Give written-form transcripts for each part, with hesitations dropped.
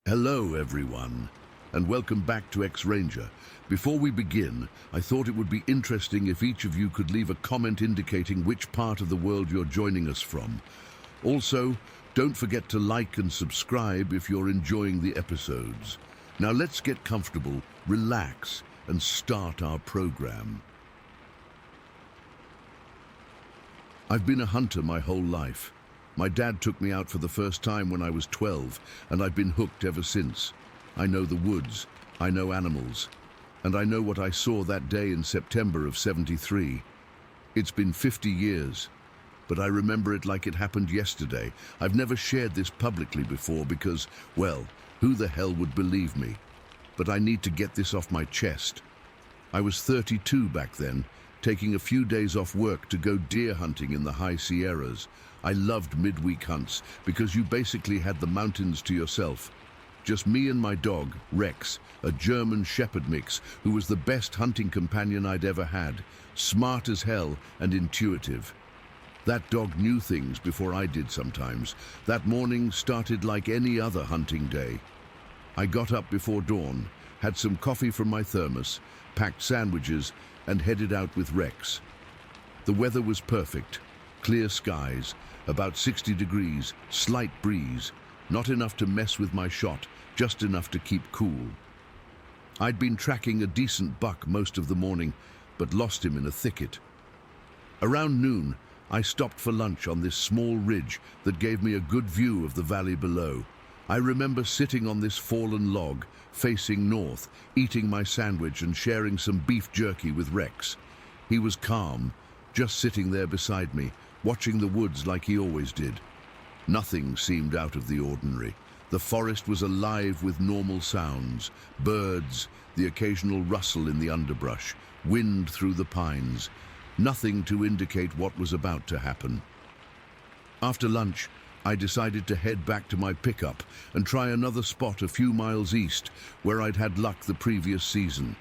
Hello everyone, and welcome back to X-Ranger. Before we begin, I thought it would be interesting if each of you could leave a comment indicating which part of the world you're joining us from. Also, don't forget to like and subscribe if you're enjoying the episodes. Now let's get comfortable, relax, and start our program. I've been a hunter my whole life. My dad took me out for the first time when I was 12, and I've been hooked ever since. I know the woods, I know animals, and I know what I saw that day in September of '73. It's been 50 years, but I remember it like it happened yesterday. I've never shared this publicly before because, well, who the hell would believe me? But I need to get this off my chest. I was 32 back then, taking a few days off work to go deer hunting in the high Sierras. I loved midweek hunts because you basically had the mountains to yourself. Just me and my dog, Rex, a German Shepherd mix who was the best hunting companion I'd ever had, smart as hell and intuitive. That dog knew things before I did sometimes. That morning started like any other hunting day. I got up before dawn, had some coffee from my thermos, packed sandwiches, and headed out with Rex. The weather was perfect. Clear skies, about 60 degrees, slight breeze, not enough to mess with my shot, just enough to keep cool. I'd been tracking a decent buck most of the morning, but lost him in a thicket. Around noon, I stopped for lunch on this small ridge that gave me a good view of the valley below. I remember sitting on this fallen log, facing north, eating my sandwich and sharing some beef jerky with Rex. He was calm, just sitting there beside me, watching the woods like he always did. Nothing seemed out of the ordinary. The forest was alive with normal sounds, birds, the occasional rustle in the underbrush, wind through the pines, nothing to indicate what was about to happen. After lunch, I decided to head back to my pickup and try another spot a few miles east where I'd had luck the previous season.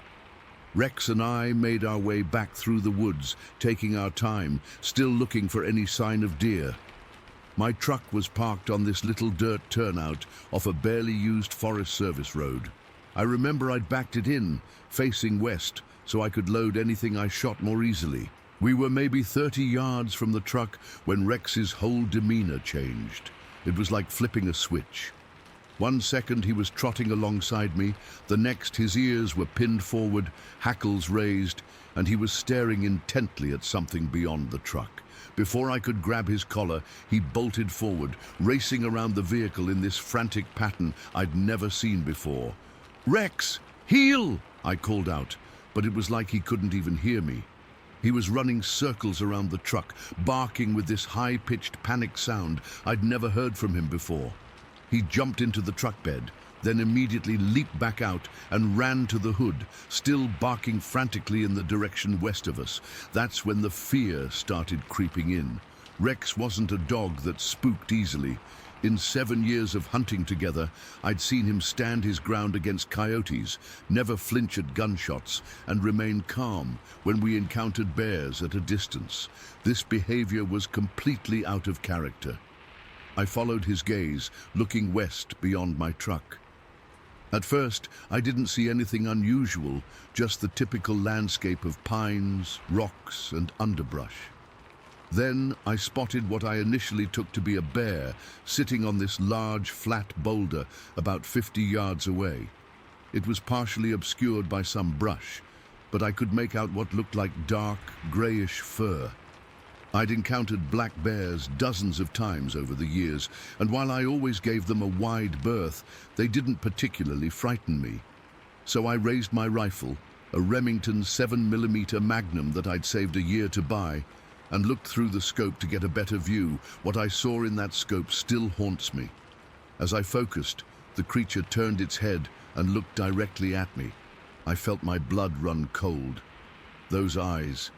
Rex and I made our way back through the woods, taking our time, still looking for any sign of deer. My truck was parked on this little dirt turnout off a barely used Forest Service road. I remember I'd backed it in, facing west, so I could load anything I shot more easily. We were maybe 30 yards from the truck when Rex's whole demeanor changed. It was like flipping a switch. 1 second he was trotting alongside me, the next his ears were pinned forward, hackles raised, and he was staring intently at something beyond the truck. Before I could grab his collar, he bolted forward, racing around the vehicle in this frantic pattern I'd never seen before. "Rex, heel!" I called out, but it was like he couldn't even hear me. He was running circles around the truck, barking with this high-pitched panic sound I'd never heard from him before. He jumped into the truck bed, then immediately leaped back out and ran to the hood, still barking frantically in the direction west of us. That's when the fear started creeping in. Rex wasn't a dog that spooked easily. In 7 years of hunting together, I'd seen him stand his ground against coyotes, never flinch at gunshots, and remain calm when we encountered bears at a distance. This behavior was completely out of character. I followed his gaze, looking west beyond my truck. At first, I didn't see anything unusual, just the typical landscape of pines, rocks, and underbrush. Then I spotted what I initially took to be a bear sitting on this large, flat boulder about 50 yards away. It was partially obscured by some brush, but I could make out what looked like dark, grayish fur. I'd encountered black bears dozens of times over the years, and while I always gave them a wide berth, they didn't particularly frighten me. So I raised my rifle, a Remington 7mm Magnum that I'd saved a year to buy, and looked through the scope to get a better view. What I saw in that scope still haunts me. As I focused, the creature turned its head and looked directly at me. I felt my blood run cold. Those eyes,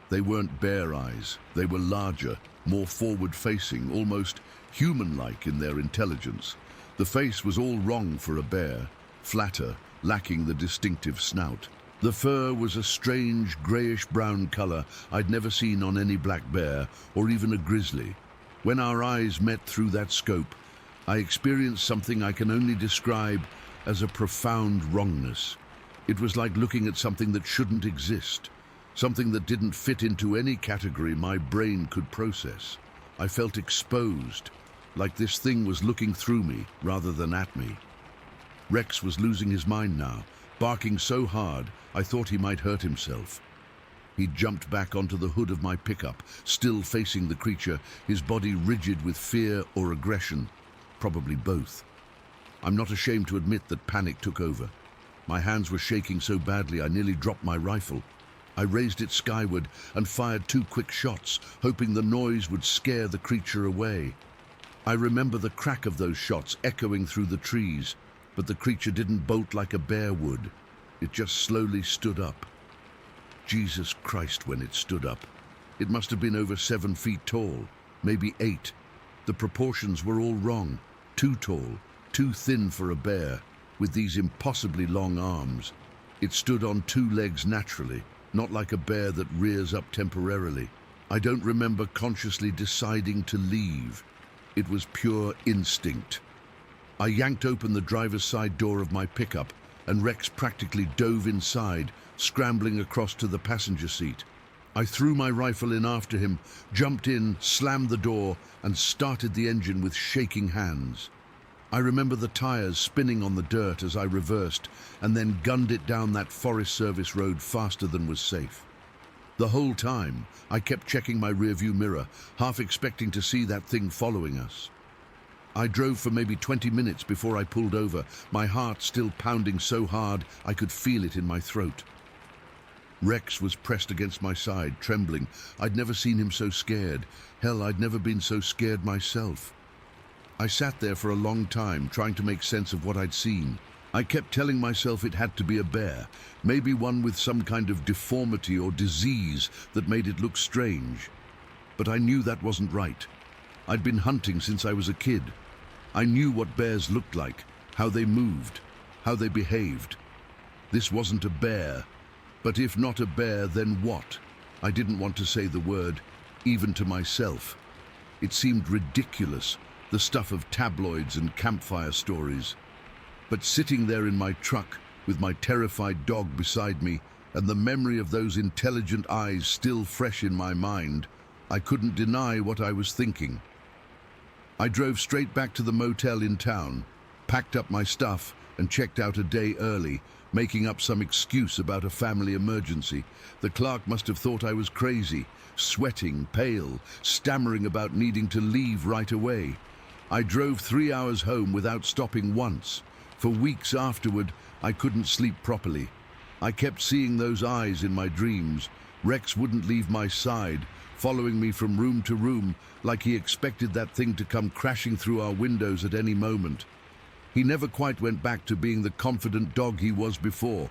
they weren't bear eyes. They were larger, more forward-facing, almost human-like in their intelligence. The face was all wrong for a bear, flatter, lacking the distinctive snout. The fur was a strange grayish-brown color I'd never seen on any black bear or even a grizzly. When our eyes met through that scope, I experienced something I can only describe as a profound wrongness. It was like looking at something that shouldn't exist, something that didn't fit into any category my brain could process. I felt exposed, like this thing was looking through me rather than at me. Rex was losing his mind now, barking so hard I thought he might hurt himself. He jumped back onto the hood of my pickup, still facing the creature, his body rigid with fear or aggression, probably both. I'm not ashamed to admit that panic took over. My hands were shaking so badly I nearly dropped my rifle. I raised it skyward and fired 2 quick shots, hoping the noise would scare the creature away. I remember the crack of those shots echoing through the trees, but the creature didn't bolt like a bear would. It just slowly stood up. Jesus Christ, when it stood up. It must have been over 7 feet tall, maybe 8. The proportions were all wrong. Too tall, too thin for a bear, with these impossibly long arms. It stood on 2 legs naturally, not like a bear that rears up temporarily. I don't remember consciously deciding to leave. It was pure instinct. I yanked open the driver's side door of my pickup, and Rex practically dove inside, scrambling across to the passenger seat. I threw my rifle in after him, jumped in, slammed the door, and started the engine with shaking hands. I remember the tires spinning on the dirt as I reversed, and then gunned it down that Forest Service road faster than was safe. The whole time, I kept checking my rearview mirror, half expecting to see that thing following us. I drove for maybe 20 minutes before I pulled over, my heart still pounding so hard I could feel it in my throat. Rex was pressed against my side, trembling. I'd never seen him so scared. Hell, I'd never been so scared myself. I sat there for a long time, trying to make sense of what I'd seen. I kept telling myself it had to be a bear, maybe one with some kind of deformity or disease that made it look strange. But I knew that wasn't right. I'd been hunting since I was a kid. I knew what bears looked like, how they moved, how they behaved. This wasn't a bear. But if not a bear, then what? I didn't want to say the word, even to myself. It seemed ridiculous, the stuff of tabloids and campfire stories. But sitting there in my truck, with my terrified dog beside me, and the memory of those intelligent eyes still fresh in my mind, I couldn't deny what I was thinking. I drove straight back to the motel in town, packed up my stuff, and checked out a day early, making up some excuse about a family emergency. The clerk must have thought I was crazy, sweating, pale, stammering about needing to leave right away. I drove 3 hours home without stopping once. For weeks afterward, I couldn't sleep properly. I kept seeing those eyes in my dreams. Rex wouldn't leave my side, following me from room to room, like he expected that thing to come crashing through our windows at any moment. He never quite went back to being the confident dog he was before.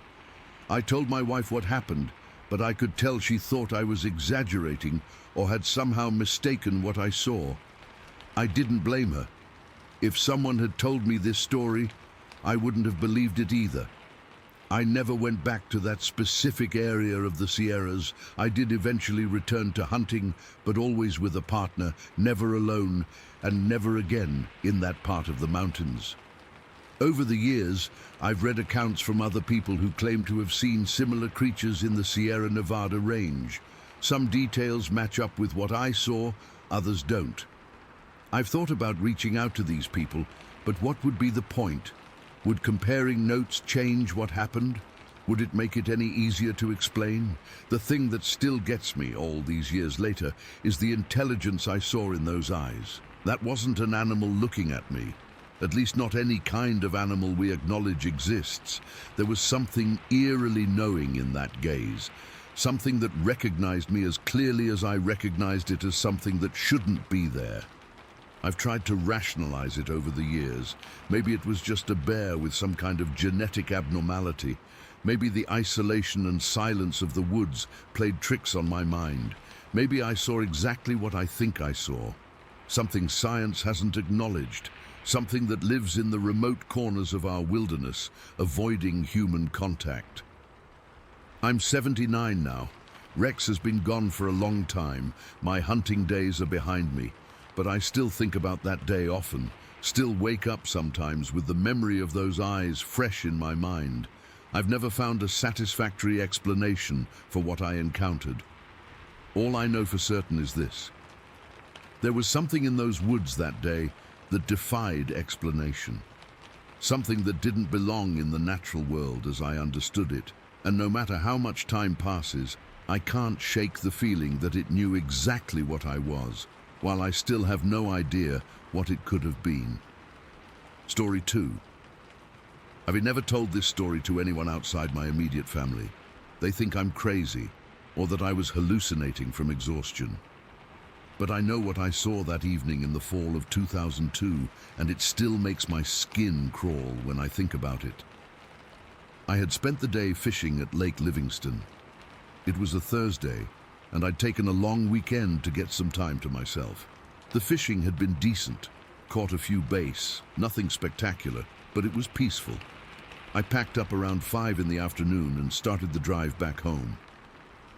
I told my wife what happened, but I could tell she thought I was exaggerating or had somehow mistaken what I saw. I didn't blame her. If someone had told me this story, I wouldn't have believed it either. I never went back to that specific area of the Sierras. I did eventually return to hunting, but always with a partner, never alone, and never again in that part of the mountains. Over the years, I've read accounts from other people who claim to have seen similar creatures in the Sierra Nevada range. Some details match up with what I saw, others don't. I've thought about reaching out to these people, but what would be the point? Would comparing notes change what happened? Would it make it any easier to explain? The thing that still gets me all these years later is the intelligence I saw in those eyes. That wasn't an animal looking at me. At least not any kind of animal we acknowledge exists. There was something eerily knowing in that gaze, something that recognized me as clearly as I recognized it as something that shouldn't be there. I've tried to rationalize it over the years. Maybe it was just a bear with some kind of genetic abnormality. Maybe the isolation and silence of the woods played tricks on my mind. Maybe I saw exactly what I think I saw. Something science hasn't acknowledged. Something that lives in the remote corners of our wilderness, avoiding human contact. I'm 79 now. Rex has been gone for a long time. My hunting days are behind me, but I still think about that day often, Still wake up sometimes with the memory of those eyes fresh in my mind. I've never found a satisfactory explanation for what I encountered. All I know for certain is this. There was something in those woods that day that defied explanation. Something that didn't belong in the natural world as I understood it. And no matter how much time passes, I can't shake the feeling that it knew exactly what I was, while I still have no idea what it could have been. Story 2. I've never told this story to anyone outside my immediate family. They think I'm crazy, or that I was hallucinating from exhaustion. But I know what I saw that evening in the fall of 2002, and it still makes my skin crawl when I think about it. I had spent the day fishing at Lake Livingston. It was a Thursday, and I'd taken a long weekend to get some time to myself. The fishing had been decent, caught a few bass, nothing spectacular, but it was peaceful. I packed up around 5 in the afternoon and started the drive back home.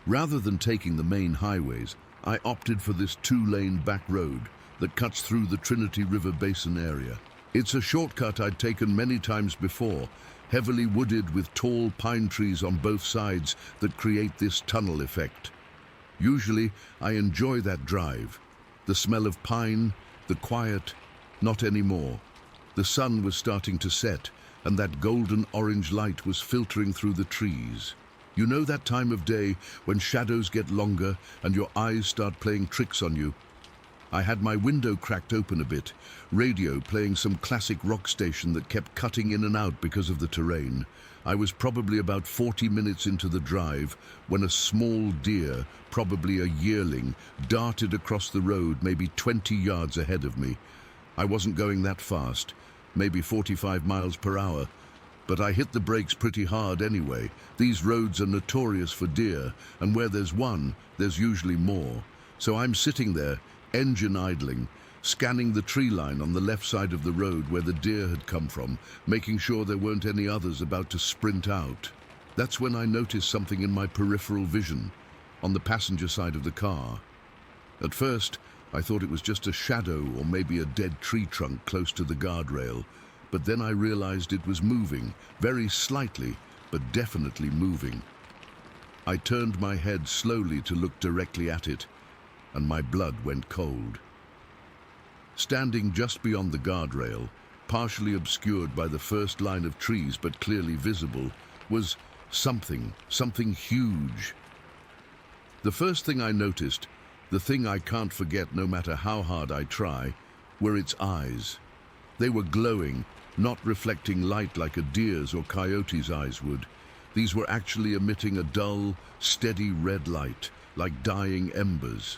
Rather than taking the main highways, I opted for this 2-lane back road that cuts through the Trinity River Basin area. It's a shortcut I'd taken many times before, heavily wooded with tall pine trees on both sides that create this tunnel effect. Usually, I enjoy that drive. The smell of pine, the quiet, not anymore. The sun was starting to set, and that golden orange light was filtering through the trees. You know that time of day when shadows get longer and your eyes start playing tricks on you? I had my window cracked open a bit, radio playing some classic rock station that kept cutting in and out because of the terrain. I was probably about 40 minutes into the drive when a small deer, probably a yearling, darted across the road maybe 20 yards ahead of me. I wasn't going that fast, maybe 45 miles per hour. But I hit the brakes pretty hard anyway. These roads are notorious for deer, and where there's one, there's usually more. So I'm sitting there, engine idling, scanning the tree line on the left side of the road where the deer had come from, making sure there weren't any others about to sprint out. That's when I noticed something in my peripheral vision, on the passenger side of the car. At first, I thought it was just a shadow or maybe a dead tree trunk close to the guardrail. But then I realized it was moving, very slightly, but definitely moving. I turned my head slowly to look directly at it, and my blood went cold. Standing just beyond the guardrail, partially obscured by the first line of trees but clearly visible, was something huge. The first thing I noticed, the thing I can't forget no matter how hard I try, were its eyes. They were glowing, not reflecting light like a deer's or coyote's eyes would. These were actually emitting a dull, steady red light, like dying embers.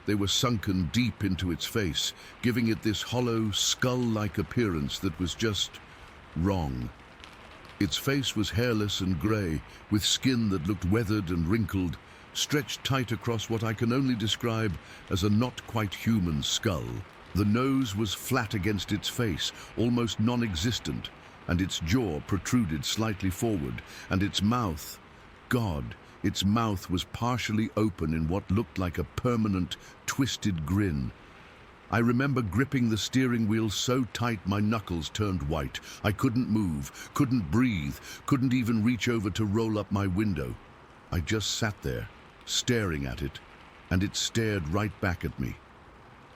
They were sunken deep into its face, giving it this hollow, skull-like appearance that was just wrong. Its face was hairless and grey, with skin that looked weathered and wrinkled, stretched tight across what I can only describe as a not-quite-human skull. The nose was flat against its face, almost non-existent, and its jaw protruded slightly forward, and its mouth, God, its mouth was partially open in what looked like a permanent, twisted grin. I remember gripping the steering wheel so tight my knuckles turned white. I couldn't move, couldn't breathe, couldn't even reach over to roll up my window. I just sat there, staring at it, and it stared right back at me.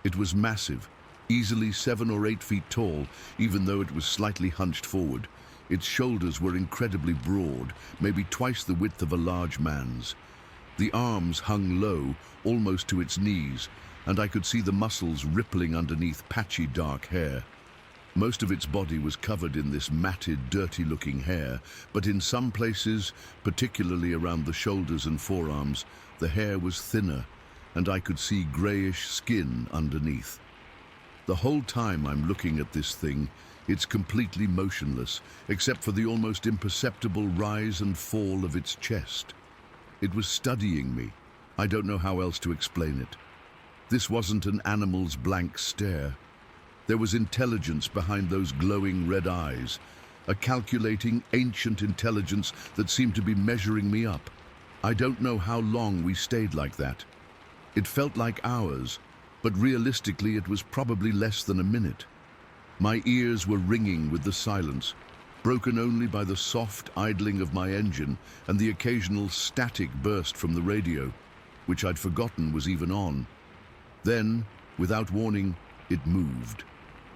It was massive, easily 7 or 8 feet tall, even though it was slightly hunched forward. Its shoulders were incredibly broad, maybe twice the width of a large man's. The arms hung low, almost to its knees, and I could see the muscles rippling underneath patchy dark hair. Most of its body was covered in this matted, dirty-looking hair, but in some places, particularly around the shoulders and forearms, the hair was thinner, and I could see grayish skin underneath. The whole time I'm looking at this thing, it's completely motionless, except for the almost imperceptible rise and fall of its chest. It was studying me. I don't know how else to explain it. This wasn't an animal's blank stare. There was intelligence behind those glowing red eyes, a calculating, ancient intelligence that seemed to be measuring me up. I don't know how long we stayed like that. It felt like hours, but realistically it was probably less than a minute. My ears were ringing with the silence, broken only by the soft idling of my engine and the occasional static burst from the radio, which I'd forgotten was even on. Then, without warning, it moved.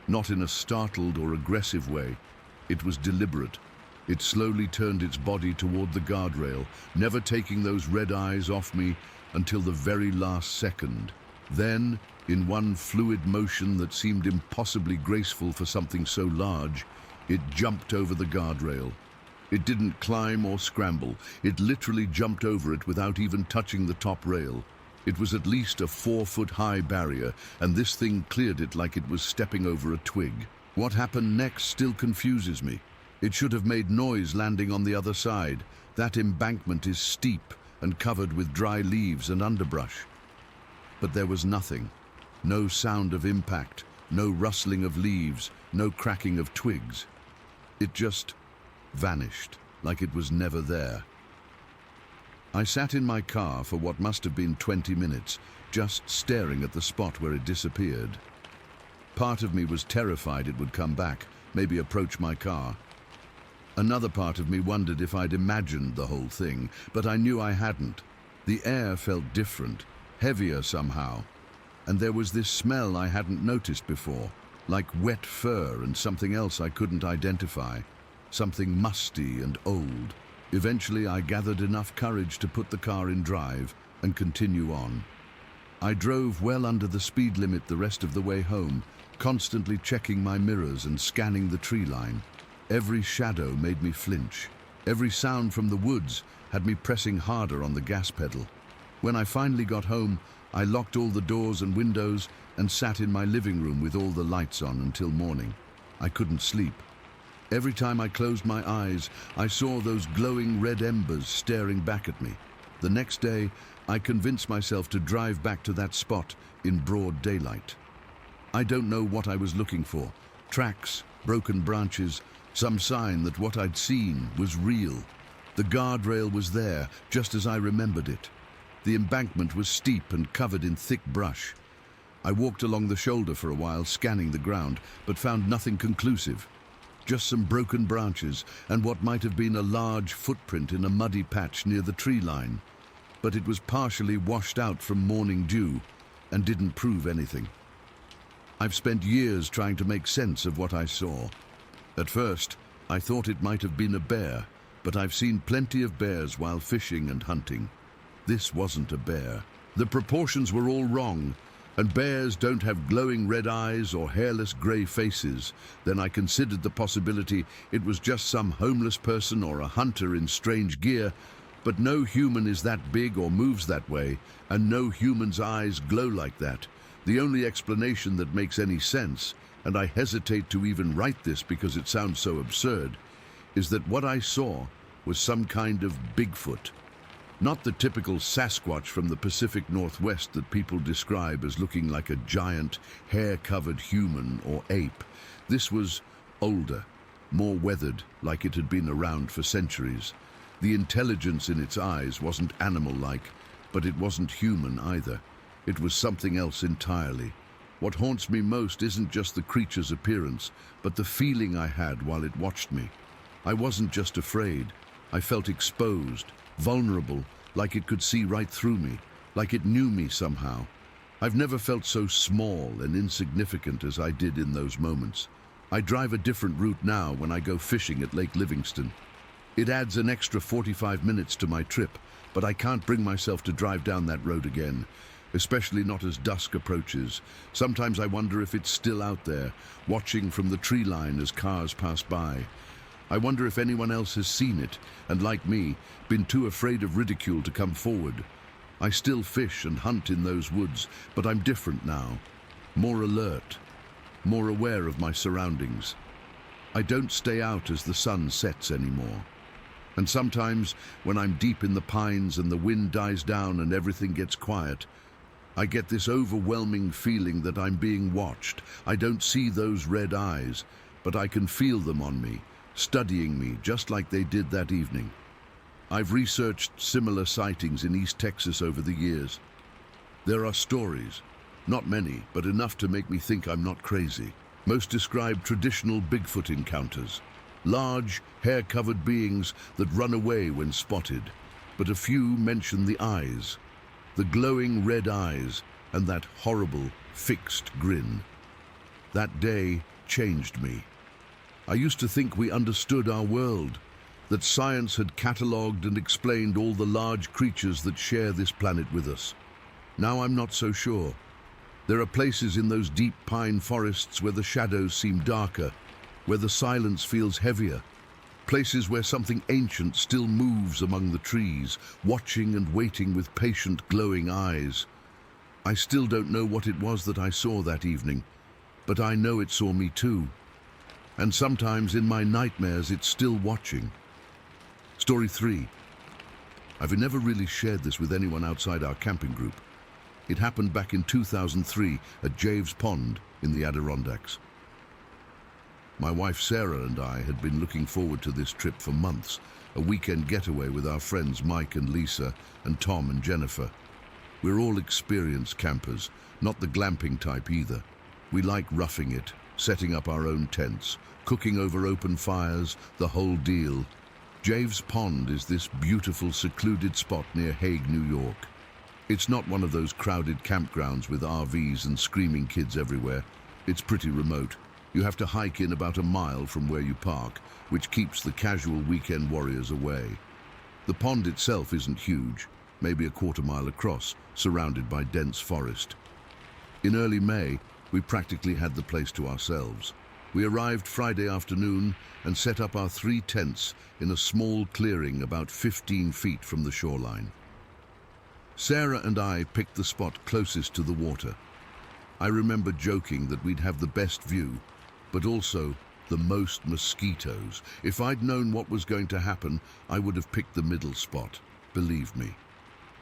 Not in a startled or aggressive way. It was deliberate. It slowly turned its body toward the guardrail, never taking those red eyes off me until the very last second. Then, in one fluid motion that seemed impossibly graceful for something so large, it jumped over the guardrail. It didn't climb or scramble. It literally jumped over it without even touching the top rail. It was at least a 4-foot-high barrier, and this thing cleared it like it was stepping over a twig. What happened next still confuses me. It should have made noise landing on the other side. That embankment is steep and covered with dry leaves and underbrush. But there was nothing. No sound of impact, no rustling of leaves, no cracking of twigs. It just vanished, like it was never there. I sat in my car for what must have been 20 minutes, just staring at the spot where it disappeared. Part of me was terrified it would come back, maybe approach my car. Another part of me wondered if I'd imagined the whole thing, but I knew I hadn't. The air felt different, heavier somehow, and there was this smell I hadn't noticed before, like wet fur and something else I couldn't identify, something musty and old. Eventually, I gathered enough courage to put the car in drive and continue on. I drove well under the speed limit the rest of the way home, constantly checking my mirrors and scanning the tree line. Every shadow made me flinch. Every sound from the woods had me pressing harder on the gas pedal. When I finally got home, I locked all the doors and windows and sat in my living room with all the lights on until morning. I couldn't sleep. Every time I closed my eyes, I saw those glowing red embers staring back at me. The next day, I convinced myself to drive back to that spot in broad daylight. I don't know what I was looking for. Tracks, broken branches, some sign that what I'd seen was real. The guardrail was there, just as I remembered it. The embankment was steep and covered in thick brush. I walked along the shoulder for a while, scanning the ground, but found nothing conclusive. Just some broken branches and what might have been a large footprint in a muddy patch near the tree line. But it was partially washed out from morning dew and didn't prove anything. I've spent years trying to make sense of what I saw. At first, I thought it might have been a bear, but I've seen plenty of bears while fishing and hunting. This wasn't a bear. The proportions were all wrong, and bears don't have glowing red eyes or hairless grey faces. Then I considered the possibility it was just some homeless person or a hunter in strange gear, but no human is that big or moves that way, and no human's eyes glow like that. The only explanation that makes any sense, and I hesitate to even write this because it sounds so absurd, is that what I saw was some kind of Bigfoot. Not the typical Sasquatch from the Pacific Northwest that people describe as looking like a giant, hair-covered human or ape. This was older, more weathered, like it had been around for centuries. The intelligence in its eyes wasn't animal-like, but it wasn't human either. It was something else entirely. What haunts me most isn't just the creature's appearance, but the feeling I had while it watched me. I wasn't just afraid. I felt exposed, vulnerable, like it could see right through me, like it knew me somehow. I've never felt so small and insignificant as I did in those moments. I drive a different route now when I go fishing at Lake Livingston. It adds an extra 45 minutes to my trip, but I can't bring myself to drive down that road again, especially not as dusk approaches. Sometimes I wonder if it's still out there, watching from the tree line as cars pass by. I wonder if anyone else has seen it, and like me, been too afraid of ridicule to come forward. I still fish and hunt in those woods, but I'm different now. More alert, more aware of my surroundings. I don't stay out as the sun sets anymore. And sometimes, when I'm deep in the pines and the wind dies down and everything gets quiet, I get this overwhelming feeling that I'm being watched. I don't see those red eyes, but I can feel them on me, studying me just like they did that evening. I've researched similar sightings in East Texas over the years. There are stories, not many, but enough to make me think I'm not crazy. Most describe traditional Bigfoot encounters, large, hair-covered beings that run away when spotted, but a few mention the eyes, the glowing red eyes, and that horrible, fixed grin. That day changed me. I used to think we understood our world, that science had catalogued and explained all the large creatures that share this planet with us. Now I'm not so sure. There are places in those deep pine forests where the shadows seem darker, where the silence feels heavier, places where something ancient still moves among the trees, watching and waiting with patient, glowing eyes. I still don't know what it was that I saw that evening, but I know it saw me too. And sometimes in my nightmares it's still watching. Story 3. I've never really shared this with anyone outside our camping group. It happened back in 2003 at Javes Pond in the Adirondacks. My wife Sarah and I had been looking forward to this trip for months, a weekend getaway with our friends Mike and Lisa and Tom and Jennifer. We're all experienced campers, not the glamping type either. We like roughing it, setting up our own tents, cooking over open fires, the whole deal. Javes Pond is this beautiful, secluded spot near Hague, New York. It's not one of those crowded campgrounds with RVs and screaming kids everywhere. It's pretty remote. You have to hike in about a mile from where you park, which keeps the casual weekend warriors away. The pond itself isn't huge, maybe a quarter-mile across, surrounded by dense forest. In early May, we practically had the place to ourselves. We arrived Friday afternoon and set up our 3 tents in a small clearing about 15 feet from the shoreline. Sarah and I picked the spot closest to the water. I remember joking that we'd have the best view, but also the most mosquitoes. If I'd known what was going to happen, I would have picked the middle spot, believe me.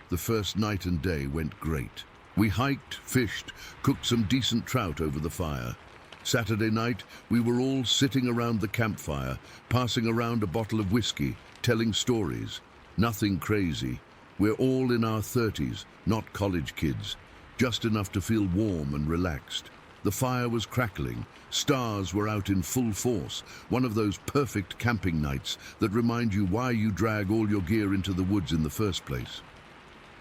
The first night and day went great. We hiked, fished, cooked some decent trout over the fire. Saturday night, we were all sitting around the campfire, passing around a bottle of whiskey, telling stories. Nothing crazy. We're all in our 30s, not college kids, just enough to feel warm and relaxed. The fire was crackling, stars were out in full force, one of those perfect camping nights that remind you why you drag all your gear into the woods in the first place.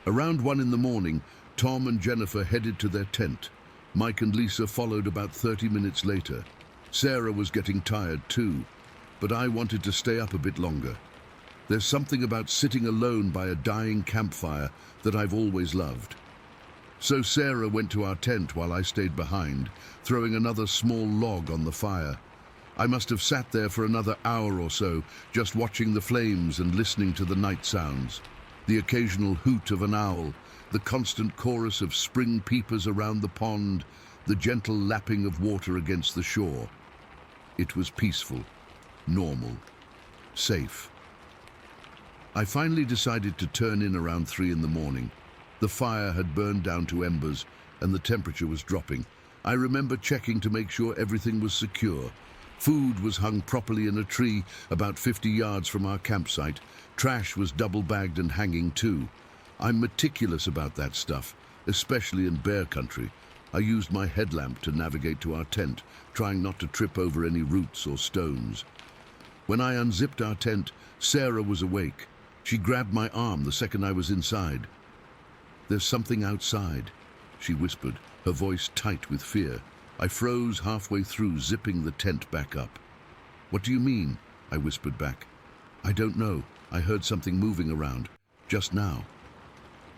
Around 1 in the morning, Tom and Jennifer headed to their tent. Mike and Lisa followed about 30 minutes later. Sarah was getting tired too, but I wanted to stay up a bit longer. There's something about sitting alone by a dying campfire that I've always loved. So Sarah went to our tent while I stayed behind, throwing another small log on the fire. I must have sat there for another hour or so, just watching the flames and listening to the night sounds. The occasional hoot of an owl, the constant chorus of spring peepers around the pond, the gentle lapping of water against the shore. It was peaceful, normal, safe. I finally decided to turn in around 3 in the morning. The fire had burned down to embers and the temperature was dropping. I remember checking to make sure everything was secure. Food was hung properly in a tree about 50 yards from our campsite. Trash was double-bagged and hanging too. I'm meticulous about that stuff, especially in bear country. I used my headlamp to navigate to our tent, trying not to trip over any roots or stones. When I unzipped our tent, Sarah was awake. She grabbed my arm the second I was inside. "There's something outside," she whispered, her voice tight with fear. I froze halfway through, zipping the tent back up. "What do you mean?" I whispered back. "I don't know. I heard something moving around, just now."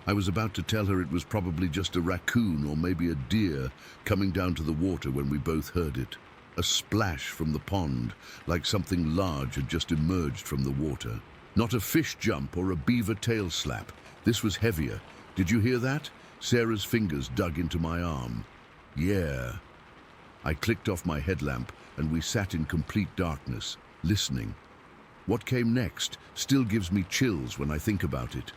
I was about to tell her it was probably just a raccoon or maybe a deer coming down to the water when we both heard it. A splash from the pond, like something large had just emerged from the water. Not a fish jump or a beaver tail slap. This was heavier. "Did you hear that?" Sarah's fingers dug into my arm. "Yeah." I clicked off my headlamp and we sat in complete darkness, listening. What came next still gives me chills when I think about it.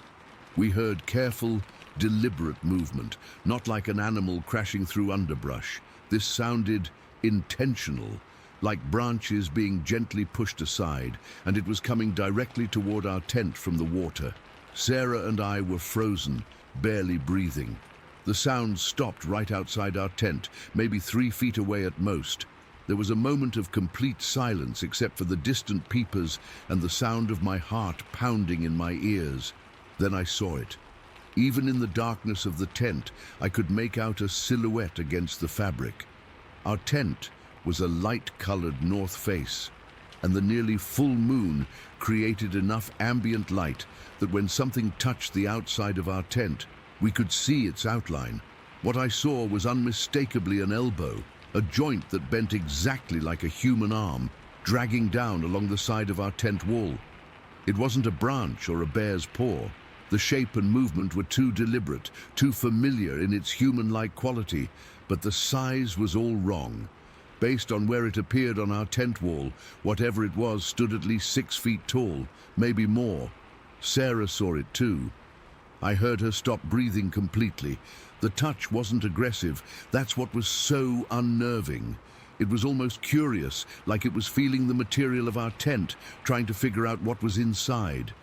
We heard careful, deliberate movement, not like an animal crashing through underbrush. This sounded intentional, like branches being gently pushed aside, and it was coming directly toward our tent from the water. Sarah and I were frozen, barely breathing. The sound stopped right outside our tent, maybe 3 feet away at most. There was a moment of complete silence except for the distant peepers and the sound of my heart pounding in my ears. Then I saw it. Even in the darkness of the tent, I could make out a silhouette against the fabric. Our tent was a light-colored north face, and the nearly full moon created enough ambient light that when something touched the outside of our tent, we could see its outline. What I saw was unmistakably an elbow, a joint that bent exactly like a human arm, dragging down along the side of our tent wall. It wasn't a branch or a bear's paw. The shape and movement were too deliberate, too familiar in its human-like quality, but the size was all wrong. Based on where it appeared on our tent wall, whatever it was stood at least 6 feet tall, maybe more. Sarah saw it too. I heard her stop breathing completely. The touch wasn't aggressive. That's what was so unnerving. It was almost curious, like it was feeling the material of our tent, trying to figure out what was inside.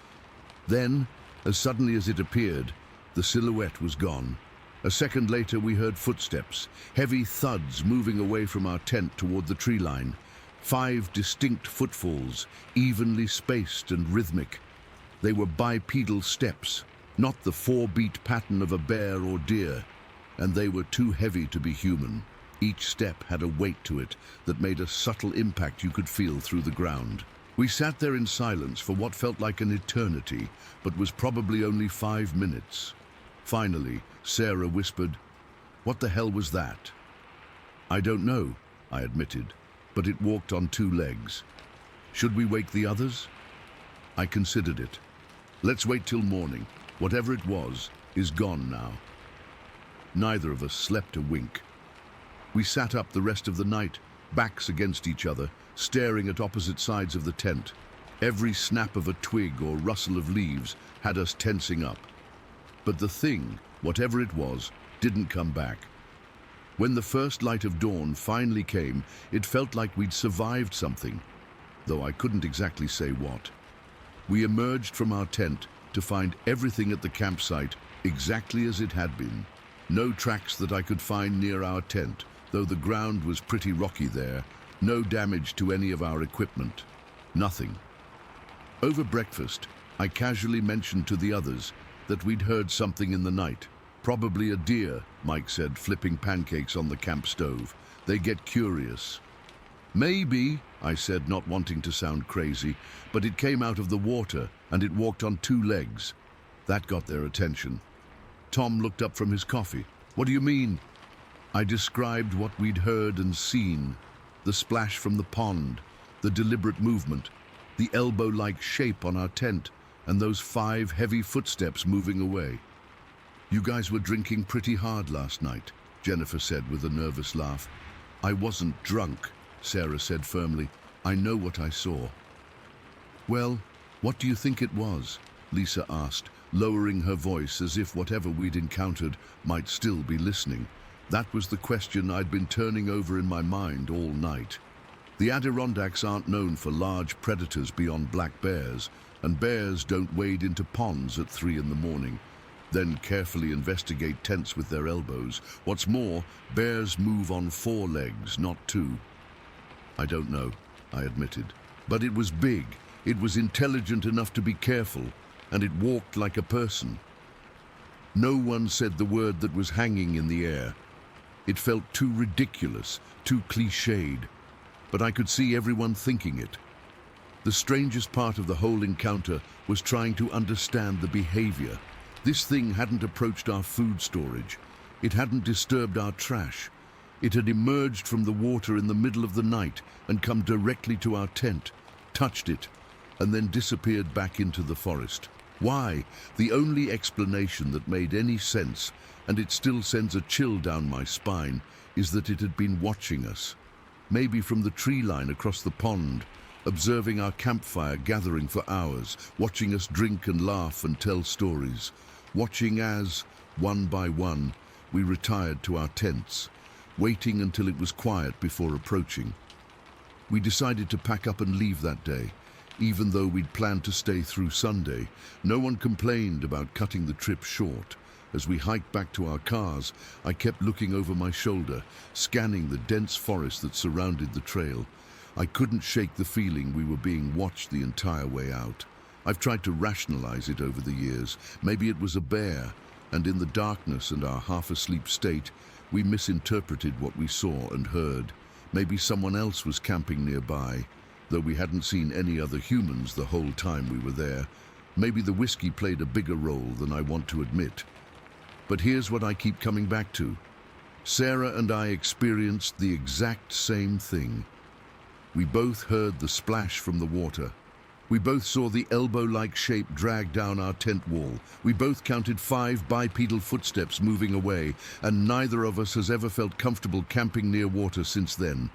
Then, as suddenly as it appeared, the silhouette was gone. A second later, we heard footsteps, heavy thuds moving away from our tent toward the tree line. 5 distinct footfalls, evenly spaced and rhythmic. They were bipedal steps, not the 4-beat pattern of a bear or deer, and they were too heavy to be human. Each step had a weight to it that made a subtle impact you could feel through the ground. We sat there in silence for what felt like an eternity, but was probably only 5 minutes. Finally, Sarah whispered, "What the hell was that?" "I don't know," I admitted, "but it walked on 2 legs. Should we wake the others?" I considered it. "Let's wait till morning. Whatever it was is gone now." Neither of us slept a wink. We sat up the rest of the night, backs against each other, staring at opposite sides of the tent. Every snap of a twig or rustle of leaves had us tensing up. But the thing, whatever it was, didn't come back. When the first light of dawn finally came, it felt like we'd survived something, though I couldn't exactly say what. We emerged from our tent to find everything at the campsite exactly as it had been. No tracks that I could find near our tent, though the ground was pretty rocky there. No damage to any of our equipment. Nothing. Over breakfast, I casually mentioned to the others that we'd heard something in the night. "Probably a deer," Mike said, flipping pancakes on the camp stove. "They get curious." "Maybe," I said, not wanting to sound crazy, "but it came out of the water and it walked on 2 legs. That got their attention. Tom looked up from his coffee. "What do you mean?" I described what we'd heard and seen. The splash from the pond, the deliberate movement, the elbow-like shape on our tent, and those 5 heavy footsteps moving away. "You guys were drinking pretty hard last night," Jennifer said with a nervous laugh. "I wasn't drunk," Sarah said firmly. "I know what I saw." "Well, what do you think it was?" Lisa asked, lowering her voice as if whatever we'd encountered might still be listening. That was the question I'd been turning over in my mind all night. The Adirondacks aren't known for large predators beyond black bears, and bears don't wade into ponds at 3 in the morning, then carefully investigate tents with their elbows. What's more, bears move on 4 legs, not 2. "I don't know," I admitted. "But it was big, it was intelligent enough to be careful, and it walked like a person." No one said the word that was hanging in the air. It felt too ridiculous, too cliched, but I could see everyone thinking it. The strangest part of the whole encounter was trying to understand the behavior. This thing hadn't approached our food storage. It hadn't disturbed our trash. It had emerged from the water in the middle of the night and come directly to our tent, touched it, and then disappeared back into the forest. Why? The only explanation that made any sense, and it still sends a chill down my spine, is that it had been watching us. Maybe from the tree line across the pond, observing our campfire gathering for hours, watching us drink and laugh and tell stories, watching as, one by one, we retired to our tents, waiting until it was quiet before approaching. We decided to pack up and leave that day, even though we'd planned to stay through Sunday. No one complained about cutting the trip short. As we hiked back to our cars, I kept looking over my shoulder, scanning the dense forest that surrounded the trail. I couldn't shake the feeling we were being watched the entire way out. I've tried to rationalize it over the years. Maybe it was a bear, and in the darkness and our half-asleep state, we misinterpreted what we saw and heard. Maybe someone else was camping nearby, though we hadn't seen any other humans the whole time we were there. Maybe the whiskey played a bigger role than I want to admit. But here's what I keep coming back to. Sarah and I experienced the exact same thing. We both heard the splash from the water. We both saw the elbow-like shape drag down our tent wall. We both counted 5 bipedal footsteps moving away, and neither of us has ever felt comfortable camping near water since then.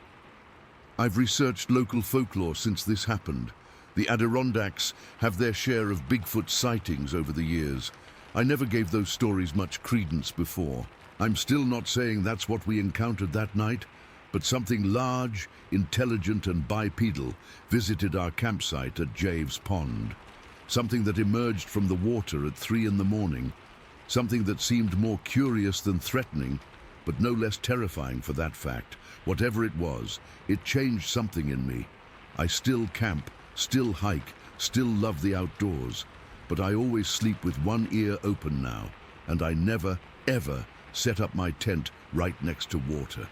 I've researched local folklore since this happened. The Adirondacks have their share of Bigfoot sightings over the years. I never gave those stories much credence before. I'm still not saying that's what we encountered that night, but something large, intelligent and bipedal visited our campsite at Javes Pond. Something that emerged from the water at 3 in the morning. Something that seemed more curious than threatening, but no less terrifying for that fact. Whatever it was, it changed something in me. I still camp, still hike, still love the outdoors, but I always sleep with one ear open now, and I never, ever set up my tent right next to water.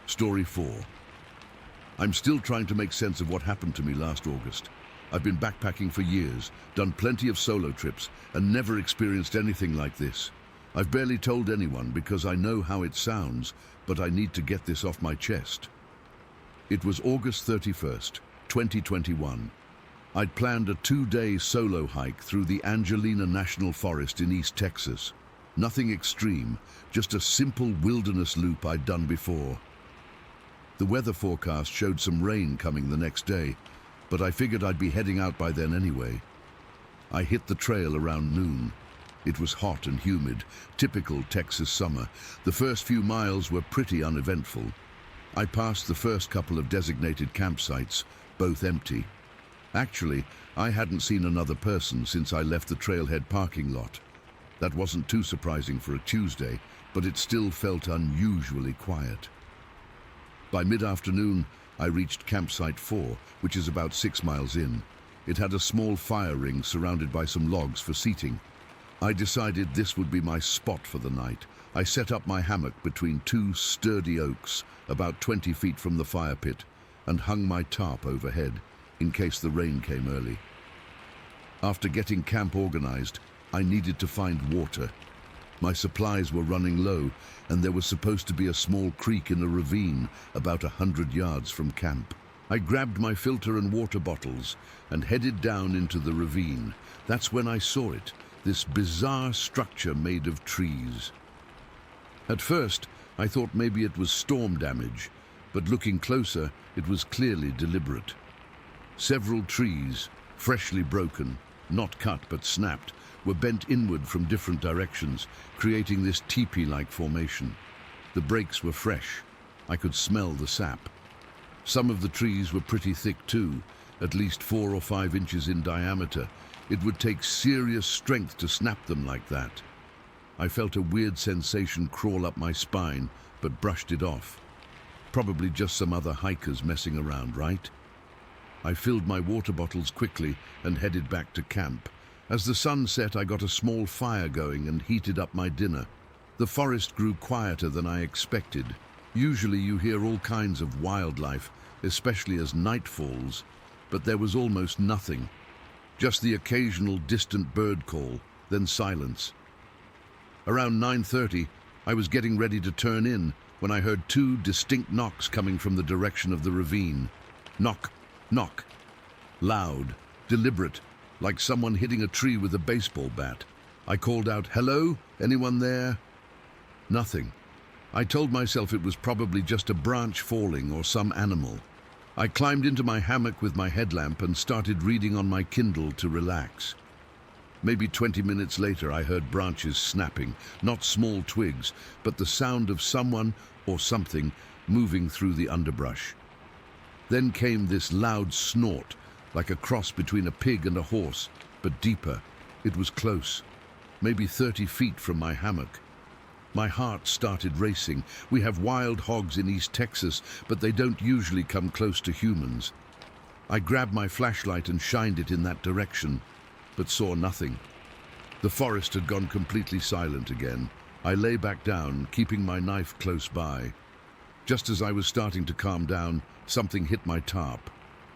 Story 4. I'm still trying to make sense of what happened to me last August. I've been backpacking for years, done plenty of solo trips, and never experienced anything like this. I've barely told anyone because I know how it sounds, but I need to get this off my chest. It was August 31st, 2021. I'd planned a 2-day solo hike through the Angelina National Forest in East Texas. Nothing extreme, just a simple wilderness loop I'd done before. The weather forecast showed some rain coming the next day, but I figured I'd be heading out by then anyway. I hit the trail around noon. It was hot and humid, typical Texas summer. The first few miles were pretty uneventful. I passed the first couple of designated campsites, both empty. Actually, I hadn't seen another person since I left the trailhead parking lot. That wasn't too surprising for a Tuesday, but it still felt unusually quiet. By mid-afternoon, I reached campsite 4, which is about 6 miles in. It had a small fire ring surrounded by some logs for seating. I decided this would be my spot for the night. I set up my hammock between 2 sturdy oaks, about 20 feet from the fire pit, and hung my tarp overhead, in case the rain came early. After getting camp organized, I needed to find water. My supplies were running low, and there was supposed to be a small creek in a ravine about 100 yards from camp. I grabbed my filter and water bottles and headed down into the ravine. That's when I saw it, this bizarre structure made of trees. At first, I thought maybe it was storm damage, but looking closer, it was clearly deliberate. Several trees, freshly broken, not cut but snapped, were bent inward from different directions, creating this teepee-like formation. The breaks were fresh. I could smell the sap. Some of the trees were pretty thick too, at least 4 or 5 inches in diameter. It would take serious strength to snap them like that. I felt a weird sensation crawl up my spine, but brushed it off. Probably just some other hikers messing around, right? I filled my water bottles quickly and headed back to camp. As the sun set, I got a small fire going and heated up my dinner. The forest grew quieter than I expected. Usually you hear all kinds of wildlife, especially as night falls, but there was almost nothing. Just the occasional distant bird call, then silence. Around 9:30, I was getting ready to turn in when I heard 2 distinct knocks coming from the direction of the ravine. Knock, knock. Loud, deliberate, like someone hitting a tree with a baseball bat. I called out, "Hello? Anyone there?" Nothing. I told myself it was probably just a branch falling or some animal. I climbed into my hammock with my headlamp and started reading on my Kindle to relax. Maybe 20 minutes later, I heard branches snapping, not small twigs, but the sound of someone or something moving through the underbrush. Then came this loud snort, like a cross between a pig and a horse, but deeper. It was close. maybe 30 feet from my hammock. My heart started racing. We have wild hogs in East Texas, but they don't usually come close to humans. I grabbed my flashlight and shined it in that direction, but saw nothing. The forest had gone completely silent again. I lay back down, keeping my knife close by. Just as I was starting to calm down, something hit my tarp.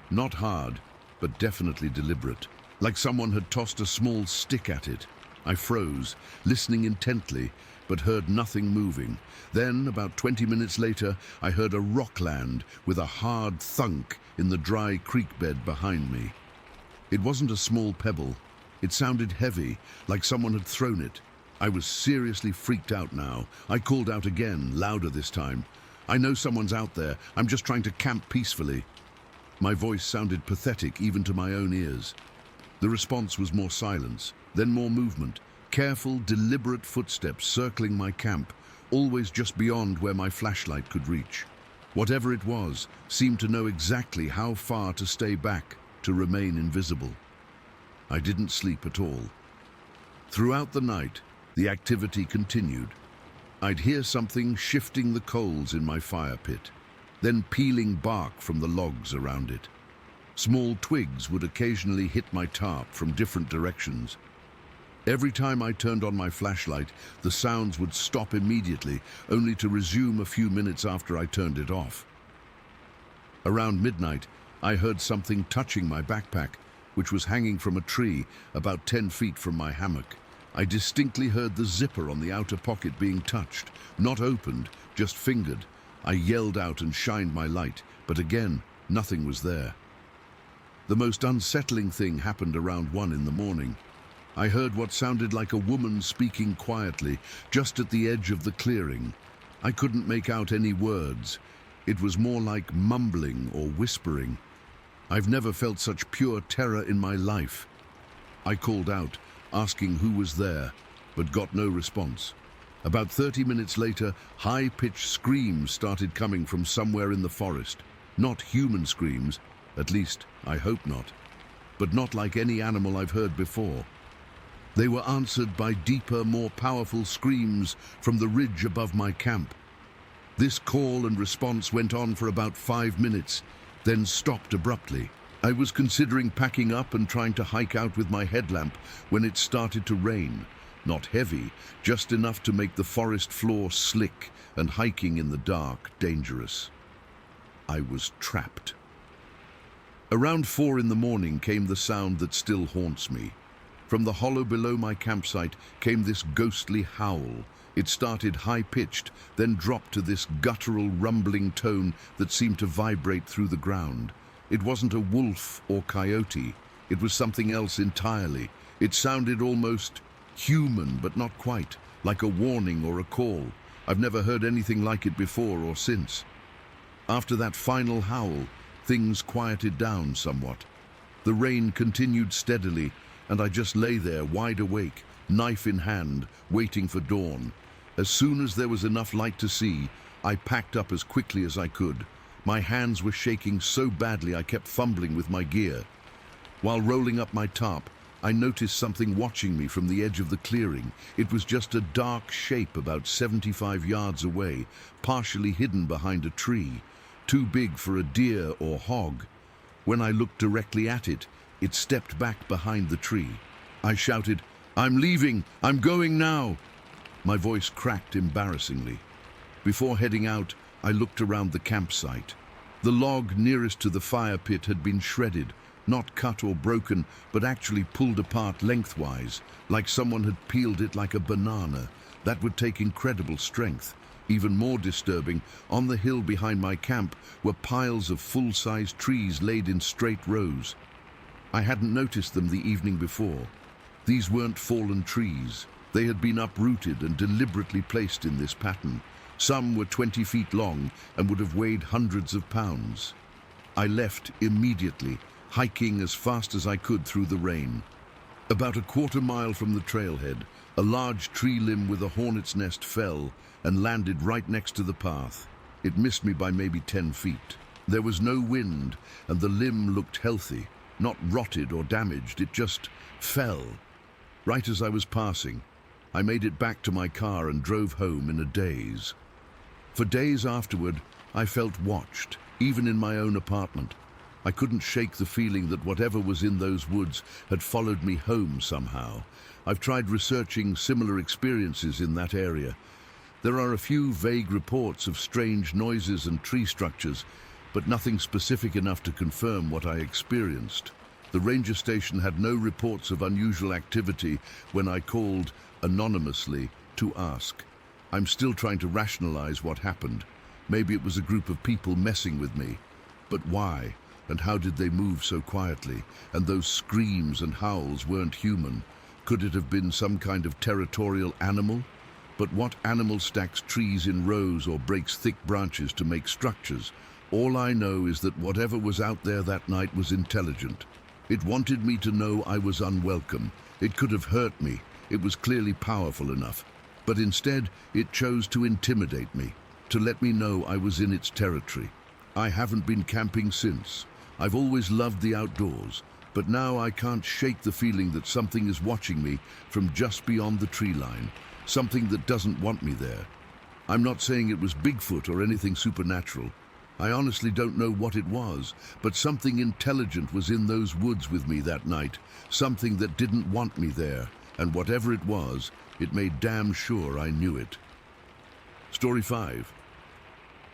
Not hard, but definitely deliberate, like someone had tossed a small stick at it. I froze, listening intently, but heard nothing moving. Then, about 20 minutes later, I heard a rock land with a hard thunk in the dry creek bed behind me. It wasn't a small pebble. It sounded heavy, like someone had thrown it. I was seriously freaked out now. I called out again, louder this time. "I know someone's out there. I'm just trying to camp peacefully." My voice sounded pathetic even to my own ears. The response was more silence, then more movement. Careful, deliberate footsteps circling my camp, always just beyond where my flashlight could reach. Whatever it was seemed to know exactly how far to stay back, to remain invisible. I didn't sleep at all. Throughout the night, the activity continued. I'd hear something shifting the coals in my fire pit, then peeling bark from the logs around it. Small twigs would occasionally hit my tarp from different directions. Every time I turned on my flashlight, the sounds would stop immediately, only to resume a few minutes after I turned it off. Around midnight, I heard something touching my backpack, which was hanging from a tree about 10 feet from my hammock. I distinctly heard the zipper on the outer pocket being touched, not opened, just fingered. I yelled out and shined my light, but again, nothing was there. The most unsettling thing happened around 1 in the morning. I heard what sounded like a woman speaking quietly, just at the edge of the clearing. I couldn't make out any words. It was more like mumbling or whispering. I've never felt such pure terror in my life. I called out, asking who was there, but got no response. About 30 minutes later, high-pitched screams started coming from somewhere in the forest. Not human screams, at least I hope not, but not like any animal I've heard before. They were answered by deeper, more powerful screams from the ridge above my camp. This call and response went on for about 5 minutes, then stopped abruptly. I was considering packing up and trying to hike out with my headlamp when it started to rain. Not heavy, just enough to make the forest floor slick and hiking in the dark dangerous. I was trapped. Around 4 in the morning came the sound that still haunts me. From the hollow below my campsite came this ghostly howl. It started high-pitched, then dropped to this guttural, rumbling tone that seemed to vibrate through the ground. It wasn't a wolf or coyote. It was something else entirely. It sounded almost human, but not quite, like a warning or a call. I've never heard anything like it before or since. After that final howl, things quieted down somewhat. The rain continued steadily, and I just lay there wide awake, knife in hand, waiting for dawn. As soon as there was enough light to see, I packed up as quickly as I could. My hands were shaking so badly I kept fumbling with my gear. While rolling up my tarp, I noticed something watching me from the edge of the clearing. It was just a dark shape about 75 yards away, partially hidden behind a tree, too big for a deer or hog. When I looked directly at it, it stepped back behind the tree. I shouted, "I'm leaving! I'm going now!" My voice cracked embarrassingly. Before heading out, I looked around the campsite. The log nearest to the fire pit had been shredded, not cut or broken, but actually pulled apart lengthwise, like someone had peeled it like a banana. That would take incredible strength. Even more disturbing, on the hill behind my camp were piles of full-size trees laid in straight rows. I hadn't noticed them the evening before. These weren't fallen trees. They had been uprooted and deliberately placed in this pattern. Some were 20 feet long and would have weighed hundreds of pounds. I left immediately, hiking as fast as I could through the rain. About a quarter mile from the trailhead, a large tree limb with a hornet's nest fell and landed right next to the path. It missed me by maybe 10 feet. There was no wind, and the limb looked healthy, not rotted or damaged. It just fell. Right as I was passing, I made it back to my car and drove home in a daze. For days afterward, I felt watched, even in my own apartment. I couldn't shake the feeling that whatever was in those woods had followed me home somehow. I've tried researching similar experiences in that area. There are a few vague reports of strange noises and tree structures, but nothing specific enough to confirm what I experienced. The ranger station had no reports of unusual activity when I called anonymously to ask. I'm still trying to rationalize what happened. Maybe it was a group of people messing with me. But why? And how did they move so quietly? And those screams and howls weren't human. Could it have been some kind of territorial animal? But what animal stacks trees in rows or breaks thick branches to make structures? All I know is that whatever was out there that night was intelligent. It wanted me to know I was unwelcome. It could have hurt me. It was clearly powerful enough. But instead, it chose to intimidate me, to let me know I was in its territory. I haven't been camping since. I've always loved the outdoors, but now I can't shake the feeling that something is watching me from just beyond the tree line, something that doesn't want me there. I'm not saying it was Bigfoot or anything supernatural. I honestly don't know what it was, but something intelligent was in those woods with me that night, something that didn't want me there, and whatever it was, it made damn sure I knew it. Story 5.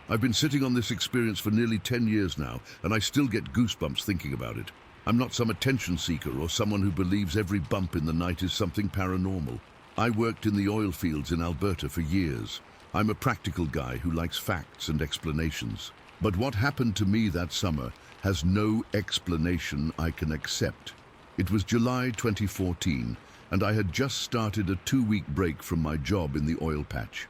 I've been sitting on this experience for nearly 10 years now, and I still get goosebumps thinking about it. I'm not some attention seeker or someone who believes every bump in the night is something paranormal. I worked in the oil fields in Alberta for years. I'm a practical guy who likes facts and explanations. But what happened to me that summer has no explanation I can accept. It was July 2014, and I had just started a 2-week break from my job in the oil patch.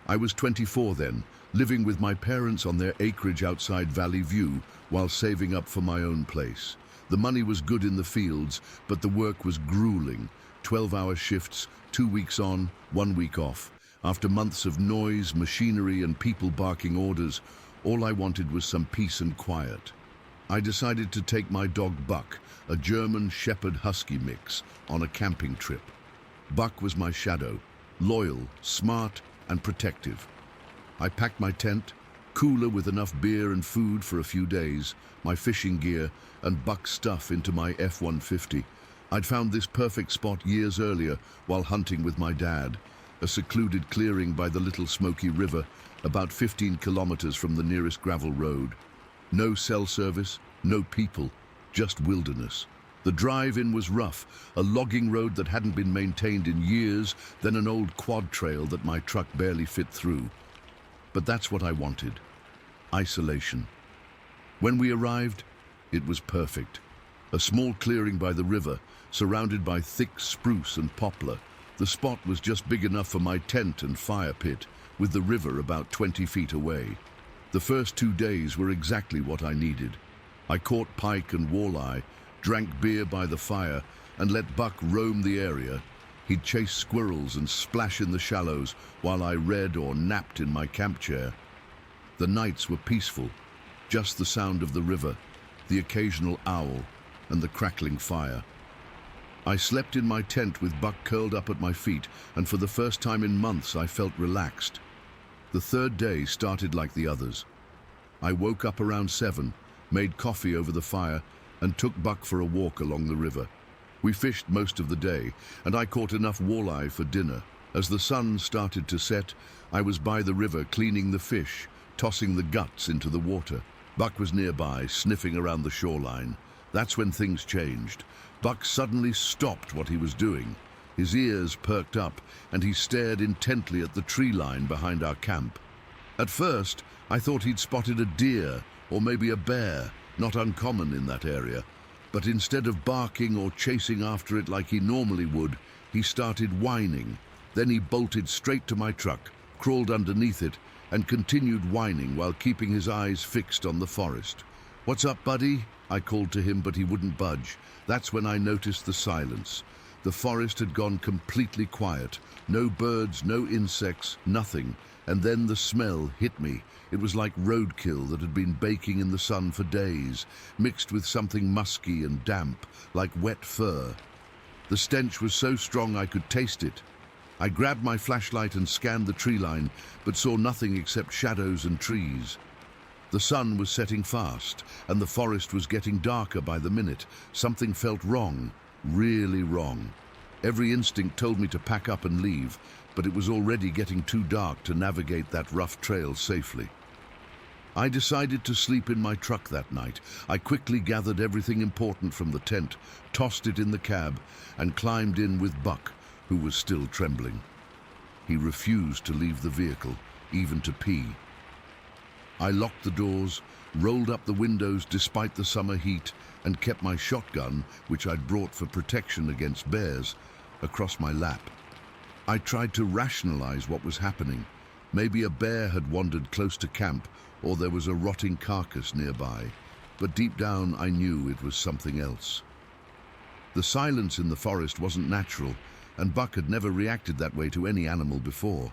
I was 24 then, living with my parents on their acreage outside Valley View while saving up for my own place. The money was good in the fields, but the work was grueling. 12-hour shifts, 2 weeks on, 1 week off. After months of noise, machinery, and people barking orders, all I wanted was some peace and quiet. I decided to take my dog Buck, a German Shepherd Husky mix, on a camping trip. Buck was my shadow, loyal, smart, and protective. I packed my tent, cooler with enough beer and food for a few days, my fishing gear, and Buck's stuff into my F-150. I'd found this perfect spot years earlier while hunting with my dad, a secluded clearing by the Little Smoky River, about 15 kilometers from the nearest gravel road. No cell service, no people, just wilderness. The drive-in was rough, a logging road that hadn't been maintained in years, then an old quad trail that my truck barely fit through. But that's what I wanted. Isolation. When we arrived, it was perfect. A small clearing by the river, surrounded by thick spruce and poplar. The spot was just big enough for my tent and fire pit, with the river about 20 feet away. The first 2 days were exactly what I needed. I caught pike and walleye, drank beer by the fire, and let Buck roam the area. He'd chase squirrels and splash in the shallows while I read or napped in my camp chair. The nights were peaceful, just the sound of the river, the occasional owl, and the crackling fire. I slept in my tent with Buck curled up at my feet, and for the first time in months I felt relaxed. The third day started like the others. I woke up around 7, made coffee over the fire, and took Buck for a walk along the river. We fished most of the day, and I caught enough walleye for dinner. As the sun started to set, I was by the river cleaning the fish, tossing the guts into the water. Buck was nearby, sniffing around the shoreline. That's when things changed. Buck suddenly stopped what he was doing. His ears perked up, and he stared intently at the tree line behind our camp. At first, I thought he'd spotted a deer, or maybe a bear, not uncommon in that area. But instead of barking or chasing after it like he normally would, he started whining. Then he bolted straight to my truck, crawled underneath it, and continued whining while keeping his eyes fixed on the forest. "What's up, buddy?" I called to him, but he wouldn't budge. That's when I noticed the silence. The forest had gone completely quiet. No birds, no insects, nothing. And then the smell hit me. It was like roadkill that had been baking in the sun for days, mixed with something musky and damp, like wet fur. The stench was so strong I could taste it. I grabbed my flashlight and scanned the tree line, but saw nothing except shadows and trees. The sun was setting fast, and the forest was getting darker by the minute. Something felt wrong, really wrong. Every instinct told me to pack up and leave, but it was already getting too dark to navigate that rough trail safely. I decided to sleep in my truck that night. I quickly gathered everything important from the tent, tossed it in the cab, and climbed in with Buck, who was still trembling. He refused to leave the vehicle, even to pee. I locked the doors, rolled up the windows despite the summer heat, and kept my shotgun, which I'd brought for protection against bears, across my lap. I tried to rationalize what was happening. Maybe a bear had wandered close to camp, or there was a rotting carcass nearby. But deep down, I knew it was something else. The silence in the forest wasn't natural, and Buck had never reacted that way to any animal before.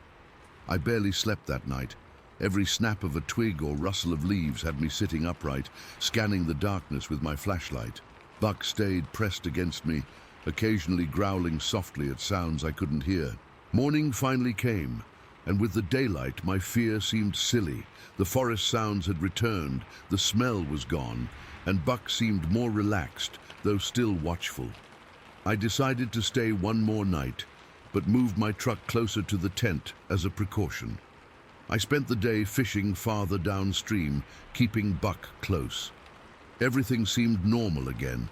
I barely slept that night. Every snap of a twig or rustle of leaves had me sitting upright, scanning the darkness with my flashlight. Buck stayed pressed against me, occasionally growling softly at sounds I couldn't hear. Morning finally came, and with the daylight, my fear seemed silly. The forest sounds had returned, the smell was gone, and Buck seemed more relaxed, though still watchful. I decided to stay one more night, but moved my truck closer to the tent as a precaution. I spent the day fishing farther downstream, keeping Buck close. Everything seemed normal again,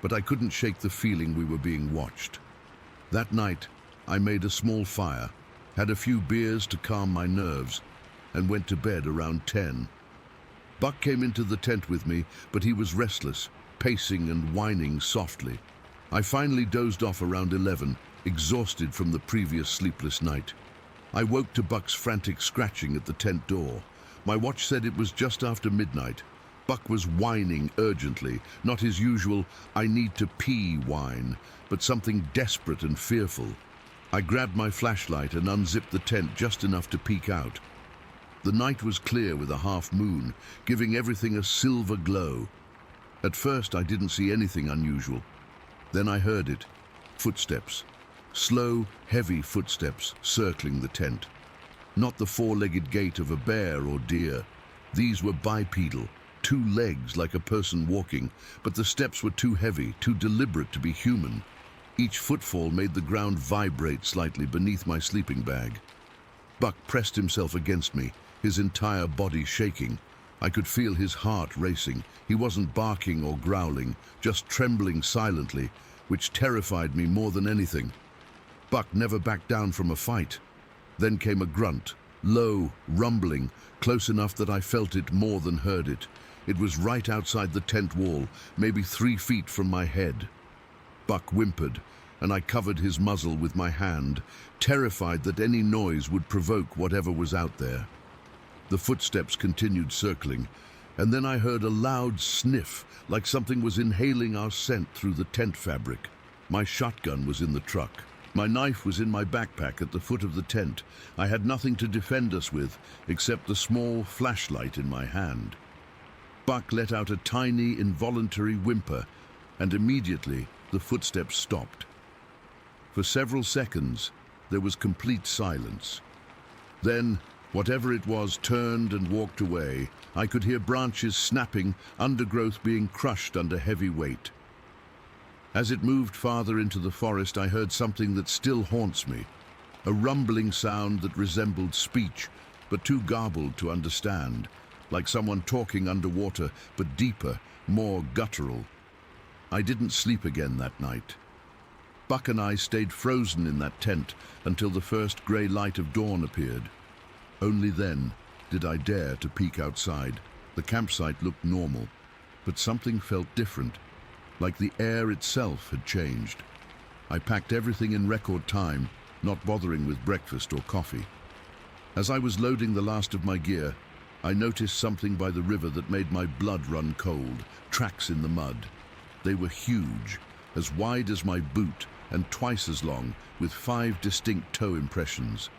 but I couldn't shake the feeling we were being watched. That night, I made a small fire, had a few beers to calm my nerves, and went to bed around 10. Buck came into the tent with me, but he was restless, pacing and whining softly. I finally dozed off around 11, exhausted from the previous sleepless night. I woke to Buck's frantic scratching at the tent door. My watch said it was just after midnight. Buck was whining urgently, not his usual "I need to pee" whine, but something desperate and fearful. I grabbed my flashlight and unzipped the tent just enough to peek out. The night was clear with a half moon, giving everything a silver glow. At first I didn't see anything unusual. Then I heard it. Footsteps. Slow, heavy footsteps circling the tent. Not the four-legged gait of a bear or deer. These were bipedal, 2 legs like a person walking, but the steps were too heavy, too deliberate to be human. Each footfall made the ground vibrate slightly beneath my sleeping bag. Buck pressed himself against me, his entire body shaking. I could feel his heart racing. He wasn't barking or growling, just trembling silently, which terrified me more than anything. Buck never backed down from a fight. Then came a grunt, low, rumbling, close enough that I felt it more than heard it. It was right outside the tent wall, maybe 3 feet from my head. Buck whimpered, and I covered his muzzle with my hand, terrified that any noise would provoke whatever was out there. The footsteps continued circling, and then I heard a loud sniff, like something was inhaling our scent through the tent fabric. My shotgun was in the truck. My knife was in my backpack at the foot of the tent. I had nothing to defend us with, except the small flashlight in my hand. Buck let out a tiny, involuntary whimper, and immediately the footsteps stopped. For several seconds, there was complete silence. Then, whatever it was turned and walked away. I could hear branches snapping, undergrowth being crushed under heavy weight. As it moved farther into the forest, I heard something that still haunts me, a rumbling sound that resembled speech, but too garbled to understand, like someone talking underwater, but deeper, more guttural. I didn't sleep again that night. Buck and I stayed frozen in that tent until the first grey light of dawn appeared. Only then did I dare to peek outside. The campsite looked normal, but something felt different, like the air itself had changed. I packed everything in record time, not bothering with breakfast or coffee. As I was loading the last of my gear, I noticed something by the river that made my blood run cold, tracks in the mud. They were huge, as wide as my boot and twice as long, with 5 distinct toe impressions.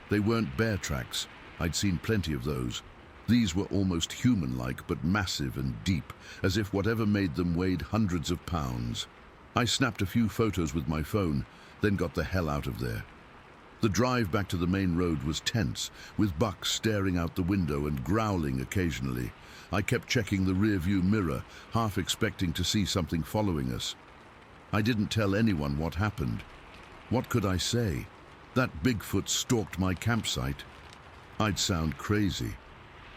They weren't bear tracks. I'd seen plenty of those. These were almost human-like, but massive and deep, as if whatever made them weighed hundreds of pounds. I snapped a few photos with my phone, then got the hell out of there. The drive back to the main road was tense, with Buck staring out the window and growling occasionally. I kept checking the rearview mirror, half expecting to see something following us. I didn't tell anyone what happened. What could I say? That Bigfoot stalked my campsite? I'd sound crazy.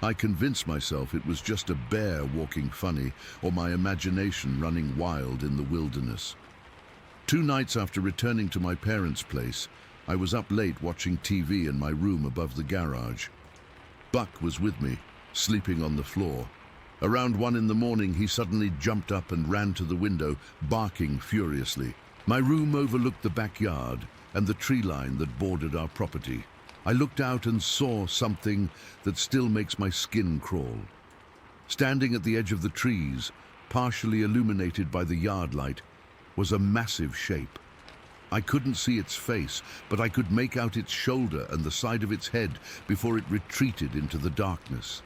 I convinced myself it was just a bear walking funny, or my imagination running wild in the wilderness. 2 nights after returning to my parents' place, I was up late watching TV in my room above the garage. Buck was with me, sleeping on the floor. Around 1 in the morning, he suddenly jumped up and ran to the window, barking furiously. My room overlooked the backyard and the tree line that bordered our property. I looked out and saw something that still makes my skin crawl. Standing at the edge of the trees, partially illuminated by the yard light, was a massive shape. I couldn't see its face, but I could make out its shoulder and the side of its head before it retreated into the darkness.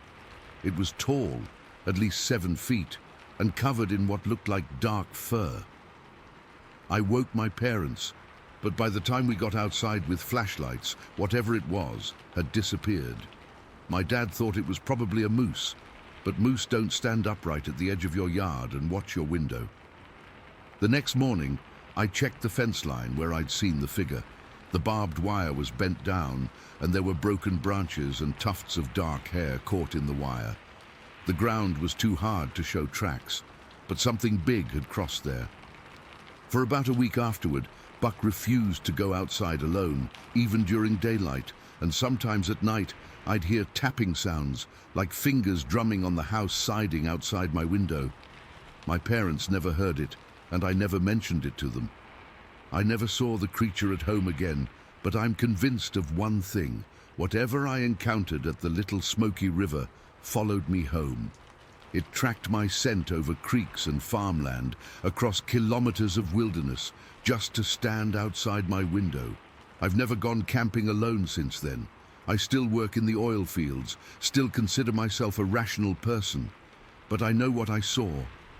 It was tall, at least 7 feet, and covered in what looked like dark fur. I woke my parents, but by the time we got outside with flashlights, whatever it was had disappeared. My dad thought it was probably a moose, but moose don't stand upright at the edge of your yard and watch your window. The next morning, I checked the fence line where I'd seen the figure. The barbed wire was bent down, and there were broken branches and tufts of dark hair caught in the wire. The ground was too hard to show tracks, but something big had crossed there. For about a week afterward, Buck refused to go outside alone, even during daylight, and sometimes at night I'd hear tapping sounds, like fingers drumming on the house siding outside my window. My parents never heard it, and I never mentioned it to them. I never saw the creature at home again, but I'm convinced of one thing. Whatever I encountered at the little smoky river followed me home. It tracked my scent over creeks and farmland, across kilometers of wilderness, just to stand outside my window. I've never gone camping alone since then. I still work in the oil fields, still consider myself a rational person. But I know what I saw,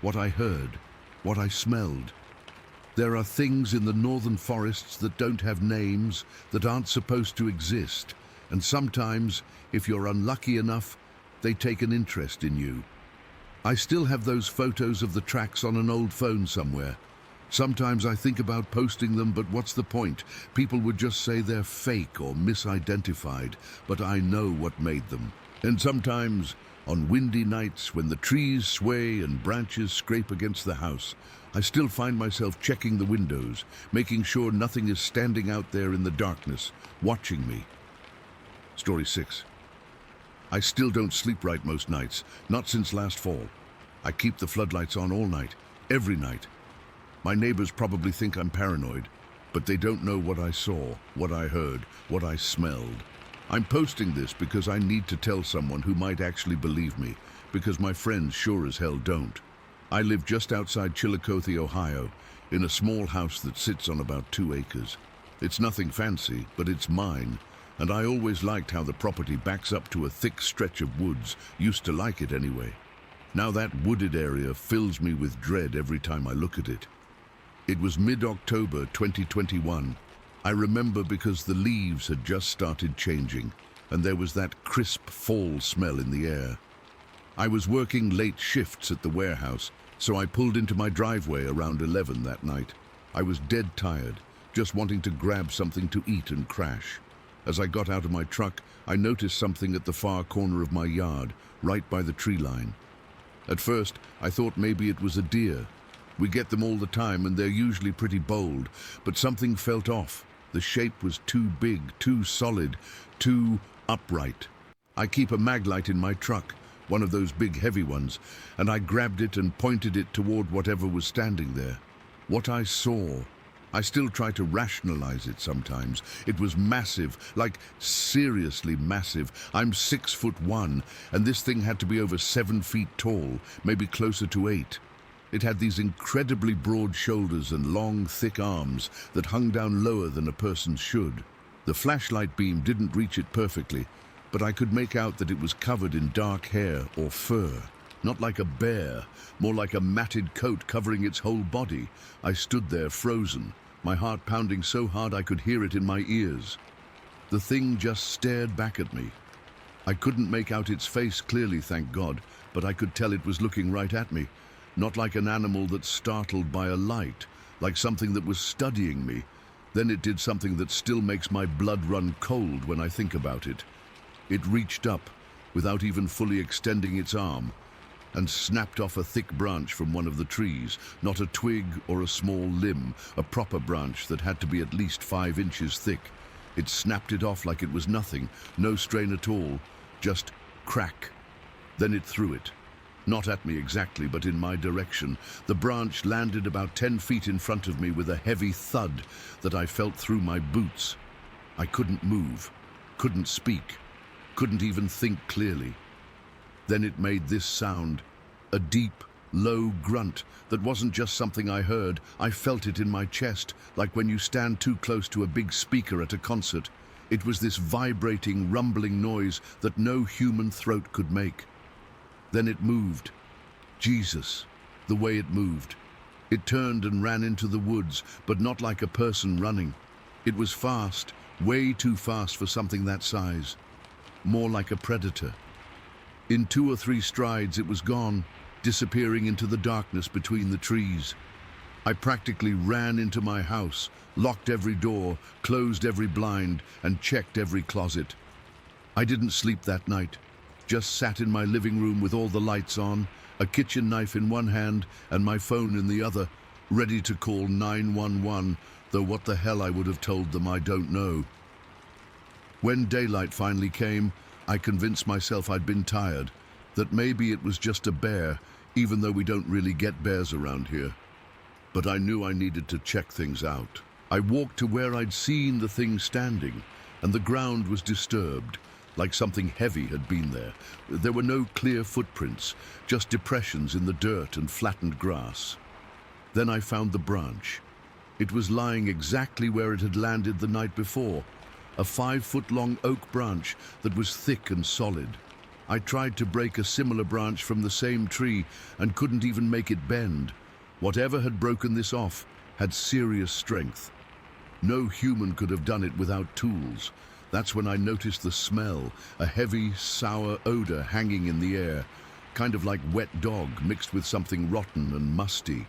what I heard, what I smelled. There are things in the northern forests that don't have names, that aren't supposed to exist, and sometimes, if you're unlucky enough, they take an interest in you. I still have those photos of the tracks on an old phone somewhere. Sometimes I think about posting them, but what's the point? People would just say they're fake or misidentified, but I know what made them. And sometimes, on windy nights when the trees sway and branches scrape against the house, I still find myself checking the windows, making sure nothing is standing out there in the darkness, watching me. Story 6. I still don't sleep right most nights, not since last fall. I keep the floodlights on all night, every night. My neighbors probably think I'm paranoid, but they don't know what I saw, what I heard, what I smelled. I'm posting this because I need to tell someone who might actually believe me, because my friends sure as hell don't. I live just outside Chillicothe, Ohio, in a small house that sits on about 2 acres. It's nothing fancy, but it's mine, and I always liked how the property backs up to a thick stretch of woods, used to like it anyway. Now that wooded area fills me with dread every time I look at it. It was mid-October 2021. I remember because the leaves had just started changing, and there was that crisp fall smell in the air. I was working late shifts at the warehouse, so I pulled into my driveway around 11 that night. I was dead tired, just wanting to grab something to eat and crash. As I got out of my truck, I noticed something at the far corner of my yard, right by the tree line. At first, I thought maybe it was a deer. We get them all the time, and they're usually pretty bold, but something felt off. The shape was too big, too solid, too upright. I keep a maglite in my truck, one of those big heavy ones, and I grabbed it and pointed it toward whatever was standing there. What I saw, I still try to rationalize it sometimes. It was massive, like seriously massive. I'm 6'1", and this thing had to be over 7 feet tall, maybe closer to 8. It had these incredibly broad shoulders and long, thick arms that hung down lower than a person should. The flashlight beam didn't reach it perfectly, but I could make out that it was covered in dark hair or fur. Not like a bear, more like a matted coat covering its whole body. I stood there frozen, my heart pounding so hard I could hear it in my ears. The thing just stared back at me. I couldn't make out its face clearly, thank God, but I could tell it was looking right at me. Not like an animal that's startled by a light, like something that was studying me. Then it did something that still makes my blood run cold when I think about it. It reached up, without even fully extending its arm, and snapped off a thick branch from one of the trees, not a twig or a small limb, a proper branch that had to be at least 5 inches thick. It snapped it off like it was nothing, no strain at all, just crack. Then it threw it. Not at me exactly, but in my direction. The branch landed about 10 feet in front of me with a heavy thud that I felt through my boots. I couldn't move, couldn't speak, couldn't even think clearly. Then it made this sound, a deep, low grunt that wasn't just something I heard. I felt it in my chest, like when you stand too close to a big speaker at a concert. It was this vibrating, rumbling noise that no human throat could make. Then it moved. Jesus, the way it moved. It turned and ran into the woods, but not like a person running. It was fast, way too fast for something that size. More like a predator. In 2 or 3 strides it was gone, disappearing into the darkness between the trees. I practically ran into my house, locked every door, closed every blind, and checked every closet. I didn't sleep that night, just sat in my living room with all the lights on, a kitchen knife in one hand and my phone in the other, ready to call 911, though what the hell I would have told them I don't know. When daylight finally came, I convinced myself I'd been tired, that maybe it was just a bear, even though we don't really get bears around here. But I knew I needed to check things out. I walked to where I'd seen the thing standing, and the ground was disturbed, like something heavy had been there. There were no clear footprints, just depressions in the dirt and flattened grass. Then I found the branch. It was lying exactly where it had landed the night before, a 5-foot-long oak branch that was thick and solid. I tried to break a similar branch from the same tree and couldn't even make it bend. Whatever had broken this off had serious strength. No human could have done it without tools. That's when I noticed the smell, a heavy, sour odor hanging in the air, kind of like wet dog mixed with something rotten and musty.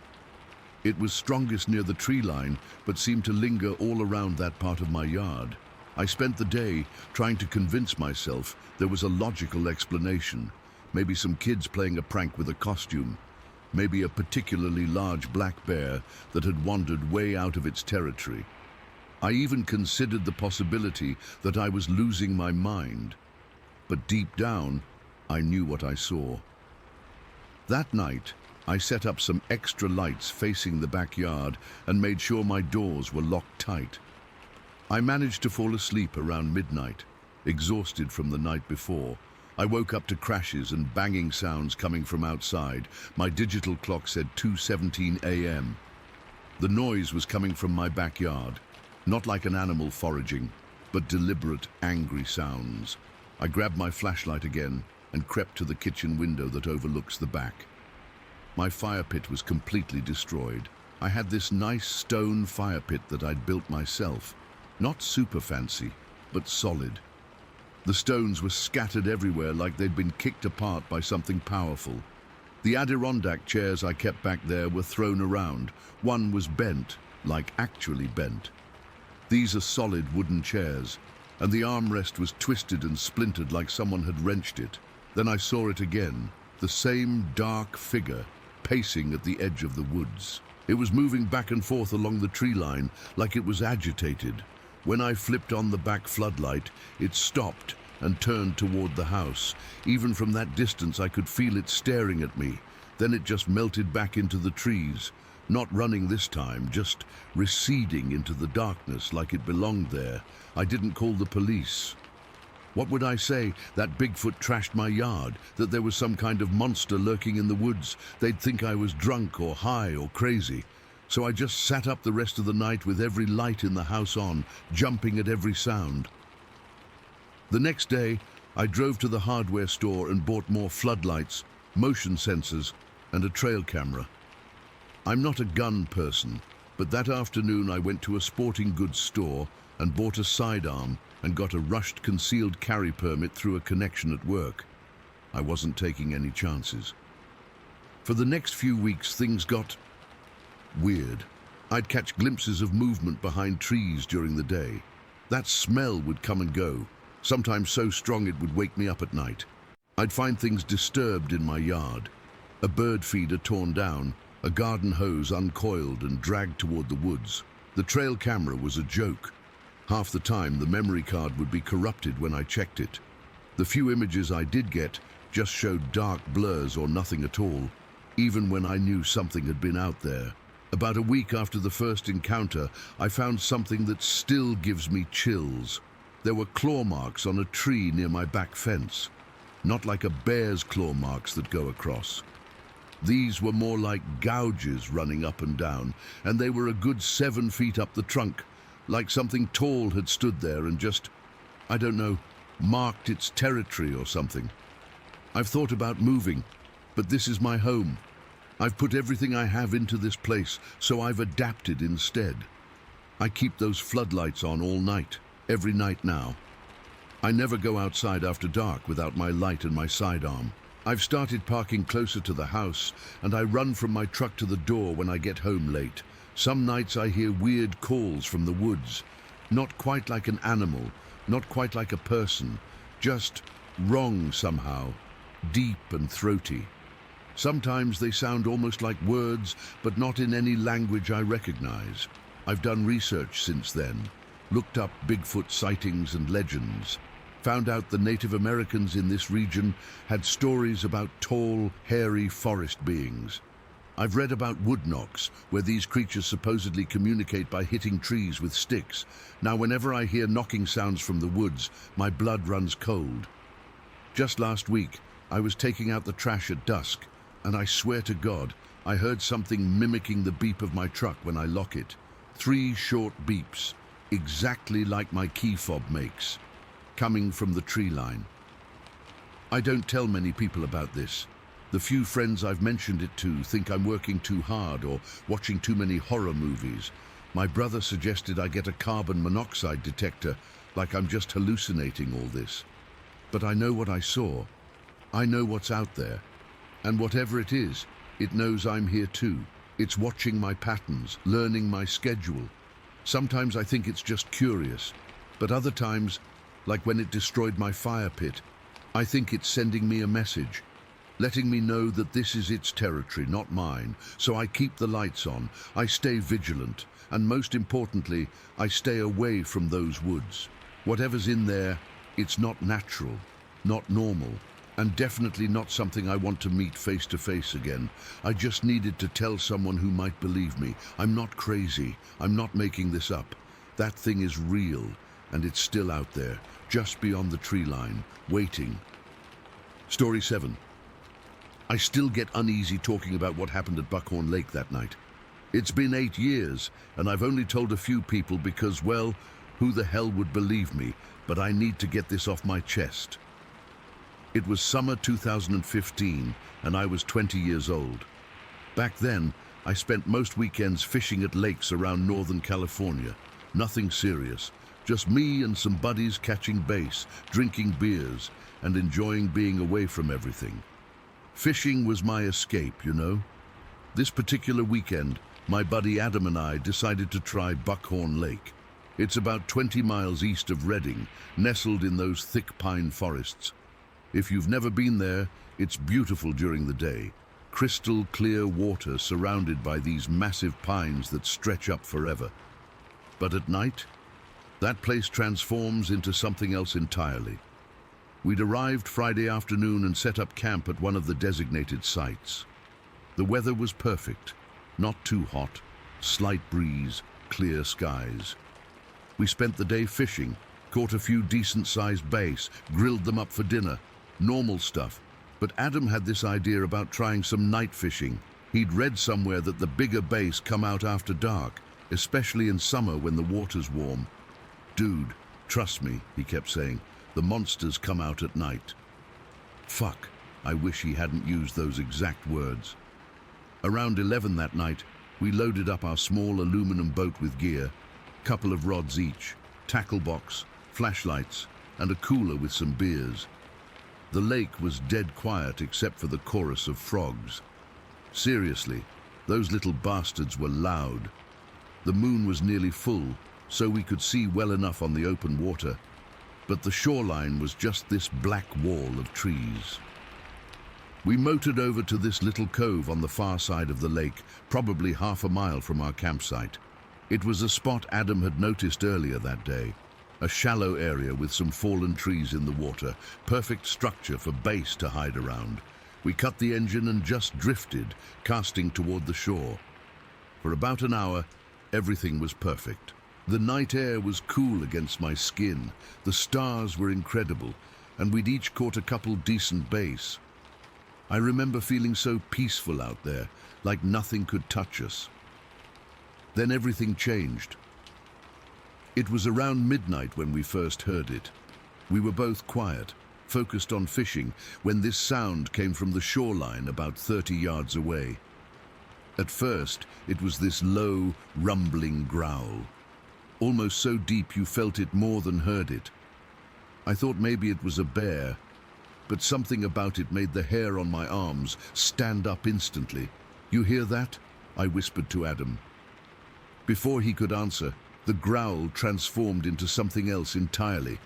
It was strongest near the tree line, but seemed to linger all around that part of my yard. I spent the day trying to convince myself there was a logical explanation. Maybe some kids playing a prank with a costume. Maybe a particularly large black bear that had wandered way out of its territory. I even considered the possibility that I was losing my mind. But deep down, I knew what I saw. That night, I set up some extra lights facing the backyard and made sure my doors were locked tight. I managed to fall asleep around midnight, exhausted from the night before. I woke up to crashes and banging sounds coming from outside. My digital clock said 2:17 a.m. The noise was coming from my backyard, not like an animal foraging, but deliberate, angry sounds. I grabbed my flashlight again and crept to the kitchen window that overlooks the back. My fire pit was completely destroyed. I had this nice stone fire pit that I'd built myself. Not super fancy, but solid. The stones were scattered everywhere like they'd been kicked apart by something powerful. The Adirondack chairs I kept back there were thrown around. One was bent, like actually bent. These are solid wooden chairs, and the armrest was twisted and splintered like someone had wrenched it. Then I saw it again, the same dark figure, pacing at the edge of the woods. It was moving back and forth along the tree line like it was agitated. When I flipped on the back floodlight, it stopped and turned toward the house. Even from that distance, I could feel it staring at me. Then it just melted back into the trees, not running this time, just receding into the darkness like it belonged there. I didn't call the police. What would I say? That Bigfoot trashed my yard, that there was some kind of monster lurking in the woods. They'd think I was drunk or high or crazy. So I just sat up the rest of the night with every light in the house on, jumping at every sound. The next day, I drove to the hardware store and bought more floodlights, motion sensors, and a trail camera. I'm not a gun person, but that afternoon I went to a sporting goods store and bought a sidearm and got a rushed concealed carry permit through a connection at work. I wasn't taking any chances. For the next few weeks, things got weird. I'd catch glimpses of movement behind trees during the day. That smell would come and go, sometimes so strong it would wake me up at night. I'd find things disturbed in my yard. A bird feeder torn down, a garden hose uncoiled and dragged toward the woods. The trail camera was a joke. Half the time, the memory card would be corrupted when I checked it. The few images I did get just showed dark blurs or nothing at all, even when I knew something had been out there. About a week after the first encounter, I found something that still gives me chills. There were claw marks on a tree near my back fence. Not like a bear's claw marks that go across. These were more like gouges running up and down, and they were a good 7 feet up the trunk, like something tall had stood there and just, I don't know, marked its territory or something. I've thought about moving, but this is my home. I've put everything I have into this place, so I've adapted instead. I keep those floodlights on all night, every night now. I never go outside after dark without my light and my sidearm. I've started parking closer to the house, and I run from my truck to the door when I get home late. Some nights I hear weird calls from the woods. Not quite like an animal, not quite like a person, just wrong somehow, deep and throaty. Sometimes they sound almost like words, but not in any language I recognize. I've done research since then, looked up Bigfoot sightings and legends, found out the Native Americans in this region had stories about tall, hairy forest beings. I've read about wood knocks, where these creatures supposedly communicate by hitting trees with sticks. Now, whenever I hear knocking sounds from the woods, my blood runs cold. Just last week, I was taking out the trash at dusk, and I swear to God, I heard something mimicking the beep of my truck when I lock it. 3 short beeps, exactly like my key fob makes, coming from the tree line. I don't tell many people about this. The few friends I've mentioned it to think I'm working too hard or watching too many horror movies. My brother suggested I get a carbon monoxide detector, like I'm just hallucinating all this. But I know what I saw. I know what's out there. And whatever it is, it knows I'm here too. It's watching my patterns, learning my schedule. Sometimes I think it's just curious, but other times, like when it destroyed my fire pit, I think it's sending me a message, letting me know that this is its territory, not mine. So I keep the lights on, I stay vigilant, and most importantly, I stay away from those woods. Whatever's in there, it's not natural, not normal, and definitely not something I want to meet face to face again. I just needed to tell someone who might believe me. I'm not crazy. I'm not making this up. That thing is real, and it's still out there, just beyond the tree line, waiting. Story 7. I still get uneasy talking about what happened at Buckhorn Lake that night. It's been 8 years, and I've only told a few people because, well, who the hell would believe me? But I need to get this off my chest. It was summer 2015, and I was 20 years old. Back then, I spent most weekends fishing at lakes around Northern California. Nothing serious, just me and some buddies catching bass, drinking beers, and enjoying being away from everything. Fishing was my escape, you know. This particular weekend, my buddy Adam and I decided to try Buckhorn Lake. It's about 20 miles east of Redding, nestled in those thick pine forests. If you've never been there, it's beautiful during the day. Crystal clear water surrounded by these massive pines that stretch up forever. But at night, that place transforms into something else entirely. We'd arrived Friday afternoon and set up camp at one of the designated sites. The weather was perfect, not too hot, slight breeze, clear skies. We spent the day fishing, caught a few decent-sized bass, grilled them up for dinner. Normal stuff, but Adam had this idea about trying some night fishing. He'd read somewhere that the bigger bass come out after dark, especially in summer when the water's warm. Dude, trust me, he kept saying, the monsters come out at night. Fuck, I wish he hadn't used those exact words. Around 11 that night, we loaded up our small aluminum boat with gear, couple of rods each, tackle box, flashlights, and a cooler with some beers. The lake was dead quiet except for the chorus of frogs. Seriously, those little bastards were loud. The moon was nearly full, so we could see well enough on the open water, but the shoreline was just this black wall of trees. We motored over to this little cove on the far side of the lake, probably half a mile from our campsite. It was a spot Adam had noticed earlier that day. A shallow area with some fallen trees in the water, perfect structure for base to hide around. We cut the engine and just drifted, casting toward the shore. For about an hour, everything was perfect. The night air was cool against my skin, the stars were incredible, and we'd each caught a couple decent bass. I remember feeling so peaceful out there, like nothing could touch us. Then everything changed. It was around midnight when we first heard it. We were both quiet, focused on fishing, when this sound came from the shoreline about 30 yards away. At first, it was this low, rumbling growl, almost so deep you felt it more than heard it. I thought maybe it was a bear, but something about it made the hair on my arms stand up instantly. "You hear that?" I whispered to Adam. Before he could answer, the growl transformed into something else entirely.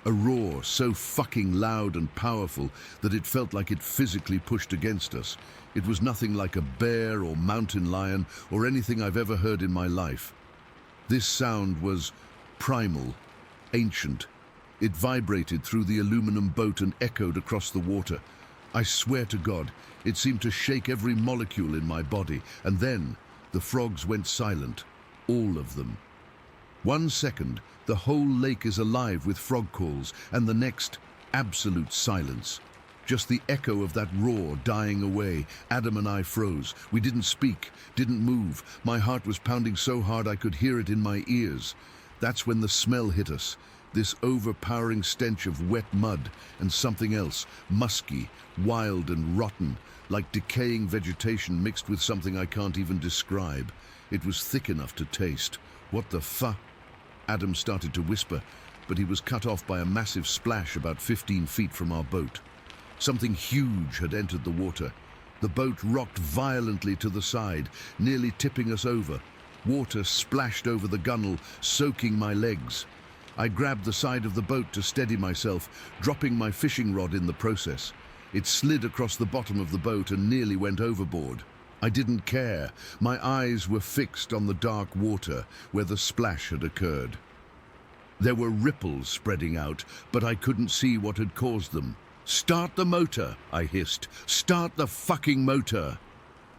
A roar so fucking loud and powerful that it felt like it physically pushed against us. It was nothing like a bear or mountain lion or anything I've ever heard in my life. This sound was primal, ancient. It vibrated through the aluminum boat and echoed across the water. I swear to God, it seemed to shake every molecule in my body, and then the frogs went silent, all of them. 1 second, the whole lake is alive with frog calls, and the next, absolute silence. Just the echo of that roar dying away. Adam and I froze. We didn't speak, didn't move. My heart was pounding so hard I could hear it in my ears. That's when the smell hit us. This overpowering stench of wet mud and something else, musky, wild and rotten, like decaying vegetation mixed with something I can't even describe. It was thick enough to taste. "What the fuck?" Adam started to whisper, but he was cut off by a massive splash about 15 feet from our boat. Something huge had entered the water. The boat rocked violently to the side, nearly tipping us over. Water splashed over the gunwale, soaking my legs. I grabbed the side of the boat to steady myself, dropping my fishing rod in the process. It slid across the bottom of the boat and nearly went overboard. I didn't care. My eyes were fixed on the dark water where the splash had occurred. There were ripples spreading out, but I couldn't see what had caused them. "Start the motor," I hissed. "Start the fucking motor."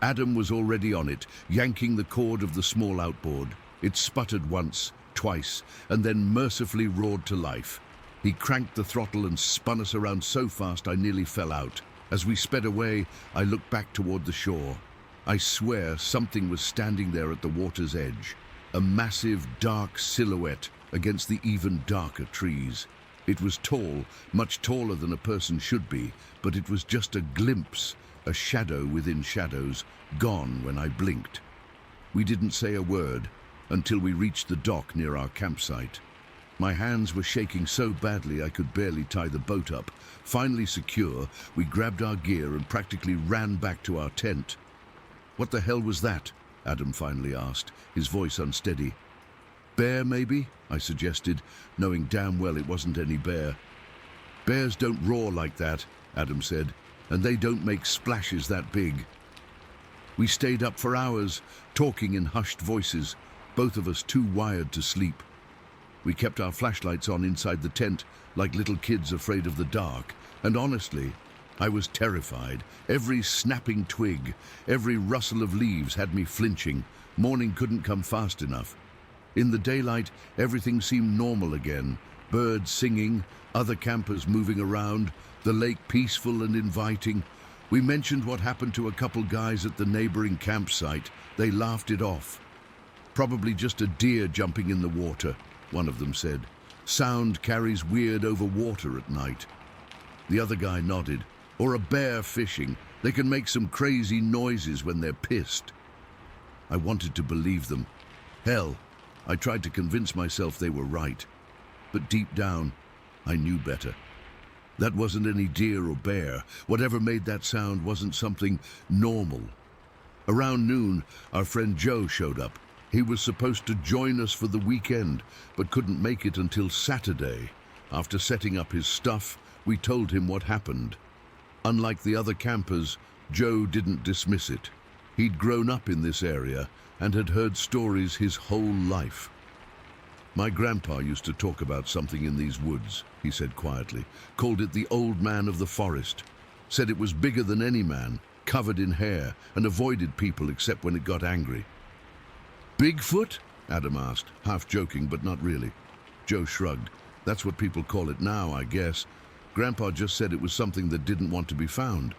Adam was already on it, yanking the cord of the small outboard. It sputtered once, twice, and then mercifully roared to life. He cranked the throttle and spun us around so fast I nearly fell out. As we sped away, I looked back toward the shore. I swear something was standing there at the water's edge, a massive, dark silhouette against the even darker trees. It was tall, much taller than a person should be, but it was just a glimpse, a shadow within shadows, gone when I blinked. We didn't say a word until we reached the dock near our campsite. My hands were shaking so badly I could barely tie the boat up. Finally secure, we grabbed our gear and practically ran back to our tent. "What the hell was that?" Adam finally asked, his voice unsteady. "Bear, maybe?" I suggested, knowing damn well it wasn't any bear. "Bears don't roar like that," Adam said, "and they don't make splashes that big." We stayed up for hours, talking in hushed voices, both of us too wired to sleep. We kept our flashlights on inside the tent, like little kids afraid of the dark, and honestly, I was terrified. Every snapping twig, every rustle of leaves had me flinching. Morning couldn't come fast enough. In the daylight, everything seemed normal again. Birds singing, other campers moving around, the lake peaceful and inviting. We mentioned what happened to a couple guys at the neighboring campsite. They laughed it off. "Probably just a deer jumping in the water," one of them said. "Sound carries weird over water at night." The other guy nodded. "Or a bear fishing. They can make some crazy noises when they're pissed." I wanted to believe them. Hell, I tried to convince myself they were right. but deep down, I knew better. That wasn't any deer or bear. Whatever made that sound wasn't something normal. Around noon, our friend Joe showed up. He was supposed to join us for the weekend, but couldn't make it until Saturday. After setting up his stuff, we told him what happened. Unlike the other campers, Joe didn't dismiss it. He'd grown up in this area and had heard stories his whole life. My grandpa used to talk about something in these woods, he said quietly. Called it the old man of the forest. Said it was bigger than any man, covered in hair, and avoided people except when it got angry. Bigfoot? Adam asked, half joking but not really. Joe shrugged. That's what people call it now, I guess. Grandpa just said it was something that didn't want to be found.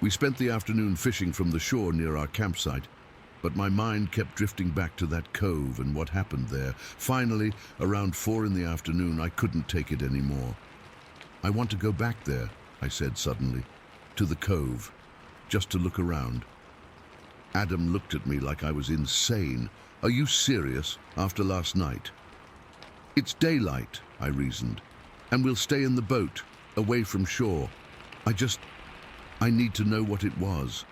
We spent the afternoon fishing from the shore near our campsite, but my mind kept drifting back to that cove and what happened there. Finally, around 4 in the afternoon, I couldn't take it anymore. I want to go back there, I said suddenly, to the cove, just to look around. Adam looked at me like I was insane. Are you serious after last night? It's daylight, I reasoned, and we'll stay in the boat, away from shore. I need to know what it was.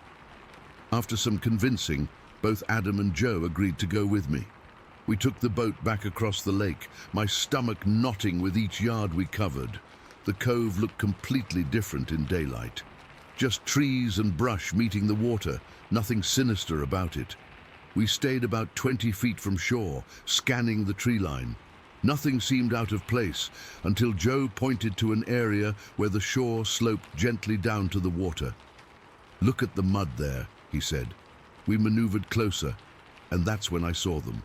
After some convincing, both Adam and Joe agreed to go with me. We took the boat back across the lake, my stomach knotting with each yard we covered. The cove looked completely different in daylight. Just trees and brush meeting the water, nothing sinister about it. We stayed about 20 feet from shore, scanning the tree line. Nothing seemed out of place until Joe pointed to an area where the shore sloped gently down to the water. Look at the mud there, he said. We maneuvered closer, and that's when I saw them.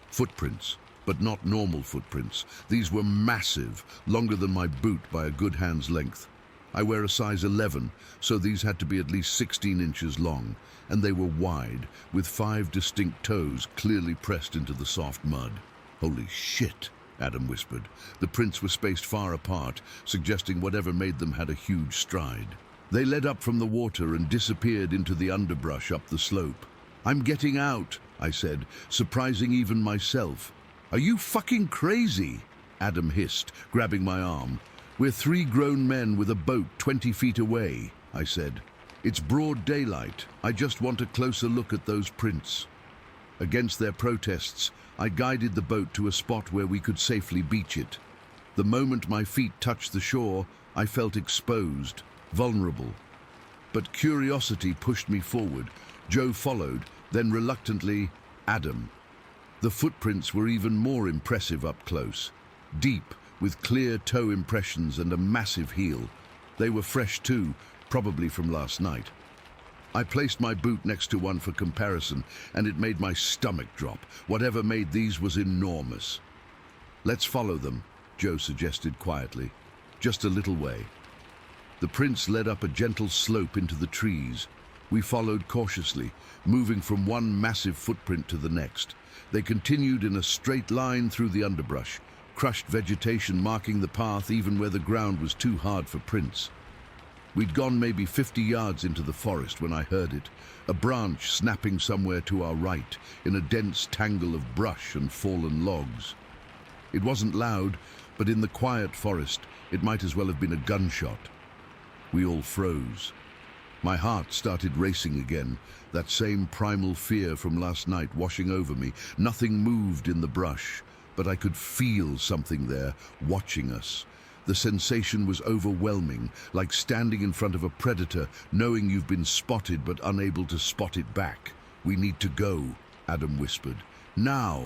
Footprints, but not normal footprints. These were massive, longer than my boot by a good hand's length. I wear a size 11, so these had to be at least 16 inches long, and they were wide, with 5 distinct toes clearly pressed into the soft mud. Holy shit, Adam whispered. The prints were spaced far apart, suggesting whatever made them had a huge stride. They led up from the water and disappeared into the underbrush up the slope. I'm getting out, I said, surprising even myself. Are you fucking crazy? Adam hissed, grabbing my arm. We're 3 grown men with a boat 20 feet away, I said. It's broad daylight. I just want a closer look at those prints. Against their protests, I guided the boat to a spot where we could safely beach it. The moment my feet touched the shore, I felt exposed, vulnerable. But curiosity pushed me forward. Joe followed, then reluctantly, Adam. The footprints were even more impressive up close. Deep, with clear toe impressions and a massive heel. They were fresh too, probably from last night. I placed my boot next to one for comparison, and it made my stomach drop. Whatever made these was enormous. Let's follow them, Joe suggested quietly. Just a little way. The prints led up a gentle slope into the trees. We followed cautiously, moving from one massive footprint to the next. They continued in a straight line through the underbrush, crushed vegetation marking the path even where the ground was too hard for prints. We'd gone maybe 50 yards into the forest when I heard it, a branch snapping somewhere to our right in a dense tangle of brush and fallen logs. It wasn't loud, but in the quiet forest, it might as well have been a gunshot. We all froze. My heart started racing again, that same primal fear from last night washing over me. Nothing moved in the brush, but I could feel something there, watching us. The sensation was overwhelming, like standing in front of a predator, knowing you've been spotted but unable to spot it back. We need to go, Adam whispered. Now!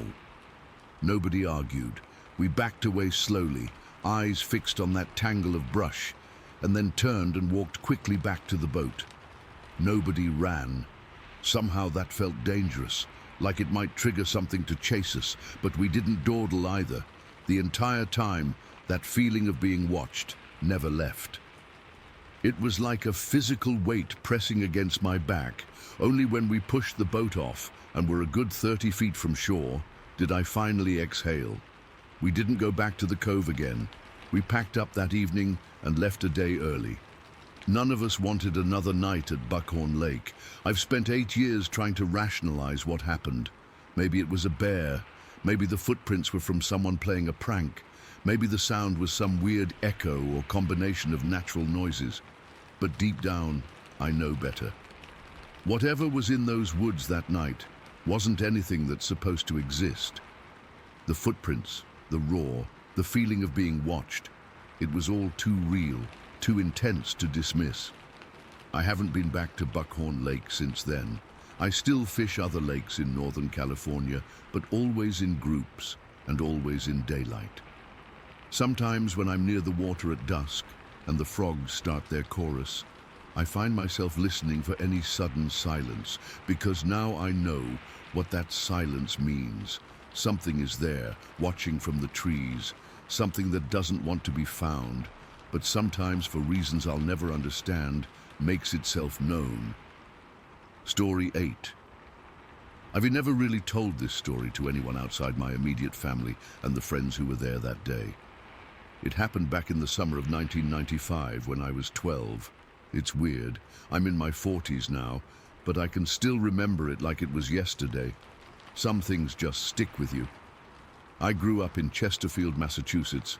Nobody argued. We backed away slowly, eyes fixed on that tangle of brush, and then turned and walked quickly back to the boat. Nobody ran. Somehow that felt dangerous, like it might trigger something to chase us, but we didn't dawdle either. The entire time, that feeling of being watched never left. It was like a physical weight pressing against my back. Only when we pushed the boat off and were a good 30 feet from shore did I finally exhale. We didn't go back to the cove again. We packed up that evening and left a day early. None of us wanted another night at Buckhorn Lake. I've spent 8 years trying to rationalize what happened. Maybe it was a bear. Maybe the footprints were from someone playing a prank. Maybe the sound was some weird echo or combination of natural noises. But deep down, I know better. Whatever was in those woods that night wasn't anything that's supposed to exist. The footprints, the roar, the feeling of being watched, it was all too real, too intense to dismiss. I haven't been back to Buckhorn Lake since then. I still fish other lakes in Northern California, but always in groups and always in daylight. Sometimes when I'm near the water at dusk and the frogs start their chorus, I find myself listening for any sudden silence, because now I know what that silence means. Something is there, watching from the trees, something that doesn't want to be found, but sometimes, for reasons I'll never understand, makes itself known. Story 8. I've never really told this story to anyone outside my immediate family and the friends who were there that day. It happened back in the summer of 1995 when I was 12. It's weird. I'm in my 40s now, but I can still remember it like it was yesterday. Some things just stick with you. I grew up in Chesterfield, Massachusetts,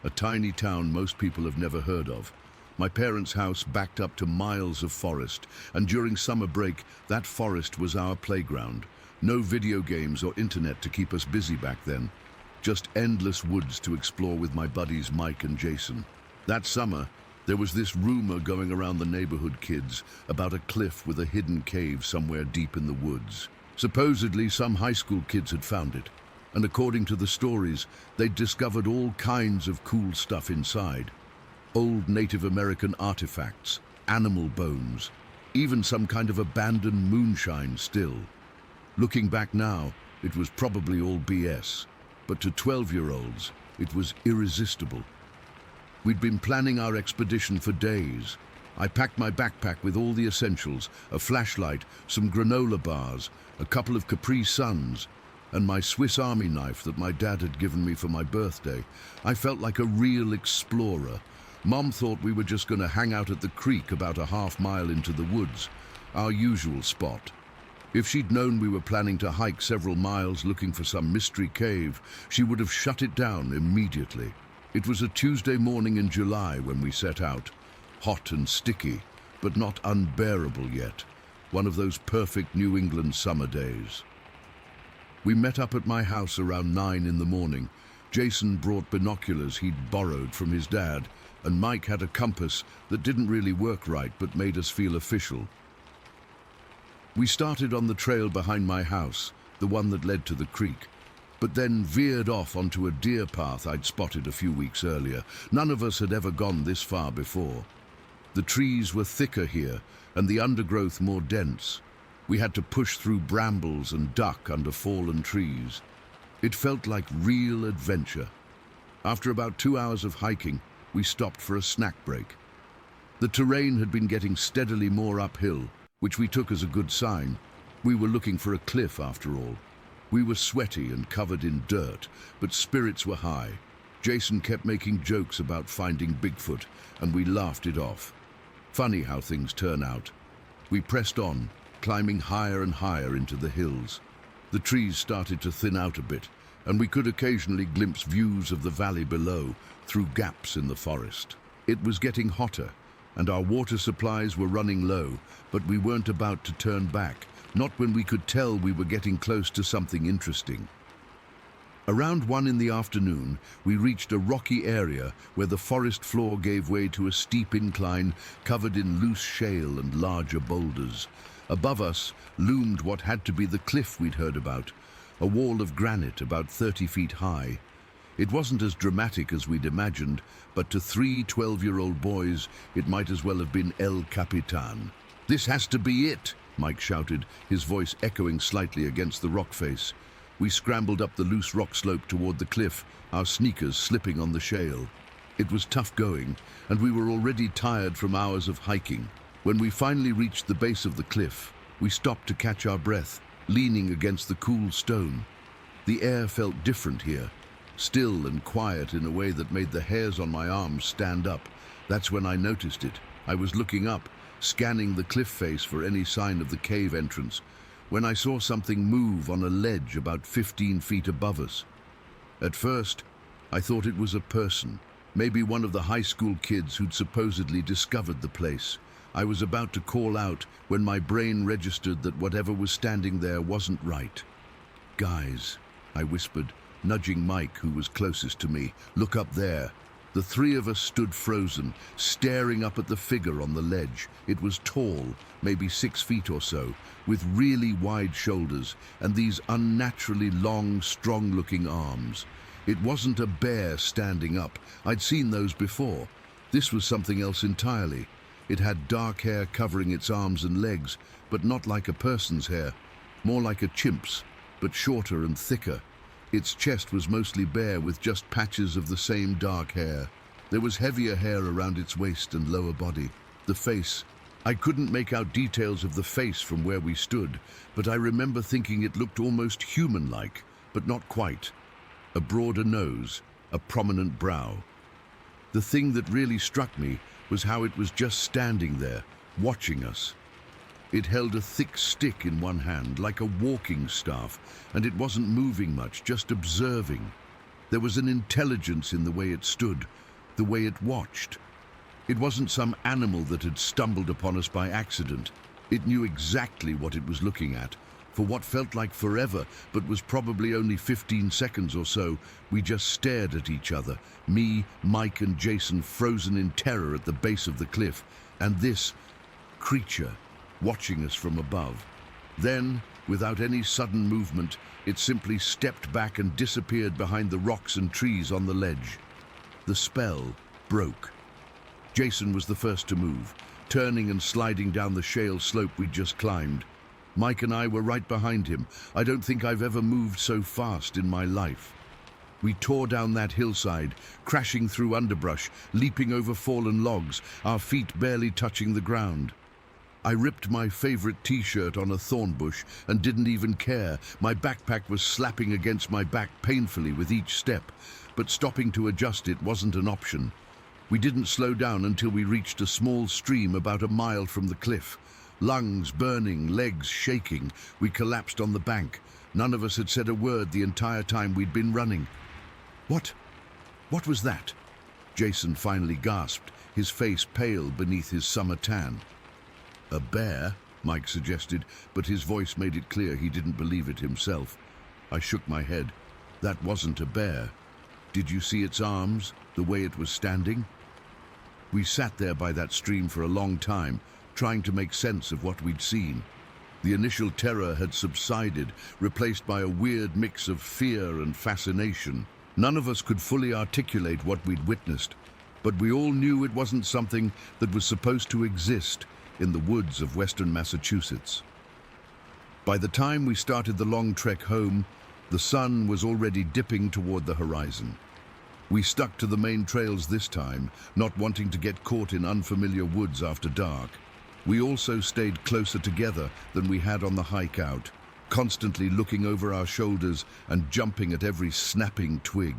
a tiny town most people have never heard of. My parents' house backed up to miles of forest, and during summer break, that forest was our playground. No video games or internet to keep us busy back then. Just endless woods to explore with my buddies Mike and Jason. That summer, there was this rumor going around the neighborhood kids about a cliff with a hidden cave somewhere deep in the woods. Supposedly, some high school kids had found it, and according to the stories, they'd discovered all kinds of cool stuff inside. Old Native American artifacts, animal bones, even some kind of abandoned moonshine still. Looking back now, it was probably all BS, but to 12-year-olds, it was irresistible. We'd been planning our expedition for days. I packed my backpack with all the essentials, a flashlight, some granola bars, a couple of Capri Suns, and my Swiss Army knife that my dad had given me for my birthday. I felt like a real explorer. Mom thought we were just going to hang out at the creek about a half-mile into the woods, our usual spot. If she'd known we were planning to hike several miles looking for some mystery cave, she would have shut it down immediately. It was a Tuesday morning in July when we set out. Hot and sticky, but not unbearable yet. One of those perfect New England summer days. We met up at my house around 9 in the morning. Jason brought binoculars he'd borrowed from his dad, and Mike had a compass that didn't really work right but made us feel official. We started on the trail behind my house, the one that led to the creek, but then veered off onto a deer path I'd spotted a few weeks earlier. None of us had ever gone this far before. The trees were thicker here, and the undergrowth more dense. We had to push through brambles and duck under fallen trees. It felt like real adventure. After about 2 hours of hiking, we stopped for a snack break. The terrain had been getting steadily more uphill, which we took as a good sign. We were looking for a cliff after all. We were sweaty and covered in dirt, but spirits were high. Jason kept making jokes about finding Bigfoot, and we laughed it off. Funny how things turn out. We pressed on, climbing higher and higher into the hills. The trees started to thin out a bit, and we could occasionally glimpse views of the valley below through gaps in the forest. It was getting hotter, and our water supplies were running low, but we weren't about to turn back, not when we could tell we were getting close to something interesting. Around 1 in the afternoon, we reached a rocky area where the forest floor gave way to a steep incline covered in loose shale and larger boulders. Above us loomed what had to be the cliff we'd heard about, a wall of granite about 30 feet high. It wasn't as dramatic as we'd imagined, but to 3 12-year-old boys, it might as well have been El Capitan. "This has to be it," Mike shouted, his voice echoing slightly against the rock face. We scrambled up the loose rock slope toward the cliff, our sneakers slipping on the shale. It was tough going, and we were already tired from hours of hiking. When we finally reached the base of the cliff, we stopped to catch our breath, leaning against the cool stone. The air felt different here, still and quiet in a way that made the hairs on my arms stand up. That's when I noticed it. I was looking up, scanning the cliff face for any sign of the cave entrance. when I saw something move on a ledge about 15 feet above us. At first, I thought it was a person, maybe one of the high school kids who'd supposedly discovered the place. I was about to call out when my brain registered that whatever was standing there wasn't right. "Guys," I whispered, nudging Mike, who was closest to me, "look up there." The three of us stood frozen, staring up at the figure on the ledge. It was tall, maybe 6 feet or so, with really wide shoulders and these unnaturally long, strong-looking arms. It wasn't a bear standing up. I'd seen those before. This was something else entirely. It had dark hair covering its arms and legs, but not like a person's hair, more like a chimp's, but shorter and thicker. Its chest was mostly bare with just patches of the same dark hair. There was heavier hair around its waist and lower body. The face, I couldn't make out details of the face from where we stood, but I remember thinking it looked almost human-like, but not quite. A broader nose, a prominent brow. The thing that really struck me was how it was just standing there, watching us. It held a thick stick in one hand, like a walking staff, and it wasn't moving much, just observing. There was an intelligence in the way it stood, the way it watched. It wasn't some animal that had stumbled upon us by accident. It knew exactly what it was looking at. For what felt like forever, but was probably only 15 seconds or so, we just stared at each other, me, Mike, and Jason frozen in terror at the base of the cliff, and this creature watching us from above. Then, without any sudden movement, it simply stepped back and disappeared behind the rocks and trees on the ledge. The spell broke. Jason was the first to move, turning and sliding down the shale slope we'd just climbed. Mike and I were right behind him. I don't think I've ever moved so fast in my life. We tore down that hillside, crashing through underbrush, leaping over fallen logs, our feet barely touching the ground. I ripped my favorite t-shirt on a thorn bush and didn't even care. My backpack was slapping against my back painfully with each step, but stopping to adjust it wasn't an option. We didn't slow down until we reached a small stream about a mile from the cliff. Lungs burning, legs shaking, we collapsed on the bank. None of us had said a word the entire time we'd been running. What was that?" Jason finally gasped, his face pale beneath his summer tan. "A bear," Mike suggested, but his voice made it clear he didn't believe it himself. I shook my head. "That wasn't a bear. Did you see its arms, the way it was standing?" We sat there by that stream for a long time, trying to make sense of what we'd seen. The initial terror had subsided, replaced by a weird mix of fear and fascination. None of us could fully articulate what we'd witnessed, but we all knew it wasn't something that was supposed to exist in the woods of western Massachusetts. By the time we started the long trek home, the sun was already dipping toward the horizon. We stuck to the main trails this time, not wanting to get caught in unfamiliar woods after dark. We also stayed closer together than we had on the hike out, constantly looking over our shoulders and jumping at every snapping twig.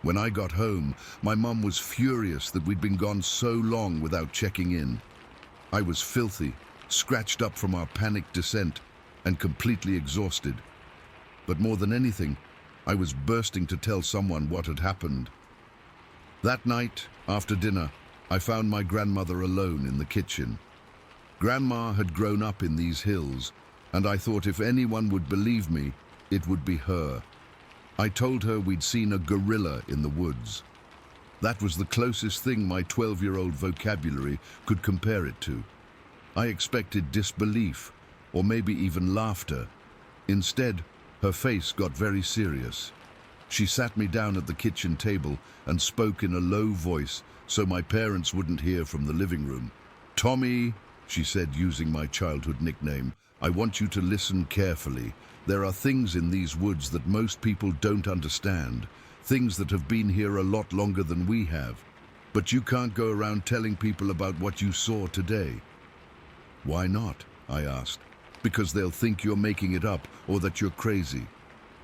When I got home, my mum was furious that we'd been gone so long without checking in. I was filthy, scratched up from our panicked descent, and completely exhausted. But more than anything, I was bursting to tell someone what had happened. That night, after dinner, I found my grandmother alone in the kitchen. Grandma had grown up in these hills, and I thought if anyone would believe me, it would be her. I told her we'd seen a gorilla in the woods. That was the closest thing my 12-year-old vocabulary could compare it to. I expected disbelief, or maybe even laughter. Instead, her face got very serious. She sat me down at the kitchen table and spoke in a low voice so my parents wouldn't hear from the living room. "Tommy," she said, using my childhood nickname, "I want you to listen carefully. There are things in these woods that most people don't understand, things that have been here a lot longer than we have. But you can't go around telling people about what you saw today." "Why not?" I asked. "Because they'll think you're making it up or that you're crazy.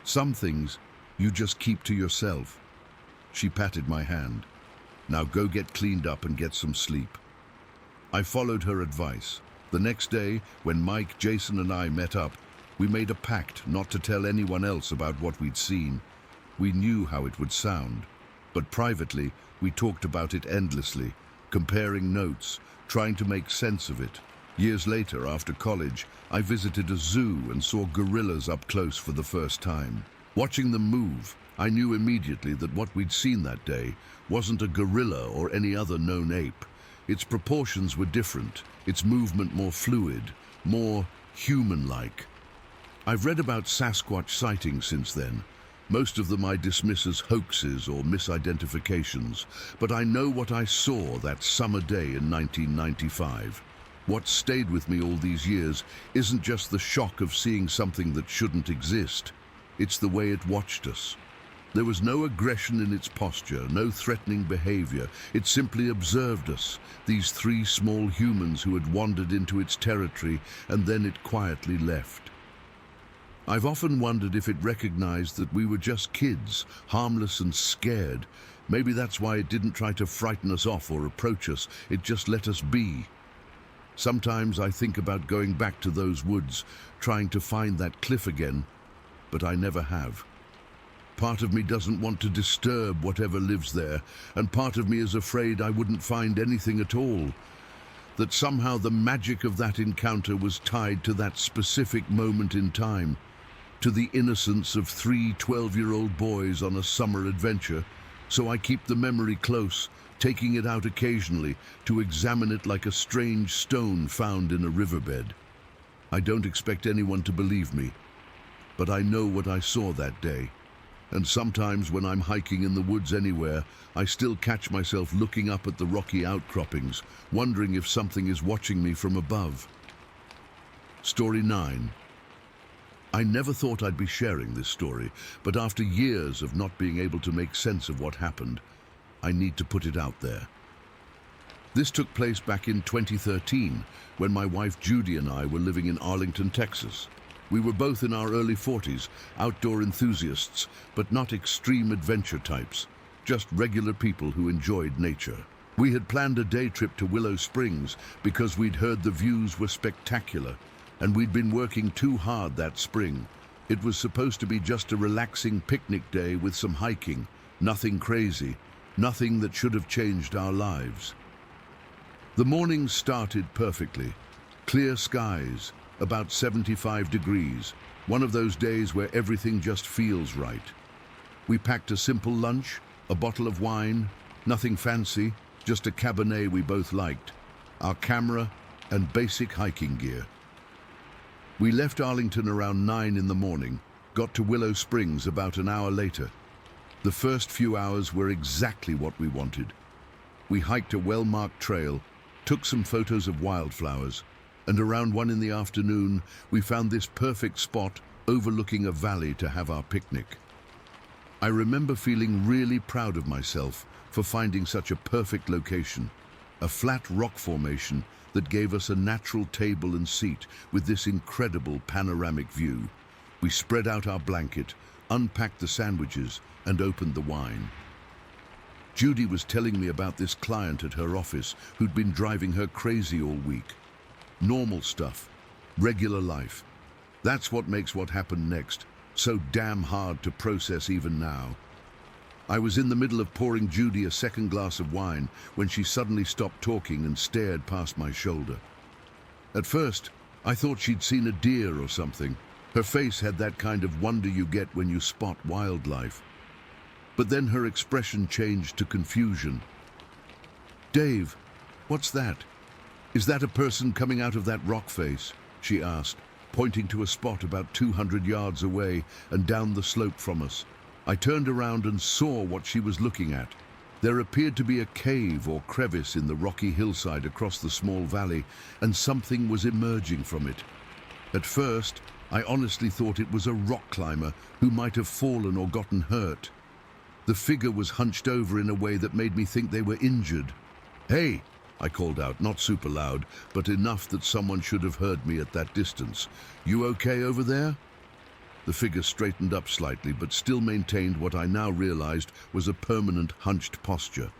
Some things you just keep to yourself." She patted my hand. "Now go get cleaned up and get some sleep." I followed her advice. The next day, when Mike, Jason, and I met up, We made a pact not to tell anyone else about what we'd seen. We knew how it would sound, but privately we talked about it endlessly, comparing notes, trying to make sense of it. Years later, after college, I visited a zoo and saw gorillas up close for the first time. Watching them move, I knew immediately that what we'd seen that day wasn't a gorilla or any other known ape. Its proportions were different, its movement more fluid, more human-like. I've read about Sasquatch sightings since then. Most of them I dismiss as hoaxes or misidentifications, but I know what I saw that summer day in 1995. What stayed with me all these years isn't just the shock of seeing something that shouldn't exist. It's the way it watched us. There was no aggression in its posture, no threatening behavior. It simply observed us, these three small humans who had wandered into its territory, and then it quietly left. I've often wondered if it recognized that we were just kids, harmless and scared. Maybe that's why it didn't try to frighten us off or approach us. It just let us be. Sometimes I think about going back to those woods, trying to find that cliff again, but I never have. Part of me doesn't want to disturb whatever lives there, and part of me is afraid I wouldn't find anything at all. That somehow the magic of that encounter was tied to that specific moment in time, to the innocence of 3 12-year-old boys on a summer adventure. So I keep the memory close, taking it out occasionally to examine it like a strange stone found in a riverbed. I don't expect anyone to believe me, but I know what I saw that day. And sometimes when I'm hiking in the woods anywhere, I still catch myself looking up at the rocky outcroppings, wondering if something is watching me from above. Story 9. I never thought I'd be sharing this story, but after years of not being able to make sense of what happened, I need to put it out there. This took place back in 2013, when my wife Judy and I were living in Arlington, Texas. We were both in our early 40s, outdoor enthusiasts, but not extreme adventure types, just regular people who enjoyed nature. We had planned a day trip to Willow Springs because we'd heard the views were spectacular, and we'd been working too hard that spring. It was supposed to be just a relaxing picnic day with some hiking, nothing crazy, nothing that should have changed our lives. The morning started perfectly. Clear skies, about 75 degrees, one of those days where everything just feels right. We packed a simple lunch, a bottle of wine, nothing fancy, just a Cabernet we both liked, our camera, and basic hiking gear. We left Arlington around 9 in the morning, got to Willow Springs about an hour later. The first few hours were exactly what we wanted. We hiked a well-marked trail, took some photos of wildflowers, and around 1 in the afternoon, we found this perfect spot overlooking a valley to have our picnic. I remember feeling really proud of myself for finding such a perfect location, a flat rock formation that gave us a natural table and seat with this incredible panoramic view. We spread out our blanket, unpacked the sandwiches, and opened the wine. Judy was telling me about this client at her office who'd been driving her crazy all week. Normal stuff, regular life. That's what makes what happened next so damn hard to process even now. I was in the middle of pouring Judy a second glass of wine when she suddenly stopped talking and stared past my shoulder. At first, I thought she'd seen a deer or something. Her face had that kind of wonder you get when you spot wildlife. But then her expression changed to confusion. "Dave, what's that? Is that a person coming out of that rock face?" she asked, pointing to a spot about 200 yards away and down the slope from us. I turned around and saw what she was looking at. There appeared to be a cave or crevice in the rocky hillside across the small valley, and something was emerging from it. At first, I honestly thought it was a rock climber who might have fallen or gotten hurt. The figure was hunched over in a way that made me think they were injured. "Hey!" I called out, not super loud, but enough that someone should have heard me at that distance. "You okay over there?" The figure straightened up slightly, but still maintained what I now realized was a permanent hunched posture.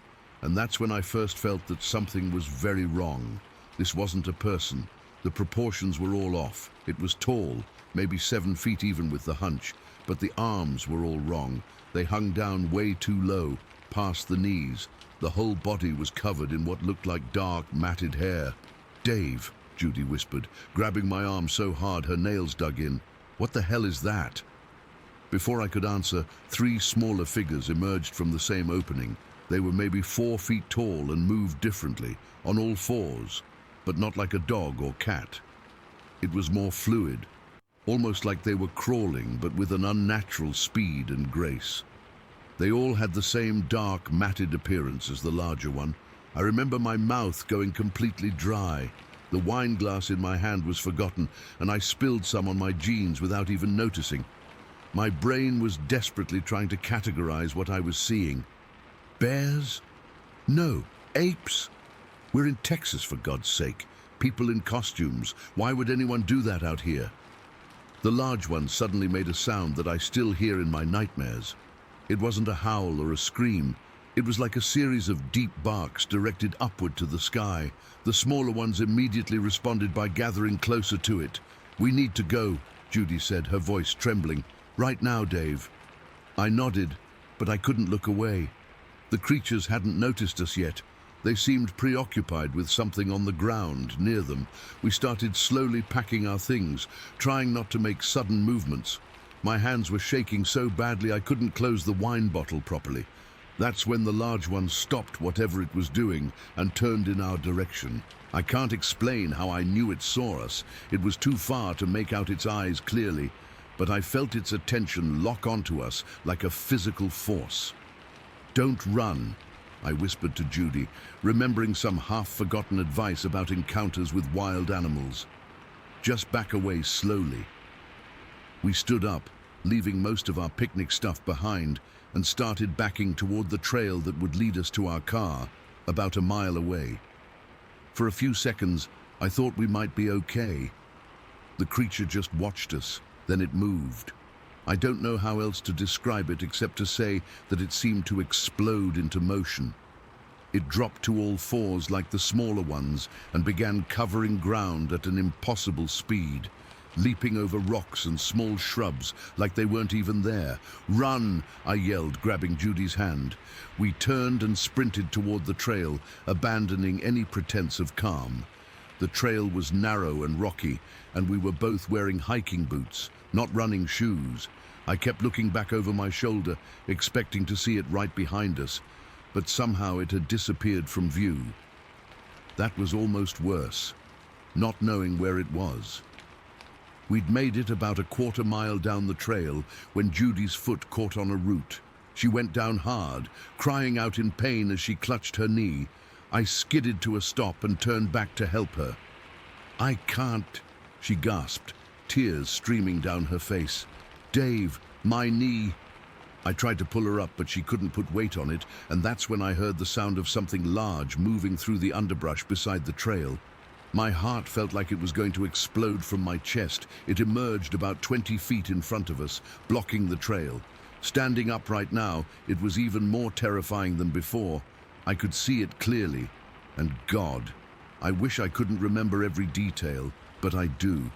And that's when I first felt that something was very wrong. This wasn't a person. The proportions were all off. It was tall, maybe 7 feet even with the hunch, but the arms were all wrong. They hung down way too low, past the knees. The whole body was covered in what looked like dark, matted hair. "Dave," Judy whispered, grabbing my arm so hard her nails dug in. "What the hell is that?" Before I could answer, 3 smaller figures emerged from the same opening. They were maybe 4 feet tall and moved differently, on all fours, but not like a dog or cat. It was more fluid, almost like they were crawling, but with an unnatural speed and grace. They all had the same dark, matted appearance as the larger one. I remember my mouth going completely dry. The wine glass in my hand was forgotten, and I spilled some on my jeans without even noticing. My brain was desperately trying to categorize what I was seeing. Bears? No, apes? We're in Texas, for God's sake. People in costumes. Why would anyone do that out here? The large one suddenly made a sound that I still hear in my nightmares. It wasn't a howl or a scream. It was like a series of deep barks directed upward to the sky. The smaller ones immediately responded by gathering closer to it. "We need to go," Judy said, her voice trembling. "Right now, Dave." I nodded, but I couldn't look away. The creatures hadn't noticed us yet. They seemed preoccupied with something on the ground near them. We started slowly packing our things, trying not to make sudden movements. My hands were shaking so badly I couldn't close the wine bottle properly. That's when the large one stopped whatever it was doing and turned in our direction. I can't explain how I knew it saw us. It was too far to make out its eyes clearly, but I felt its attention lock onto us like a physical force. "Don't run," I whispered to Judy, remembering some half-forgotten advice about encounters with wild animals. "Just back away slowly." We stood up, leaving most of our picnic stuff behind, and started backing toward the trail that would lead us to our car, about a mile away. For a few seconds, I thought we might be okay. The creature just watched us, then it moved. I don't know how else to describe it except to say that it seemed to explode into motion. It dropped to all fours like the smaller ones and began covering ground at an impossible speed, leaping over rocks and small shrubs like they weren't even there. "Run!" I yelled, grabbing Judy's hand. We turned and sprinted toward the trail, abandoning any pretense of calm. The trail was narrow and rocky, and we were both wearing hiking boots, not running shoes. I kept looking back over my shoulder, expecting to see it right behind us, but somehow it had disappeared from view. That was almost worse, not knowing where it was. We'd made it about a quarter-mile down the trail when Judy's foot caught on a root. She went down hard, crying out in pain as she clutched her knee. I skidded to a stop and turned back to help her. "I can't," she gasped, tears streaming down her face. "Dave, my knee." I tried to pull her up, but she couldn't put weight on it, and that's when I heard the sound of something large moving through the underbrush beside the trail. My heart felt like it was going to explode from my chest. It emerged about 20 feet in front of us, blocking the trail. Standing upright now, it was even more terrifying than before. I could see it clearly, and God, I wish I couldn't remember every detail, but I do.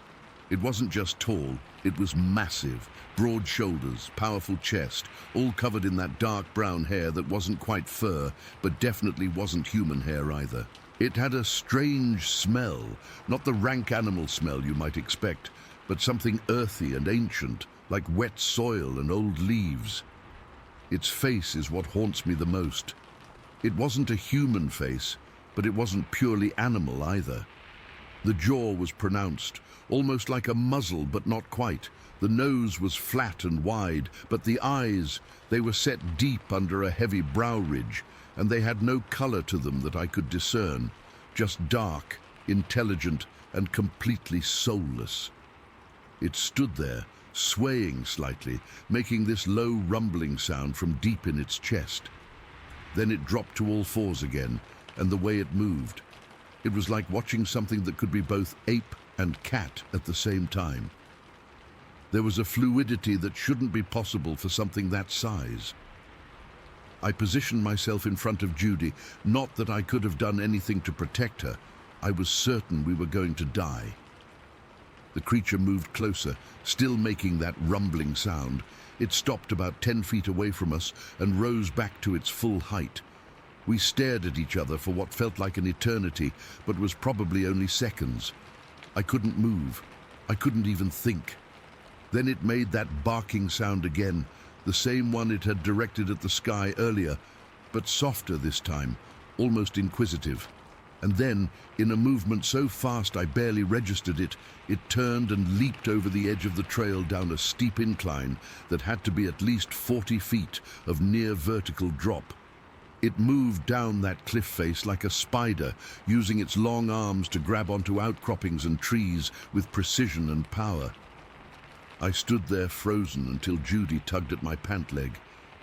It wasn't just tall, it was massive, broad shoulders, powerful chest, all covered in that dark brown hair that wasn't quite fur, but definitely wasn't human hair either. It had a strange smell, not the rank animal smell you might expect, but something earthy and ancient, like wet soil and old leaves. Its face is what haunts me the most. It wasn't a human face, but it wasn't purely animal either. The jaw was pronounced, almost like a muzzle, but not quite. The nose was flat and wide, but the eyes, they were set deep under a heavy brow ridge, and they had no color to them that I could discern, just dark, intelligent, and completely soulless. It stood there, swaying slightly, making this low rumbling sound from deep in its chest. Then it dropped to all fours again, and the way it moved, it was like watching something that could be both ape and cat at the same time. There was a fluidity that shouldn't be possible for something that size. I positioned myself in front of Judy, not that I could have done anything to protect her. I was certain we were going to die. The creature moved closer, still making that rumbling sound. It stopped about 10 feet away from us and rose back to its full height. We stared at each other for what felt like an eternity, but was probably only seconds. I couldn't move. I couldn't even think. Then it made that barking sound again, the same one it had directed at the sky earlier, but softer this time, almost inquisitive. And then, in a movement so fast I barely registered it, it turned and leaped over the edge of the trail down a steep incline that had to be at least 40 feet of near vertical drop. It moved down that cliff face like a spider, using its long arms to grab onto outcroppings and trees with precision and power. I stood there frozen until Judy tugged at my pant leg.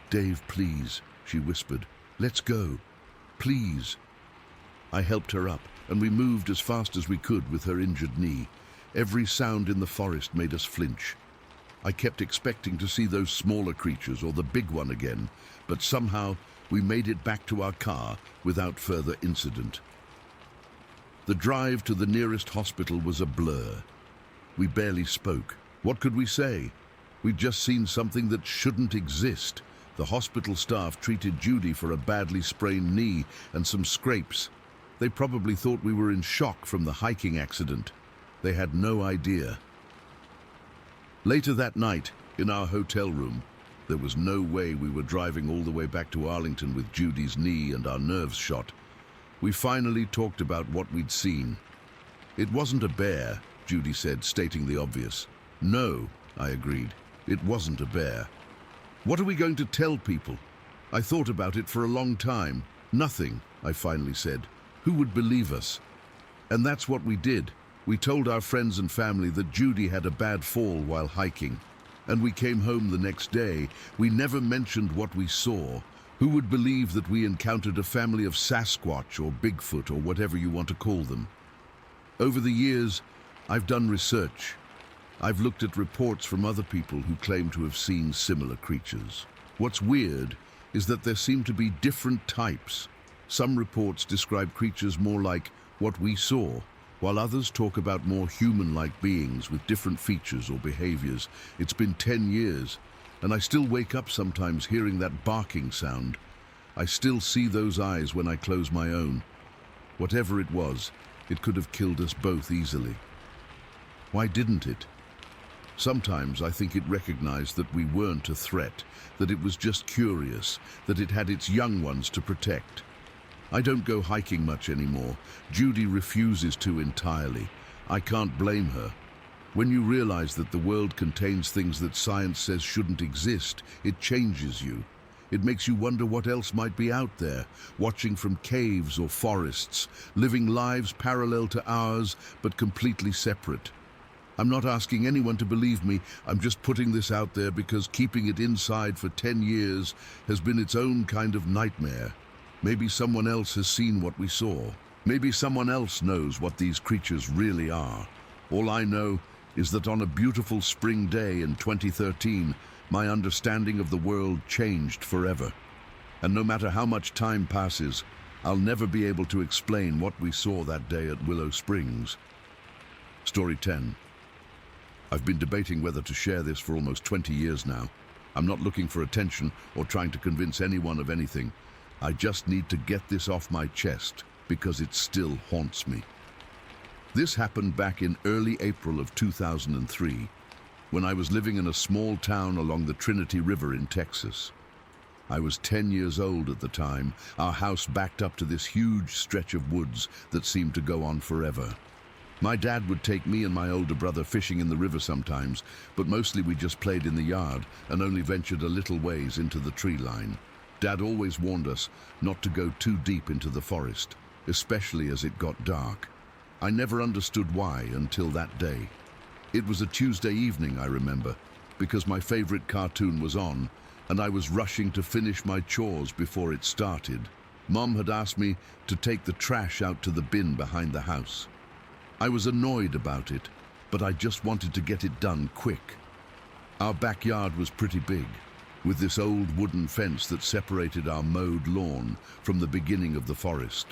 "Dave, please," she whispered. "Let's go. Please." I helped her up, and we moved as fast as we could with her injured knee. Every sound in the forest made us flinch. I kept expecting to see those smaller creatures or the big one again, but somehow we made it back to our car without further incident. The drive to the nearest hospital was a blur. We barely spoke. What could we say? We'd just seen something that shouldn't exist. The hospital staff treated Judy for a badly sprained knee and some scrapes. They probably thought we were in shock from the hiking accident. They had no idea. Later that night, in our hotel room, there was no way we were driving all the way back to Arlington with Judy's knee and our nerves shot. We finally talked about what we'd seen. "It wasn't a bear," Judy said, stating the obvious. "No," I agreed. "It wasn't a bear." "What are we going to tell people?" I thought about it for a long time. "Nothing," I finally said. "Who would believe us?" And that's what we did. We told our friends and family that Judy had a bad fall while hiking. And we came home the next day. We never mentioned what we saw. Who would believe that we encountered a family of Sasquatch or Bigfoot or whatever you want to call them? Over the years, I've done research. I've looked at reports from other people who claim to have seen similar creatures. What's weird is that there seem to be different types. Some reports describe creatures more like what we saw, while others talk about more human-like beings with different features or behaviors. It's been 10 years, and I still wake up sometimes hearing that barking sound. I still see those eyes when I close my own. Whatever it was, it could have killed us both easily. Why didn't it? Sometimes I think it recognized that we weren't a threat, that it was just curious, that it had its young ones to protect. I don't go hiking much anymore. Judy refuses to entirely. I can't blame her. When you realize that the world contains things that science says shouldn't exist, it changes you. It makes you wonder what else might be out there, watching from caves or forests, living lives parallel to ours but completely separate. I'm not asking anyone to believe me. I'm just putting this out there because keeping it inside for 10 years has been its own kind of nightmare. Maybe someone else has seen what we saw. Maybe someone else knows what these creatures really are. All I know is that on a beautiful spring day in 2013, my understanding of the world changed forever. And no matter how much time passes, I'll never be able to explain what we saw that day at Willow Springs. Story 10. I've been debating whether to share this for almost 20 years now. I'm not looking for attention or trying to convince anyone of anything. I just need to get this off my chest because it still haunts me. This happened back in early April of 2003, when I was living in a small town along the Trinity River in Texas. I was 10 years old at the time. Our house backed up to this huge stretch of woods that seemed to go on forever. My dad would take me and my older brother fishing in the river sometimes, but mostly we just played in the yard and only ventured a little ways into the tree line. Dad always warned us not to go too deep into the forest, especially as it got dark. I never understood why until that day. It was a Tuesday evening, I remember, because my favorite cartoon was on, and I was rushing to finish my chores before it started. Mom had asked me to take the trash out to the bin behind the house. I was annoyed about it, but I just wanted to get it done quick. Our backyard was pretty big, with this old wooden fence that separated our mowed lawn from the beginning of the forest.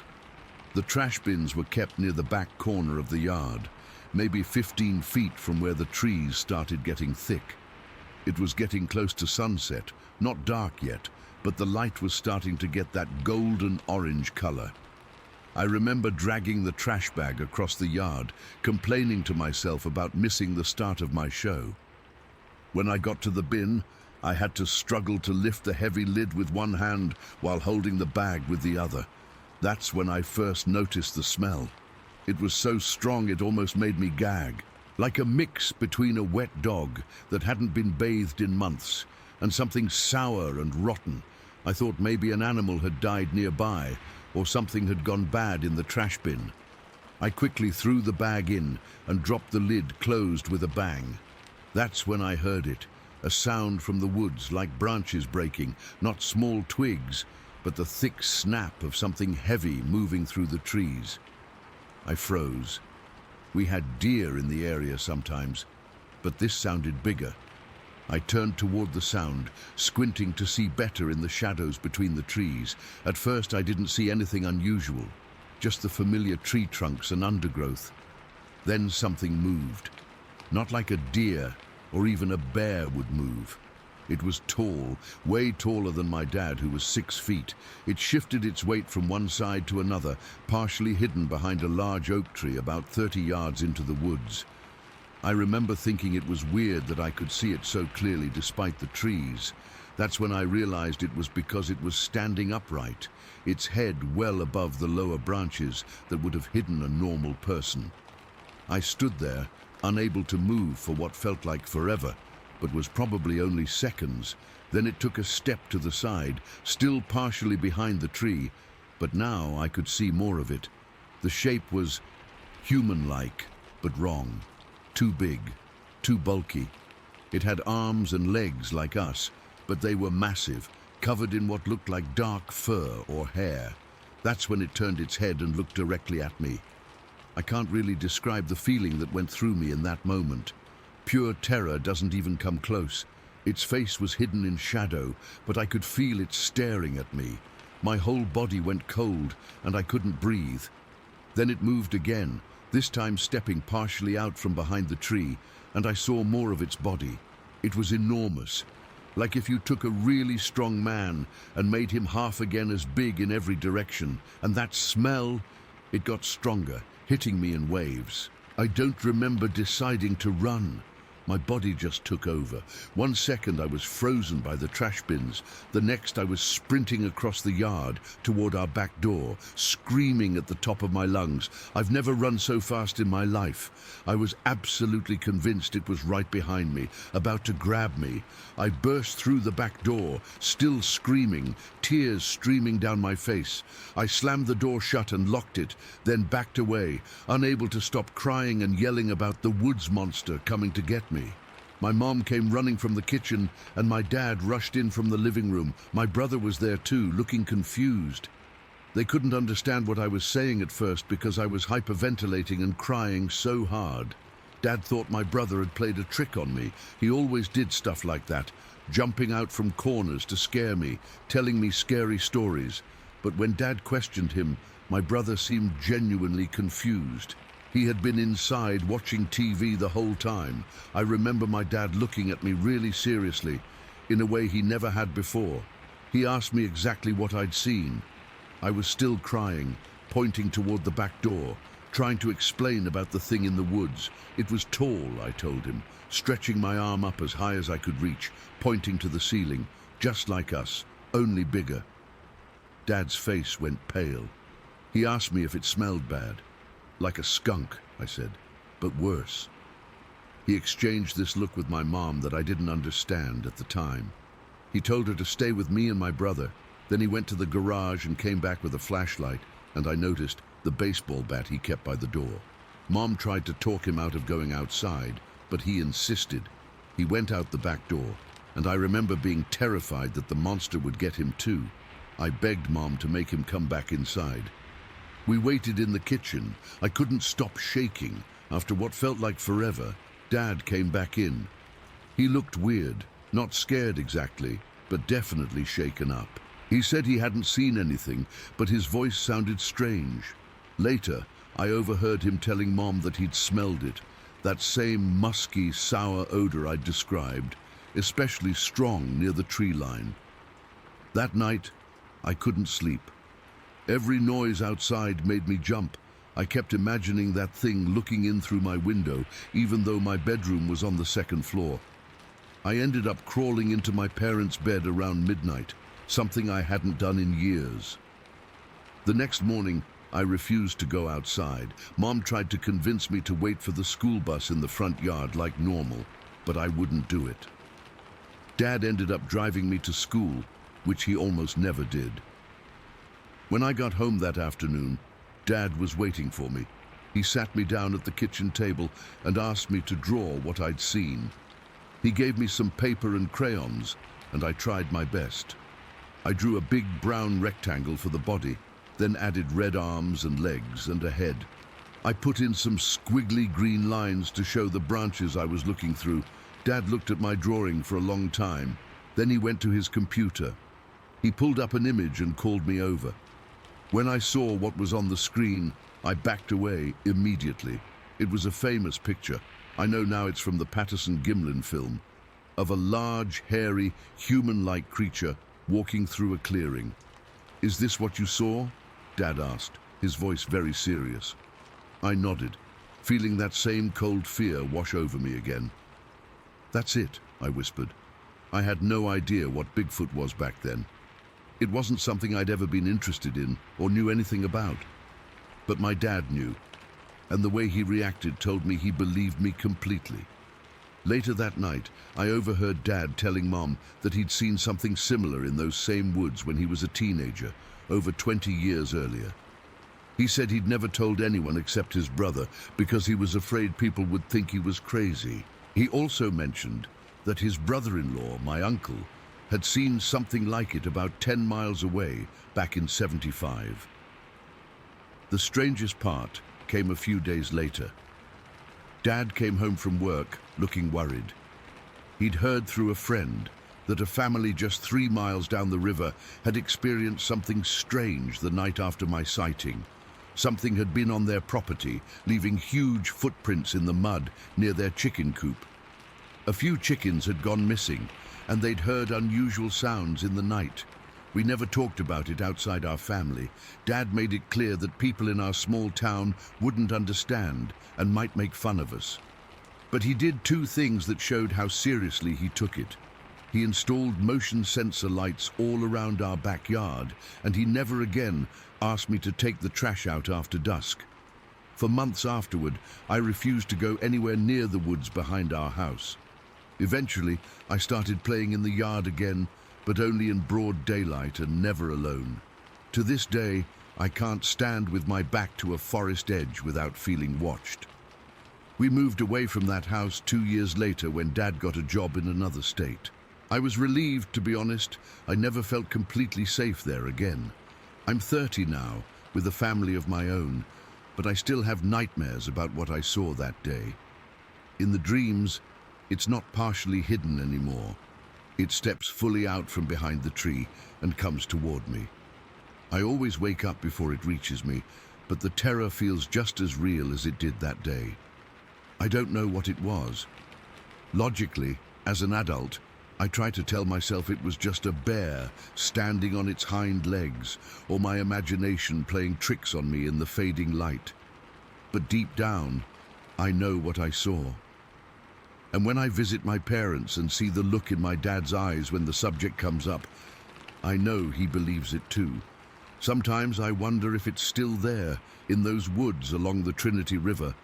The trash bins were kept near the back corner of the yard, maybe 15 feet from where the trees started getting thick. It was getting close to sunset, not dark yet, but the light was starting to get that golden orange color. I remember dragging the trash bag across the yard, complaining to myself about missing the start of my show. When I got to the bin, I had to struggle to lift the heavy lid with one hand while holding the bag with the other. That's when I first noticed the smell. It was so strong it almost made me gag, like a mix between a wet dog that hadn't been bathed in months and something sour and rotten. I thought maybe an animal had died nearby or something had gone bad in the trash bin. I quickly threw the bag in and dropped the lid closed with a bang. That's when I heard it, a sound from the woods like branches breaking, not small twigs, but the thick snap of something heavy moving through the trees. I froze. We had deer in the area sometimes, but this sounded bigger. I turned toward the sound, squinting to see better in the shadows between the trees. At first I didn't see anything unusual, just the familiar tree trunks and undergrowth. Then something moved. Not like a deer or even a bear would move. It was tall, way taller than my dad, who was 6 feet. It shifted its weight from one side to another, partially hidden behind a large oak tree about 30 yards into the woods. I remember thinking it was weird that I could see it so clearly despite the trees. That's when I realized it was because it was standing upright, its head well above the lower branches that would have hidden a normal person. I stood there, unable to move for what felt like forever, but was probably only seconds. Then it took a step to the side, still partially behind the tree, but now I could see more of it. The shape was human-like, but wrong. Too big, too bulky. It had arms and legs like us, but they were massive, covered in what looked like dark fur or hair. That's when it turned its head and looked directly at me. I can't really describe the feeling that went through me in that moment. Pure terror doesn't even come close. Its face was hidden in shadow, but I could feel it staring at me. My whole body went cold, and I couldn't breathe. Then it moved again, this time stepping partially out from behind the tree, and I saw more of its body. It was enormous, like if you took a really strong man and made him half again as big in every direction. And that smell, it got stronger, hitting me in waves. I don't remember deciding to run. My body just took over. 1 second I was frozen by the trash bins. The next I was sprinting across the yard toward our back door, screaming at the top of my lungs. I've never run so fast in my life. I was absolutely convinced it was right behind me, about to grab me. I burst through the back door, still screaming, tears streaming down my face. I slammed the door shut and locked it, then backed away, unable to stop crying and yelling about the woods monster coming to get me. My mom came running from the kitchen, and my dad rushed in from the living room. My brother was there too, looking confused. They couldn't understand what I was saying at first because I was hyperventilating and crying so hard. Dad thought my brother had played a trick on me. He always did stuff like that, jumping out from corners to scare me, telling me scary stories. But when Dad questioned him, my brother seemed genuinely confused. He had been inside watching TV the whole time. I remember my dad looking at me really seriously, in a way he never had before. He asked me exactly what I'd seen. I was still crying, pointing toward the back door, trying to explain about the thing in the woods. It was tall, I told him, stretching my arm up as high as I could reach, pointing to the ceiling, just like us, only bigger. Dad's face went pale. He asked me if it smelled bad. Like a skunk, I said, but worse. He exchanged this look with my mom that I didn't understand at the time. He told her to stay with me and my brother. Then he went to the garage and came back with a flashlight, and I noticed the baseball bat he kept by the door. Mom tried to talk him out of going outside, but he insisted. He went out the back door, and I remember being terrified that the monster would get him too. I begged Mom to make him come back inside. We waited in the kitchen. I couldn't stop shaking. After what felt like forever, Dad came back in. He looked weird, not scared exactly, but definitely shaken up. He said he hadn't seen anything, but his voice sounded strange. Later, I overheard him telling Mom that he'd smelled it, that same musky, sour odor I'd described, especially strong near the tree line. That night, I couldn't sleep. Every noise outside made me jump. I kept imagining that thing looking in through my window, even though my bedroom was on the second floor. I ended up crawling into my parents' bed around midnight, something I hadn't done in years. The next morning, I refused to go outside. Mom tried to convince me to wait for the school bus in the front yard like normal, but I wouldn't do it. Dad ended up driving me to school, which he almost never did. When I got home that afternoon, Dad was waiting for me. He sat me down at the kitchen table and asked me to draw what I'd seen. He gave me some paper and crayons, and I tried my best. I drew a big brown rectangle for the body, then added red arms and legs and a head. I put in some squiggly green lines to show the branches I was looking through. Dad looked at my drawing for a long time. Then he went to his computer. He pulled up an image and called me over. When I saw what was on the screen, I backed away immediately. It was a famous picture. I know now it's from the Patterson-Gimlin film, of a large, hairy, human-like creature walking through a clearing. "Is this what you saw?" Dad asked, his voice very serious. I nodded, feeling that same cold fear wash over me again. "That's it," I whispered. I had no idea what Bigfoot was back then. It wasn't something I'd ever been interested in or knew anything about. But my dad knew, and the way he reacted told me he believed me completely. Later that night, I overheard Dad telling Mom that he'd seen something similar in those same woods when he was a teenager, over 20 years earlier. He said he'd never told anyone except his brother because he was afraid people would think he was crazy. He also mentioned that his brother-in-law, my uncle, had seen something like it about 10 miles away back in '75. The strangest part came a few days later. Dad came home from work looking worried. He'd heard through a friend that a family just 3 miles down the river had experienced something strange the night after my sighting. Something had been on their property, leaving huge footprints in the mud near their chicken coop. A few chickens had gone missing, and they'd heard unusual sounds in the night. We never talked about it outside our family. Dad made it clear that people in our small town wouldn't understand and might make fun of us. But he did 2 things that showed how seriously he took it. He installed motion sensor lights all around our backyard, and he never again asked me to take the trash out after dusk. For months afterward, I refused to go anywhere near the woods behind our house. Eventually, I started playing in the yard again, but only in broad daylight and never alone. To this day, I can't stand with my back to a forest edge without feeling watched. We moved away from that house 2 years later when Dad got a job in another state. I was relieved, to be honest. I never felt completely safe there again. I'm 30 now, with a family of my own, but I still have nightmares about what I saw that day. In the dreams, it's not partially hidden anymore. It steps fully out from behind the tree and comes toward me. I always wake up before it reaches me, but the terror feels just as real as it did that day. I don't know what it was. Logically, as an adult, I try to tell myself it was just a bear standing on its hind legs, or my imagination playing tricks on me in the fading light. But deep down, I know what I saw. And when I visit my parents and see the look in my dad's eyes when the subject comes up, I know he believes it too. Sometimes I wonder if it's still there, in those woods along the Trinity River,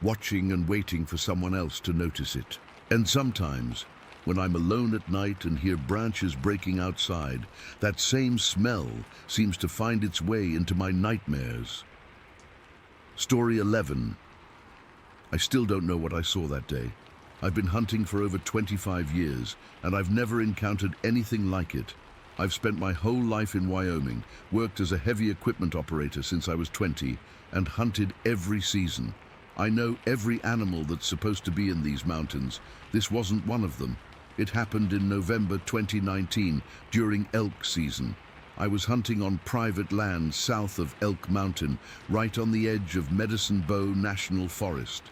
watching and waiting for someone else to notice it. And sometimes, when I'm alone at night and hear branches breaking outside, that same smell seems to find its way into my nightmares. Story 11. I still don't know what I saw that day. I've been hunting for over 25 years, and I've never encountered anything like it. I've spent my whole life in Wyoming, worked as a heavy equipment operator since I was 20, and hunted every season. I know every animal that's supposed to be in these mountains. This wasn't one of them. It happened in November 2019, during elk season. I was hunting on private land south of Elk Mountain, right on the edge of Medicine Bow National Forest.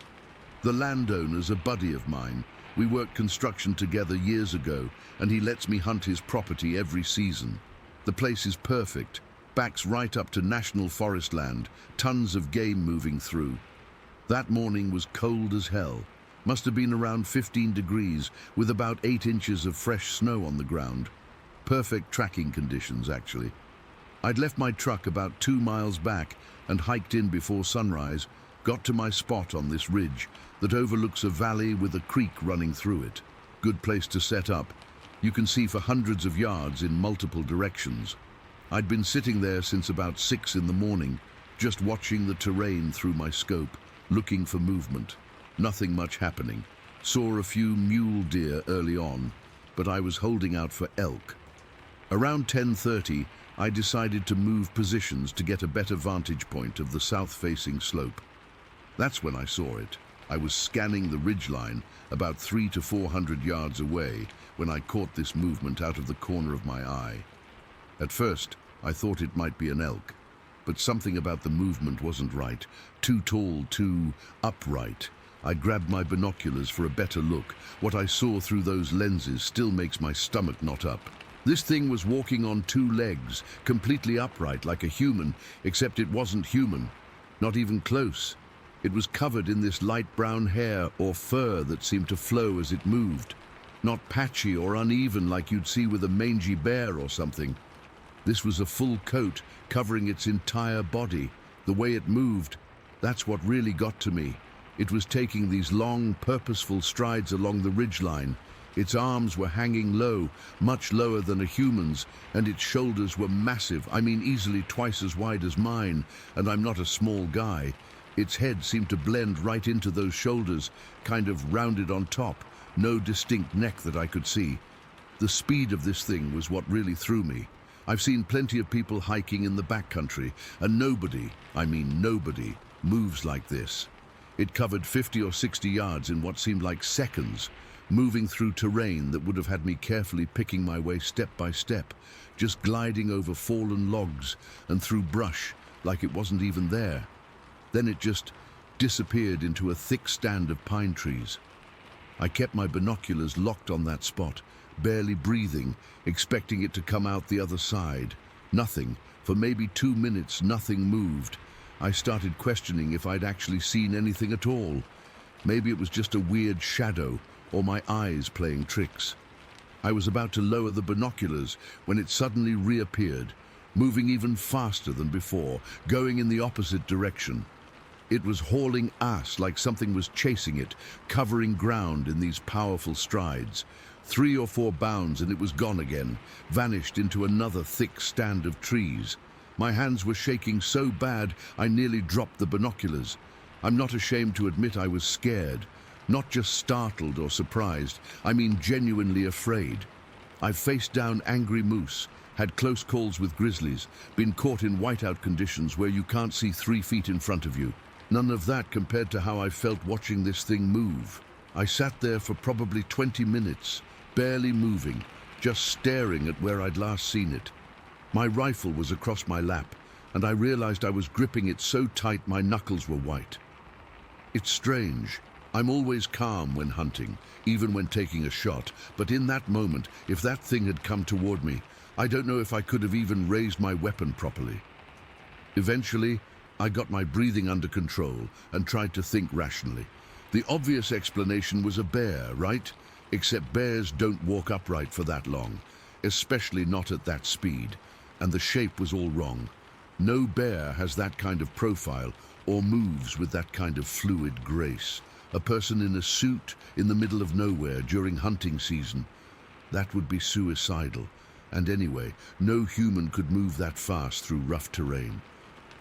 The landowner's a buddy of mine. We worked construction together years ago, and he lets me hunt his property every season. The place is perfect, backs right up to National Forest land, tons of game moving through. That morning was cold as hell. Must have been around 15 degrees, with about 8 inches of fresh snow on the ground. Perfect tracking conditions, actually. I'd left my truck about 2 miles back and hiked in before sunrise, got to my spot on this ridge that overlooks a valley with a creek running through it. Good place to set up. You can see for hundreds of yards in multiple directions. I'd been sitting there since about 6 in the morning, just watching the terrain through my scope, looking for movement. Nothing much happening. Saw a few mule deer early on, but I was holding out for elk. Around 10:30, I decided to move positions to get a better vantage point of the south-facing slope. That's when I saw it. I was scanning the ridgeline about 300 to 400 yards away when I caught this movement out of the corner of my eye. At first, I thought it might be an elk, but something about the movement wasn't right. Too tall, too upright. I grabbed my binoculars for a better look. What I saw through those lenses still makes my stomach knot up. This thing was walking on 2 legs, completely upright like a human, except it wasn't human. Not even close. It was covered in this light brown hair or fur that seemed to flow as it moved. Not patchy or uneven like you'd see with a mangy bear or something. This was a full coat covering its entire body. The way it moved, that's what really got to me. It was taking these long, purposeful strides along the ridgeline. Its arms were hanging low, much lower than a human's, and its shoulders were massive, I mean easily twice as wide as mine, and I'm not a small guy. Its head seemed to blend right into those shoulders, kind of rounded on top, no distinct neck that I could see. The speed of this thing was what really threw me. I've seen plenty of people hiking in the backcountry, and nobody, I mean nobody, moves like this. It covered 50 or 60 yards in what seemed like seconds, moving through terrain that would have had me carefully picking my way step by step, just gliding over fallen logs and through brush like it wasn't even there. Then it just disappeared into a thick stand of pine trees. I kept my binoculars locked on that spot, barely breathing, expecting it to come out the other side. Nothing. For maybe 2 minutes, nothing moved. I started questioning if I'd actually seen anything at all. Maybe it was just a weird shadow, or my eyes playing tricks. I was about to lower the binoculars when it suddenly reappeared, moving even faster than before, going in the opposite direction. It was hauling ass like something was chasing it, covering ground in these powerful strides. 3 or 4 bounds and it was gone again, vanished into another thick stand of trees. My hands were shaking so bad I nearly dropped the binoculars. I'm not ashamed to admit I was scared. Not just startled or surprised, I mean genuinely afraid. I've faced down angry moose, had close calls with grizzlies, been caught in whiteout conditions where you can't see 3 feet in front of you. None of that compared to how I felt watching this thing move. I sat there for probably 20 minutes, barely moving, just staring at where I'd last seen it. My rifle was across my lap, and I realized I was gripping it so tight my knuckles were white. It's strange. I'm always calm when hunting, even when taking a shot, but in that moment, if that thing had come toward me, I don't know if I could have even raised my weapon properly. Eventually, I got my breathing under control and tried to think rationally. The obvious explanation was a bear, right? Except bears don't walk upright for that long, especially not at that speed, and the shape was all wrong. No bear has that kind of profile or moves with that kind of fluid grace. A person in a suit in the middle of nowhere during hunting season, that would be suicidal. And anyway, no human could move that fast through rough terrain.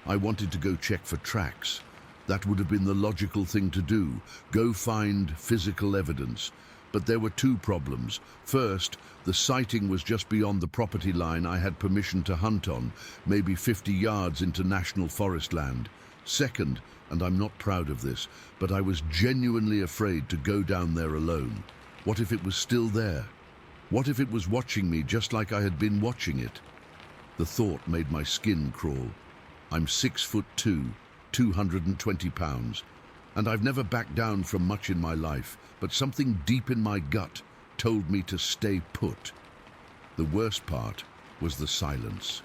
I wanted to go check for tracks. That would have been the logical thing to do, go find physical evidence. But there were 2 problems. First, the sighting was just beyond the property line I had permission to hunt on, maybe 50 yards into national forest land. Second, and I'm not proud of this, but I was genuinely afraid to go down there alone. What if it was still there? What if it was watching me just like I had been watching it? The thought made my skin crawl. I'm 6'2", 220 pounds, and I've never backed down from much in my life, but something deep in my gut told me to stay put. The worst part was the silence.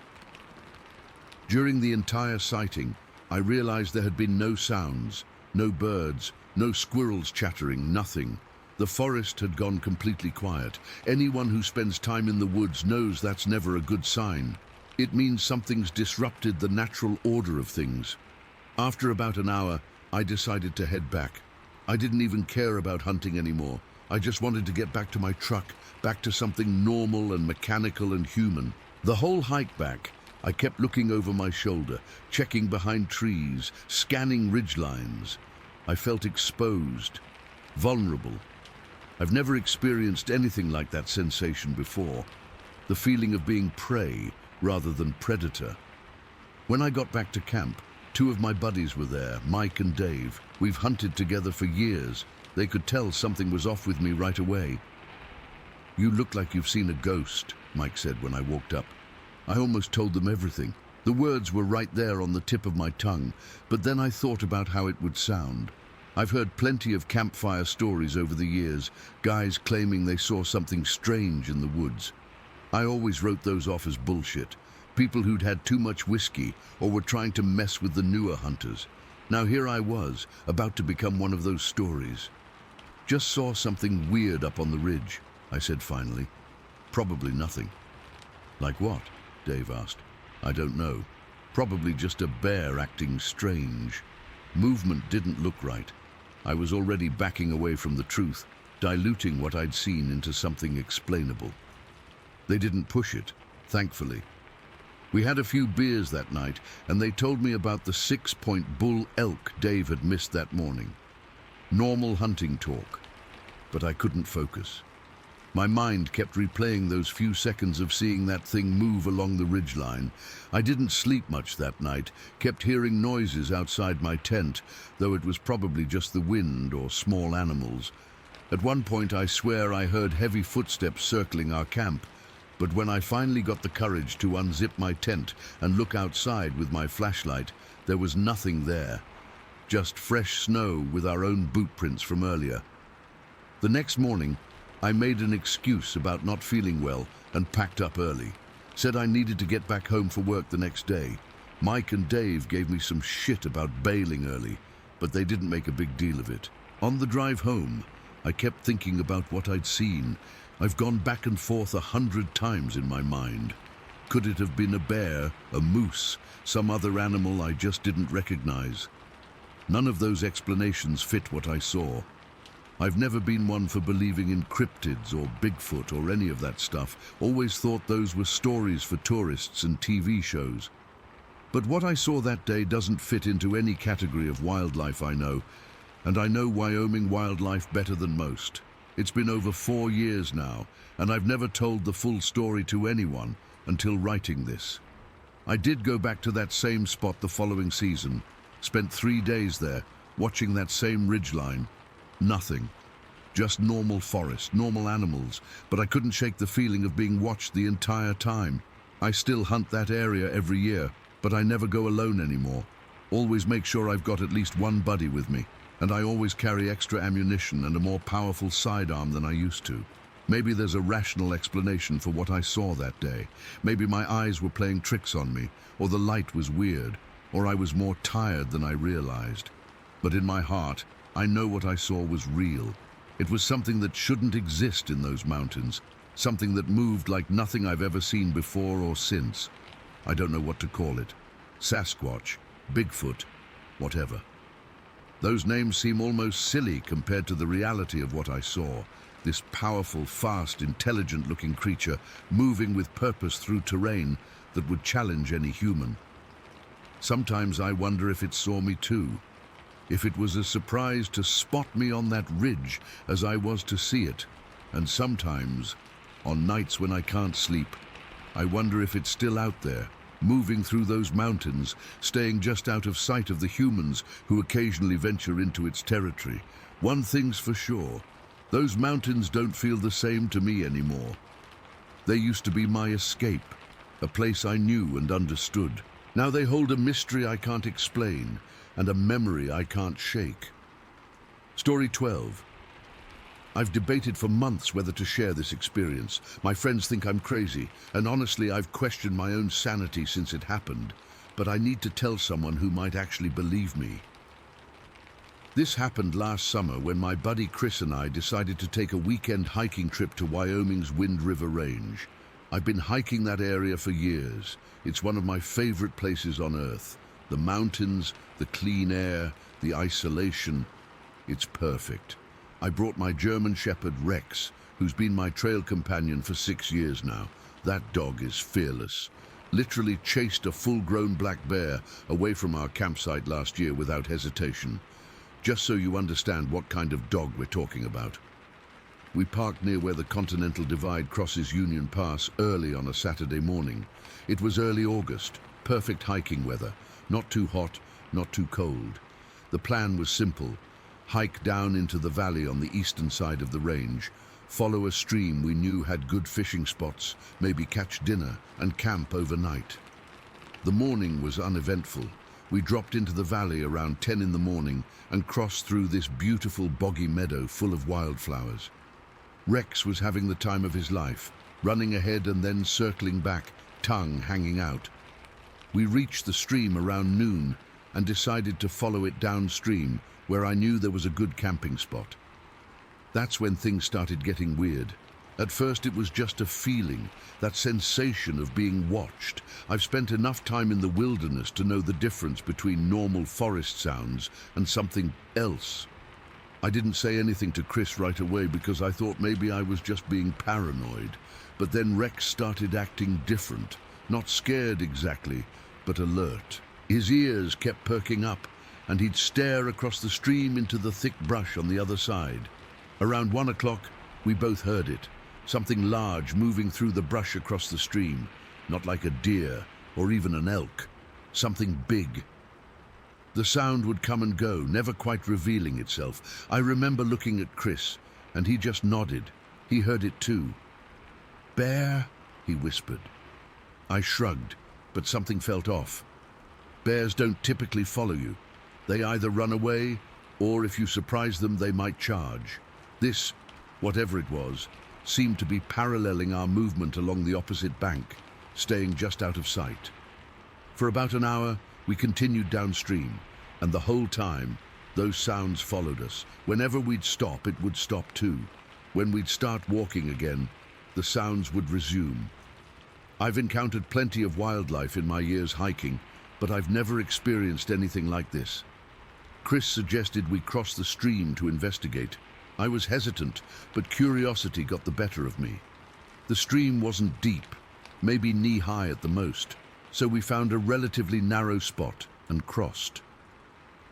During the entire sighting, I realized there had been no sounds, no birds, no squirrels chattering, nothing. The forest had gone completely quiet. Anyone who spends time in the woods knows that's never a good sign. It means something's disrupted the natural order of things. After about an hour, I decided to head back. I didn't even care about hunting anymore. I just wanted to get back to my truck, back to something normal and mechanical and human. The whole hike back, I kept looking over my shoulder, checking behind trees, scanning ridgelines. I felt exposed, vulnerable. I've never experienced anything like that sensation before. The feeling of being prey rather than predator. When I got back to camp, 2 of my buddies were there, Mike and Dave. We've hunted together for years. They could tell something was off with me right away. "You look like you've seen a ghost," Mike said when I walked up. I almost told them everything. The words were right there on the tip of my tongue, but then I thought about how it would sound. I've heard plenty of campfire stories over the years, guys claiming they saw something strange in the woods. I always wrote those off as bullshit. People who'd had too much whiskey or were trying to mess with the newer hunters. Now here I was, about to become one of those stories. "Just saw something weird up on the ridge," I said finally. "Probably nothing." "Like what?" Dave asked. "I don't know. Probably just a bear acting strange." Movement didn't look right. I was already backing away from the truth, diluting what I'd seen into something explainable. They didn't push it, thankfully. We had a few beers that night, and they told me about the 6-point bull elk Dave had missed that morning. Normal hunting talk, but I couldn't focus. My mind kept replaying those few seconds of seeing that thing move along the ridgeline. I didn't sleep much that night, kept hearing noises outside my tent, though it was probably just the wind or small animals. At one point I swear I heard heavy footsteps circling our camp, but when I finally got the courage to unzip my tent and look outside with my flashlight, there was nothing there. Just fresh snow with our own boot prints from earlier. The next morning, I made an excuse about not feeling well and packed up early. Said I needed to get back home for work the next day. Mike and Dave gave me some shit about bailing early, but they didn't make a big deal of it. On the drive home, I kept thinking about what I'd seen. I've gone back and forth 100 times in my mind. Could it have been a bear, a moose, some other animal I just didn't recognize? None of those explanations fit what I saw. I've never been one for believing in cryptids or Bigfoot or any of that stuff. Always thought those were stories for tourists and TV shows. But what I saw that day doesn't fit into any category of wildlife I know, and I know Wyoming wildlife better than most. It's been over 4 years now, and I've never told the full story to anyone until writing this. I did go back to that same spot the following season, spent 3 days there, watching that same ridgeline. Nothing. Just normal forest, normal animals, but I couldn't shake the feeling of being watched the entire time. I still hunt that area every year, but I never go alone anymore. Always make sure I've got at least one buddy with me, and I always carry extra ammunition and a more powerful sidearm than I used to. Maybe there's a rational explanation for what I saw that day. Maybe my eyes were playing tricks on me, or the light was weird, or I was more tired than I realized. But in my heart, I know what I saw was real. It was something that shouldn't exist in those mountains, something that moved like nothing I've ever seen before or since. I don't know what to call it. Sasquatch, Bigfoot, whatever. Those names seem almost silly compared to the reality of what I saw. This powerful, fast, intelligent-looking creature moving with purpose through terrain that would challenge any human. Sometimes I wonder if it saw me too. If it was as surprised to spot me on that ridge as I was to see it. And sometimes, on nights when I can't sleep, I wonder if it's still out there, moving through those mountains, staying just out of sight of the humans who occasionally venture into its territory. One thing's for sure, those mountains don't feel the same to me anymore. They used to be my escape, a place I knew and understood. Now they hold a mystery I can't explain and a memory I can't shake. Story 12. I've debated for months whether to share this experience. My friends think I'm crazy, and honestly, I've questioned my own sanity since it happened. But I need to tell someone who might actually believe me. This happened last summer when my buddy Chris and I decided to take a weekend hiking trip to Wyoming's Wind River Range. I've been hiking that area for years. It's one of my favorite places on Earth. The mountains, the clean air, the isolation. It's perfect. I brought my German Shepherd Rex, who's been my trail companion for 6 years now. That dog is fearless. Literally chased a full-grown black bear away from our campsite last year without hesitation. Just so you understand what kind of dog we're talking about. We parked near where the Continental Divide crosses Union Pass early on a Saturday morning. It was early August, perfect hiking weather, not too hot, not too cold. The plan was simple. Hike down into the valley on the eastern side of the range, follow a stream we knew had good fishing spots, maybe catch dinner, and camp overnight. The morning was uneventful. We dropped into the valley around 10 in the morning and crossed through this beautiful boggy meadow full of wildflowers. Rex was having the time of his life, running ahead and then circling back, tongue hanging out. We reached the stream around noon and decided to follow it downstream, where I knew there was a good camping spot. That's when things started getting weird. At first it was just a feeling, that sensation of being watched. I've spent enough time in the wilderness to know the difference between normal forest sounds and something else. I didn't say anything to Chris right away because I thought maybe I was just being paranoid. But then Rex started acting different. Not scared exactly, but alert. His ears kept perking up, and he'd stare across the stream into the thick brush on the other side. Around 1 o'clock, we both heard it. Something large moving through the brush across the stream. Not like a deer or even an elk. Something big. The sound would come and go, never quite revealing itself. I remember looking at Chris, and he just nodded. He heard it too. "Bear?" he whispered. I shrugged, but something felt off. Bears don't typically follow you. They either run away, or if you surprise them, they might charge. This, whatever it was, seemed to be paralleling our movement along the opposite bank, staying just out of sight. For about an hour, we continued downstream, and the whole time, those sounds followed us. Whenever we'd stop, it would stop too. When we'd start walking again, the sounds would resume. I've encountered plenty of wildlife in my years hiking, but I've never experienced anything like this. Chris suggested we cross the stream to investigate. I was hesitant, but curiosity got the better of me. The stream wasn't deep, maybe knee-high at the most, so we found a relatively narrow spot and crossed.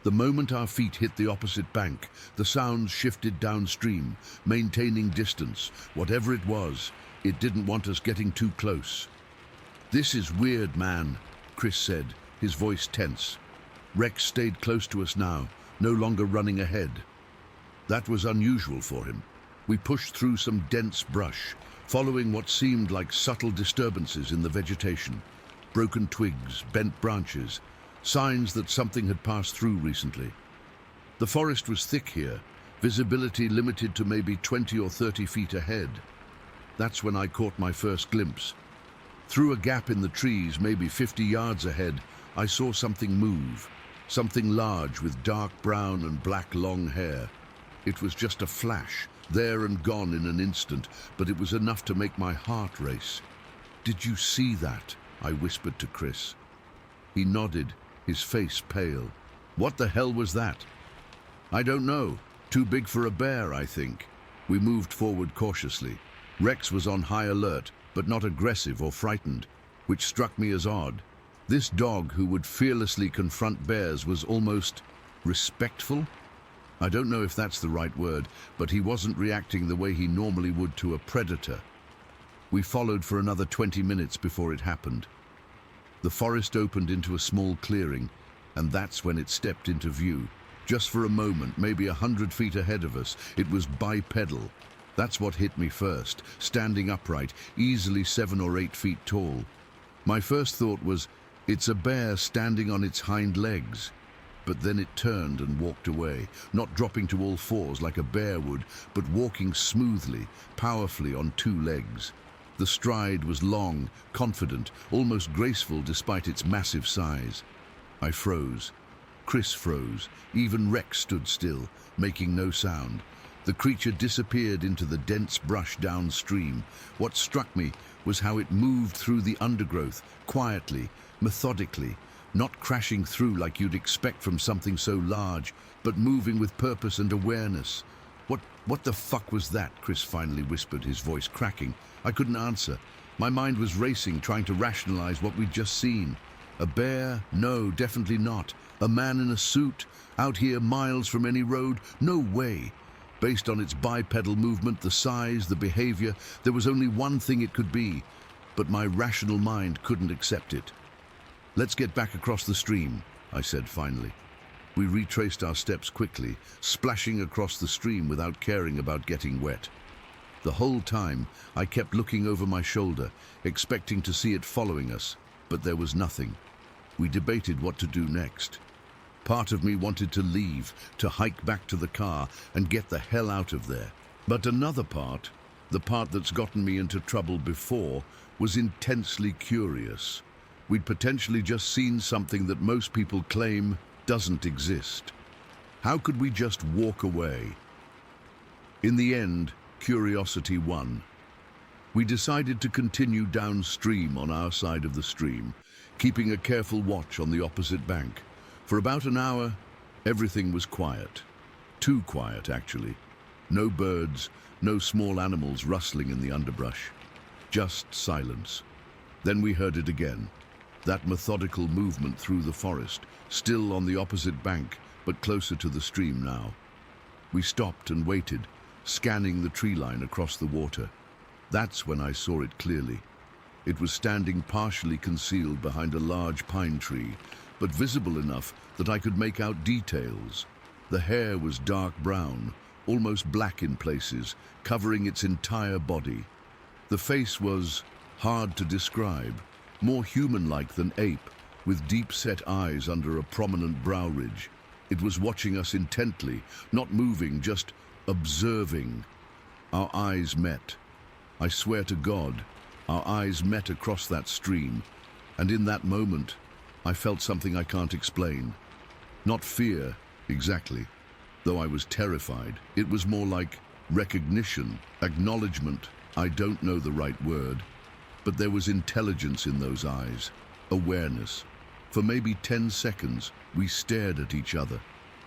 The moment our feet hit the opposite bank, the sounds shifted downstream, maintaining distance. Whatever it was, it didn't want us getting too close. "This is weird, man," Chris said, his voice tense. Rex stayed close to us now, no longer running ahead. That was unusual for him. We pushed through some dense brush, following what seemed like subtle disturbances in the vegetation. Broken twigs, bent branches, signs that something had passed through recently. The forest was thick here, visibility limited to maybe 20 or 30 feet ahead. That's when I caught my first glimpse. Through a gap in the trees, maybe 50 yards ahead, I saw something move. Something large with dark brown and black long hair. It was just a flash, there and gone in an instant, but it was enough to make my heart race. "Did you see that?" I whispered to Chris. He nodded, his face pale. "What the hell was that?" "I don't know. Too big for a bear, I think." We moved forward cautiously. Rex was on high alert, but not aggressive or frightened, which struck me as odd. This dog who would fearlessly confront bears was almost respectful? I don't know if that's the right word, but he wasn't reacting the way he normally would to a predator. We followed for another 20 minutes before it happened. The forest opened into a small clearing, and that's when it stepped into view. Just for a moment, maybe 100 feet ahead of us, it was bipedal. That's what hit me first, standing upright, easily 7 or 8 feet tall. My first thought was, it's a bear standing on its hind legs. But then it turned and walked away, not dropping to all fours like a bear would, but walking smoothly, powerfully on two legs. The stride was long, confident, almost graceful despite its massive size. I froze. Chris froze. Even Rex stood still, making no sound. The creature disappeared into the dense brush downstream. What struck me was how it moved through the undergrowth, quietly, methodically, not crashing through like you'd expect from something so large, but moving with purpose and awareness. What the fuck was that? Chris finally whispered, his voice cracking. I couldn't answer. My mind was racing, trying to rationalize what we'd just seen. A bear? No, definitely not. A man in a suit? Out here miles from any road? No way. Based on its bipedal movement, the size, the behavior, there was only one thing it could be, but my rational mind couldn't accept it. Let's get back across the stream, I said finally. We retraced our steps quickly, splashing across the stream without caring about getting wet. The whole time, I kept looking over my shoulder, expecting to see it following us, but there was nothing. We debated what to do next. Part of me wanted to leave, to hike back to the car and get the hell out of there. But another part, the part that's gotten me into trouble before, was intensely curious. We'd potentially just seen something that most people claim doesn't exist. How could we just walk away? In the end, curiosity won. We decided to continue downstream on our side of the stream, keeping a careful watch on the opposite bank. For about an hour, everything was quiet. Too quiet, actually. No birds, no small animals rustling in the underbrush. Just silence. Then we heard it again. That methodical movement through the forest, still on the opposite bank, but closer to the stream now. We stopped and waited, scanning the tree line across the water. That's when I saw it clearly. It was standing partially concealed behind a large pine tree, but visible enough that I could make out details. The hair was dark brown, almost black in places, covering its entire body. The face was hard to describe, more human-like than ape, with deep-set eyes under a prominent brow ridge. It was watching us intently, not moving, just observing. Our eyes met. I swear to God, our eyes met across that stream, and in that moment, I felt something I can't explain. Not fear, exactly, though I was terrified. It was more like recognition, acknowledgement. I don't know the right word, but there was intelligence in those eyes, awareness. For maybe 10 seconds, we stared at each other.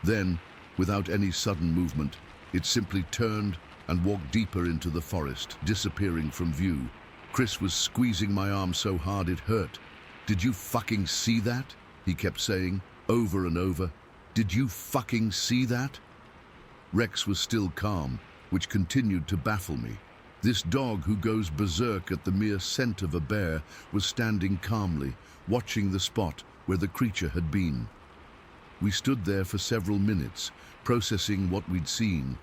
Then, without any sudden movement, it simply turned and walked deeper into the forest, disappearing from view. Chris was squeezing my arm so hard it hurt. "Did you fucking see that?" he kept saying, over and over. "Did you fucking see that?" Rex was still calm, which continued to baffle me. This dog who goes berserk at the mere scent of a bear was standing calmly, watching the spot where the creature had been. We stood there for several minutes, processing what we'd seen.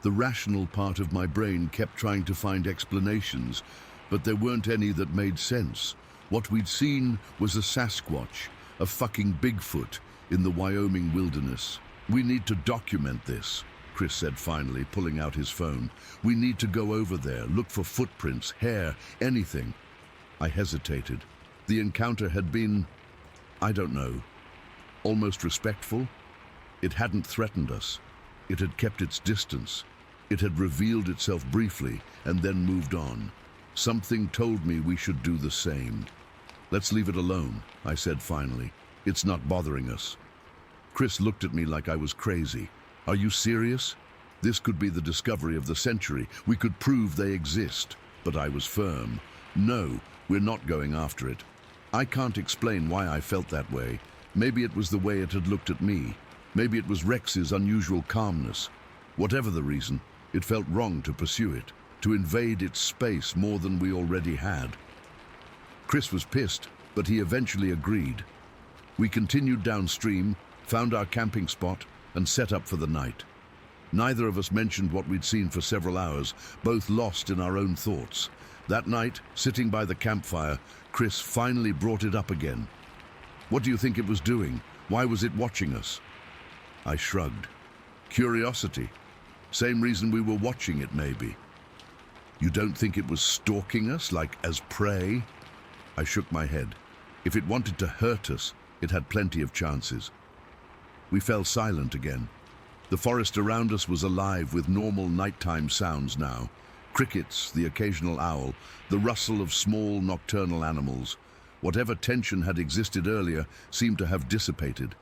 The rational part of my brain kept trying to find explanations, but there weren't any that made sense. What we'd seen was a Sasquatch, a fucking Bigfoot, in the Wyoming wilderness. "We need to document this," Chris said finally, pulling out his phone. "We need to go over there, look for footprints, hair, anything." I hesitated. The encounter had been, I don't know, almost respectful. It hadn't threatened us. It had kept its distance. It had revealed itself briefly and then moved on. Something told me we should do the same. "Let's leave it alone," I said finally. "It's not bothering us." Chris looked at me like I was crazy. "Are you serious? This could be the discovery of the century. We could prove they exist." But I was firm. "No, we're not going after it." I can't explain why I felt that way. Maybe it was the way it had looked at me. Maybe it was Rex's unusual calmness. Whatever the reason, it felt wrong to pursue it, to invade its space more than we already had. Chris was pissed, but he eventually agreed. We continued downstream, found our camping spot, and set up for the night. Neither of us mentioned what we'd seen for several hours, both lost in our own thoughts. That night, sitting by the campfire, Chris finally brought it up again. "What do you think it was doing? Why was it watching us?" I shrugged. "Curiosity. Same reason we were watching it, maybe." "You don't think it was stalking us, like as prey?" I shook my head. If it wanted to hurt us, it had plenty of chances. We fell silent again. The forest around us was alive with normal nighttime sounds now. Crickets, the occasional owl, the rustle of small nocturnal animals. Whatever tension had existed earlier seemed to have dissipated.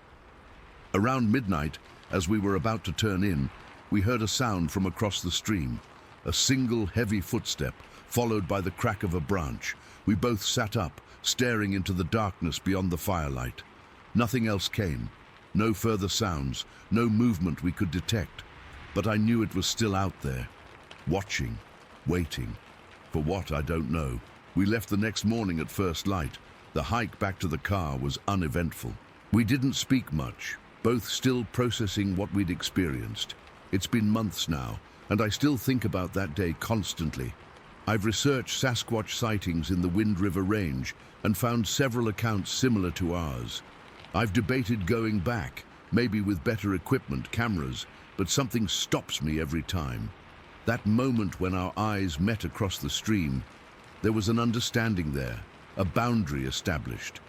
Around midnight, as we were about to turn in, we heard a sound from across the stream. A single heavy footstep, followed by the crack of a branch. We both sat up, staring into the darkness beyond the firelight. Nothing else came. No further sounds, no movement we could detect. But I knew it was still out there, watching, waiting. For what, I don't know. We left the next morning at first light. The hike back to the car was uneventful. We didn't speak much, both still processing what we'd experienced. It's been months now, and I still think about that day constantly. I've researched Sasquatch sightings in the Wind River Range and found several accounts similar to ours. I've debated going back, maybe with better equipment, cameras, but something stops me every time. That moment when our eyes met across the stream, there was an understanding there, a boundary established.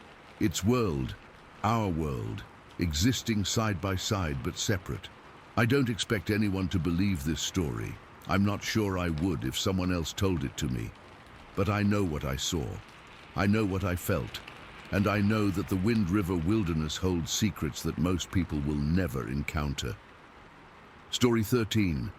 Its world, our world, existing side by side but separate. I don't expect anyone to believe this story. I'm not sure I would if someone else told it to me. But I know what I saw. I know what I felt. And I know that the Wind River wilderness holds secrets that most people will never encounter. Story 13.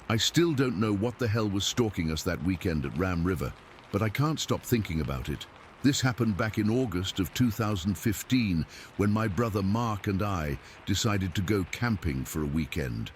I still don't know what the hell was stalking us that weekend at Ram River, but I can't stop thinking about it. This happened back in August of 2015, when my brother Mark and I decided to go camping for a weekend.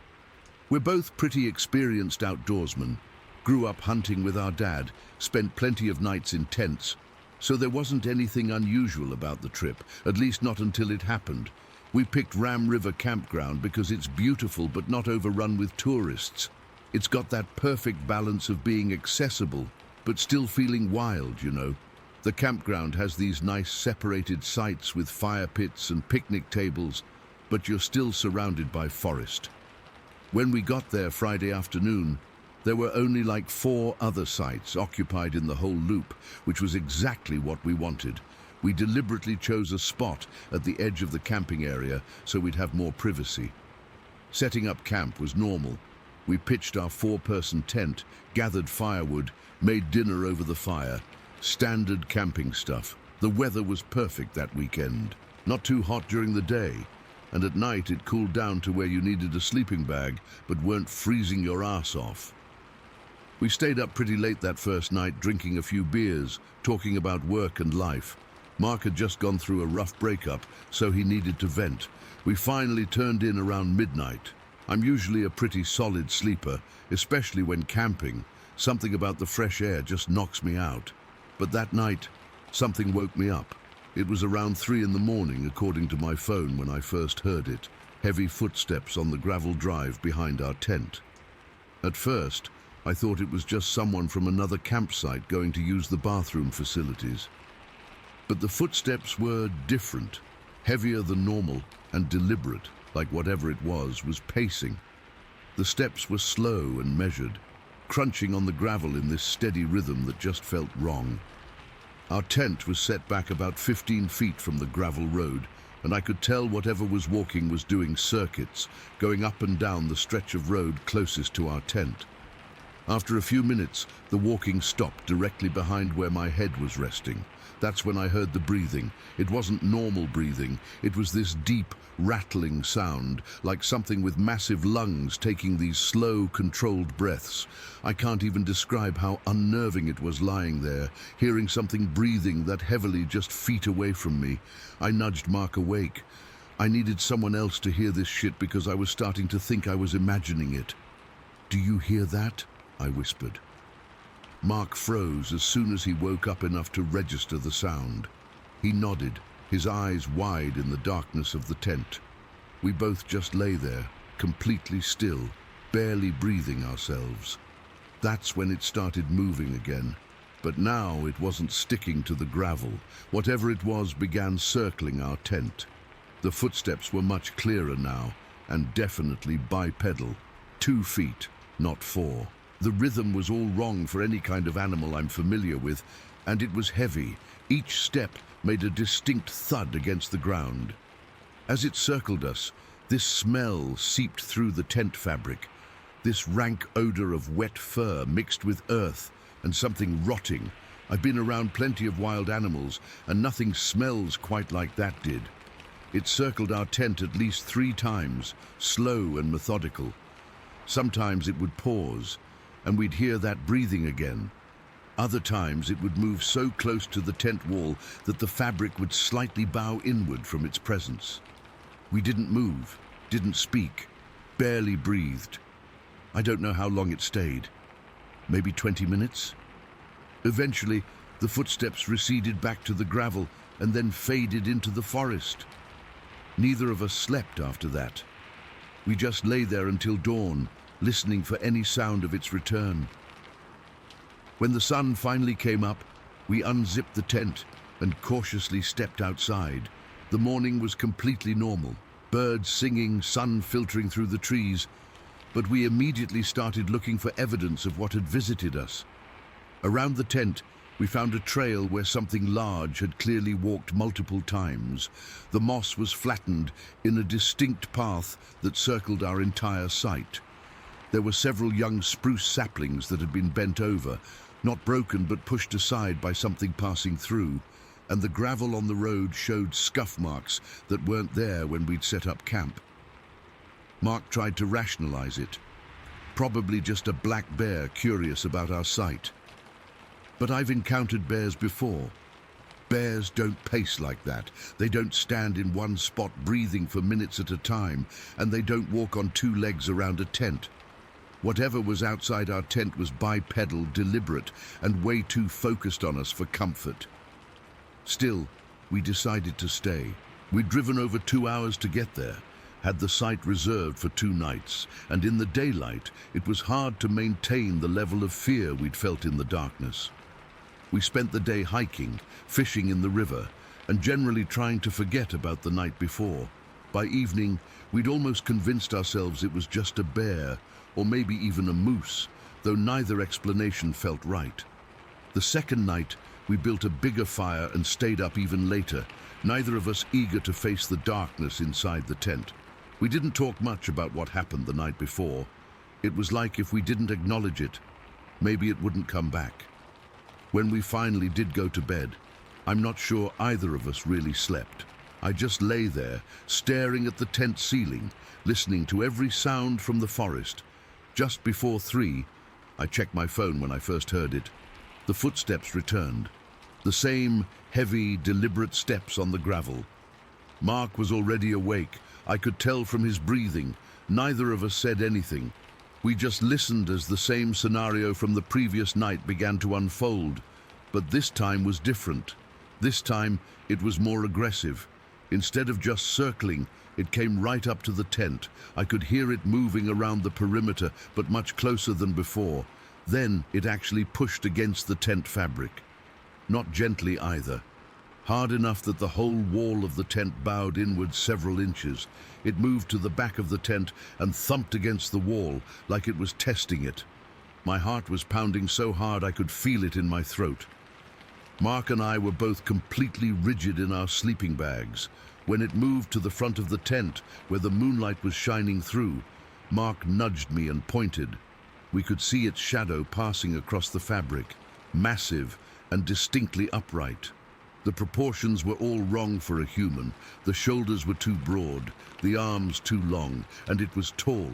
We're both pretty experienced outdoorsmen, grew up hunting with our dad, spent plenty of nights in tents, so there wasn't anything unusual about the trip, at least not until it happened. We picked Ram River Campground because it's beautiful but not overrun with tourists. It's got that perfect balance of being accessible, but still feeling wild, you know. The campground has these nice separated sites with fire pits and picnic tables, but you're still surrounded by forest. When we got there Friday afternoon, there were only like 4 other sites occupied in the whole loop, which was exactly what we wanted. We deliberately chose a spot at the edge of the camping area so we'd have more privacy. Setting up camp was normal. We pitched our 4-person tent, gathered firewood, made dinner over the fire. Standard camping stuff. The weather was perfect that weekend. Not too hot during the day, and at night it cooled down to where you needed a sleeping bag but weren't freezing your ass off. We stayed up pretty late that first night, drinking a few beers, talking about work and life. Mark had just gone through a rough breakup, so he needed to vent. We finally turned in around midnight. I'm usually a pretty solid sleeper, especially when camping. Something about the fresh air just knocks me out. But that night, something woke me up. It was around 3 in the morning, according to my phone, when I first heard it. Heavy footsteps on the gravel drive behind our tent. At first, I thought it was just someone from another campsite going to use the bathroom facilities. But the footsteps were different, heavier than normal and deliberate, like whatever it was pacing. The steps were slow and measured, crunching on the gravel in this steady rhythm that just felt wrong. Our tent was set back about 15 feet from the gravel road, and I could tell whatever was walking was doing circuits, going up and down the stretch of road closest to our tent. After a few minutes, the walking stopped directly behind where my head was resting. That's when I heard the breathing. It wasn't normal breathing. It was this deep, rattling sound, like something with massive lungs taking these slow, controlled breaths. I can't even describe how unnerving it was lying there, hearing something breathing that heavily just feet away from me. I nudged Mark awake. I needed someone else to hear this shit because I was starting to think I was imagining it. "Do you hear that?" I whispered. Mark froze as soon as he woke up enough to register the sound. He nodded, his eyes wide in the darkness of the tent. We both just lay there, completely still, barely breathing ourselves. That's when it started moving again. But now it wasn't sticking to the gravel. Whatever it was began circling our tent. The footsteps were much clearer now, and definitely bipedal. 2 feet, not 4. The rhythm was all wrong for any kind of animal I'm familiar with, and it was heavy. Each step made a distinct thud against the ground. As it circled us, this smell seeped through the tent fabric. This rank odor of wet fur mixed with earth and something rotting. I've been around plenty of wild animals, and nothing smells quite like that did. It circled our tent at least 3 times, slow and methodical. Sometimes it would pause, and we'd hear that breathing again. Other times it would move so close to the tent wall that the fabric would slightly bow inward from its presence. We didn't move, didn't speak, barely breathed. I don't know how long it stayed. Maybe 20 minutes? Eventually, the footsteps receded back to the gravel and then faded into the forest. Neither of us slept after that. We just lay there until dawn, listening for any sound of its return. When the sun finally came up, we unzipped the tent and cautiously stepped outside. The morning was completely normal. Birds singing, sun filtering through the trees, but we immediately started looking for evidence of what had visited us. Around the tent, we found a trail where something large had clearly walked multiple times. The moss was flattened in a distinct path that circled our entire site. There were several young spruce saplings that had been bent over, not broken but pushed aside by something passing through, and the gravel on the road showed scuff marks that weren't there when we'd set up camp. Mark tried to rationalize it. Probably just a black bear curious about our site. But I've encountered bears before. Bears don't pace like that. They don't stand in one spot breathing for minutes at a time, and they don't walk on 2 legs around a tent. Whatever was outside our tent was bipedal, deliberate, and way too focused on us for comfort. Still, we decided to stay. We'd driven over 2 hours to get there, had the site reserved for 2 nights, and in the daylight, it was hard to maintain the level of fear we'd felt in the darkness. We spent the day hiking, fishing in the river, and generally trying to forget about the night before. By evening, we'd almost convinced ourselves it was just a bear, or maybe even a moose, though neither explanation felt right. The second night, we built a bigger fire and stayed up even later, neither of us eager to face the darkness inside the tent. We didn't talk much about what happened the night before. It was like if we didn't acknowledge it, maybe it wouldn't come back. When we finally did go to bed, I'm not sure either of us really slept. I just lay there, staring at the tent ceiling, listening to every sound from the forest. Just before 3, I checked my phone when I first heard it. The footsteps returned. The same heavy, deliberate steps on the gravel. Mark was already awake. I could tell from his breathing. Neither of us said anything. We just listened as the same scenario from the previous night began to unfold. But this time was different. This time, it was more aggressive. Instead of just circling, it came right up to the tent. I could hear it moving around the perimeter, but much closer than before. Then it actually pushed against the tent fabric. Not gently either. Hard enough that the whole wall of the tent bowed inward several inches. It moved to the back of the tent and thumped against the wall like it was testing it. My heart was pounding so hard I could feel it in my throat. Mark and I were both completely rigid in our sleeping bags. When it moved to the front of the tent, where the moonlight was shining through, Mark nudged me and pointed. We could see its shadow passing across the fabric, massive and distinctly upright. The proportions were all wrong for a human. The shoulders were too broad, the arms too long, and it was tall,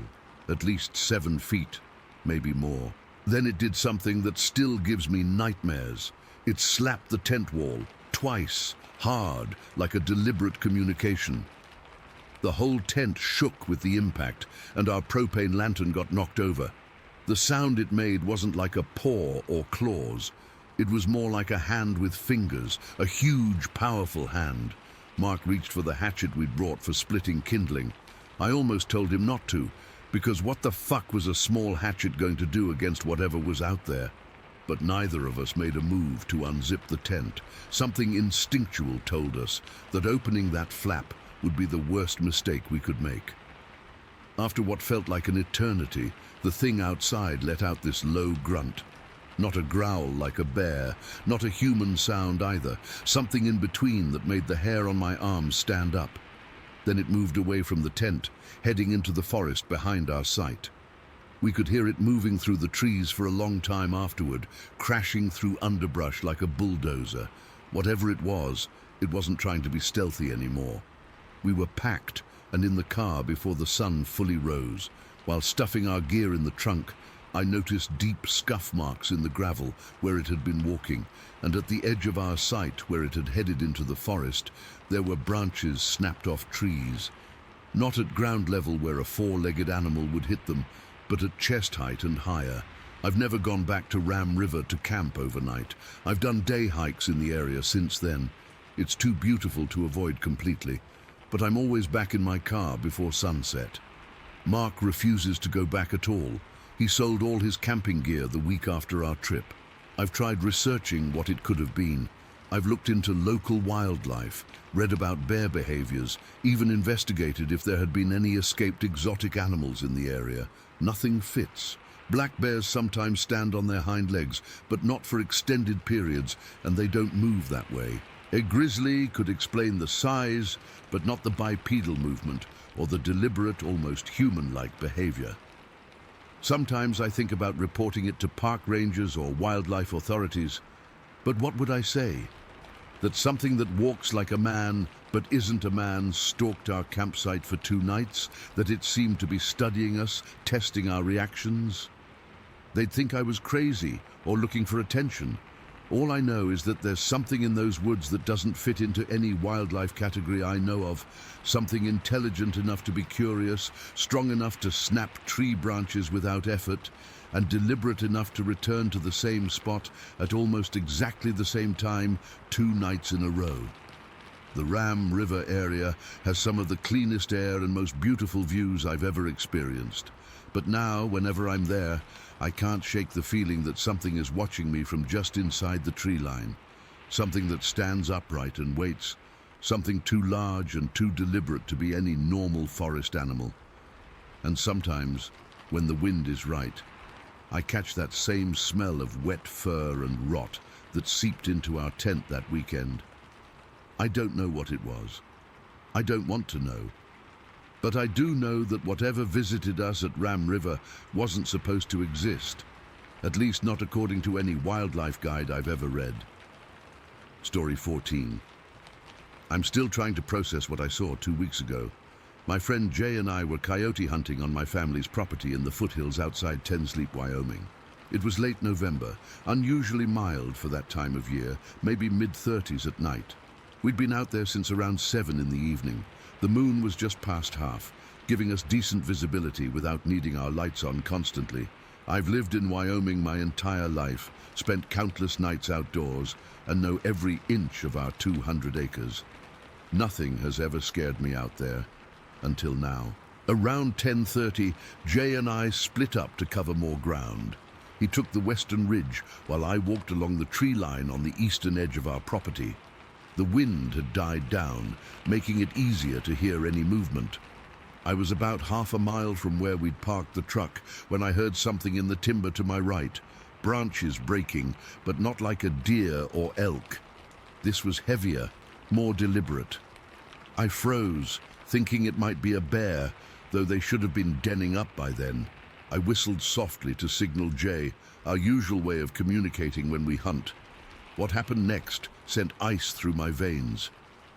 at least 7 feet, maybe more. Then it did something that still gives me nightmares. It slapped the tent wall, twice, hard, like a deliberate communication. The whole tent shook with the impact, and our propane lantern got knocked over. The sound it made wasn't like a paw or claws. It was more like a hand with fingers, a huge, powerful hand. Mark reached for the hatchet we'd brought for splitting kindling. I almost told him not to, Because what the fuck was a small hatchet going to do against whatever was out there? But neither of us made a move to unzip the tent. Something instinctual told us that opening that flap would be the worst mistake we could make. After what felt like an eternity, the thing outside let out this low grunt. Not a growl like a bear, not a human sound either, something in between that made the hair on my arms stand up. Then it moved away from the tent, heading into the forest behind our sight. We could hear it moving through the trees for a long time afterward, crashing through underbrush like a bulldozer. Whatever it wasn't trying to be stealthy anymore. We were packed and in the car before the sun fully rose. While stuffing our gear in the trunk, I noticed deep scuff marks in the gravel where it had been walking, and at the edge of our sight where it had headed into the forest, there were branches snapped off trees. Not at ground level where a four-legged animal would hit them, but at chest height and higher. I've never gone back to Ram River to camp overnight. I've done day hikes in the area since then. It's too beautiful to avoid completely, but I'm always back in my car before sunset. Mark refuses to go back at all. He sold all his camping gear the week after our trip. I've tried researching what it could have been. I've looked into local wildlife, read about bear behaviors, even investigated if there had been any escaped exotic animals in the area. Nothing fits. Black bears sometimes stand on their hind legs, but not for extended periods, and they don't move that way. A grizzly could explain the size, but not the bipedal movement or the deliberate, almost human-like behavior. Sometimes I think about reporting it to park rangers or wildlife authorities, but what would I say? That something that walks like a man but isn't a man stalked our campsite for 2 nights? That it seemed to be studying us, testing our reactions? They'd think I was crazy or looking for attention. All I know is that there's something in those woods that doesn't fit into any wildlife category I know of. Something intelligent enough to be curious, strong enough to snap tree branches without effort, and deliberate enough to return to the same spot at almost exactly the same time 2 nights in a row. The Ram River area has some of the cleanest air and most beautiful views I've ever experienced. But now, whenever I'm there, I can't shake the feeling that something is watching me from just inside the tree line. Something that stands upright and waits. Something too large and too deliberate to be any normal forest animal. And sometimes, when the wind is right, I catch that same smell of wet fur and rot that seeped into our tent that weekend. I don't know what it was. I don't want to know. But I do know that whatever visited us at Ram River wasn't supposed to exist, at least not according to any wildlife guide I've ever read. Story 14. I'm still trying to process what I saw 2 weeks ago. My friend Jay and I were coyote hunting on my family's property in the foothills outside Ten Sleep, Wyoming. It was late November, unusually mild for that time of year, maybe mid-30s at night. We'd been out there since around 7 in the evening. The moon was just past half, giving us decent visibility without needing our lights on constantly. I've lived in Wyoming my entire life, spent countless nights outdoors, and know every inch of our 200 acres. Nothing has ever scared me out there, until now. Around 10:30, Jay and I split up to cover more ground. He took the western ridge, while I walked along the tree line on the eastern edge of our property. The wind had died down, making it easier to hear any movement. I was about half a mile from where we'd parked the truck when I heard something in the timber to my right, branches breaking, but not like a deer or elk. This was heavier, more deliberate. I froze, thinking it might be a bear, though they should have been denning up by then. I whistled softly to signal Jay, our usual way of communicating when we hunt. What happened next sent ice through my veins.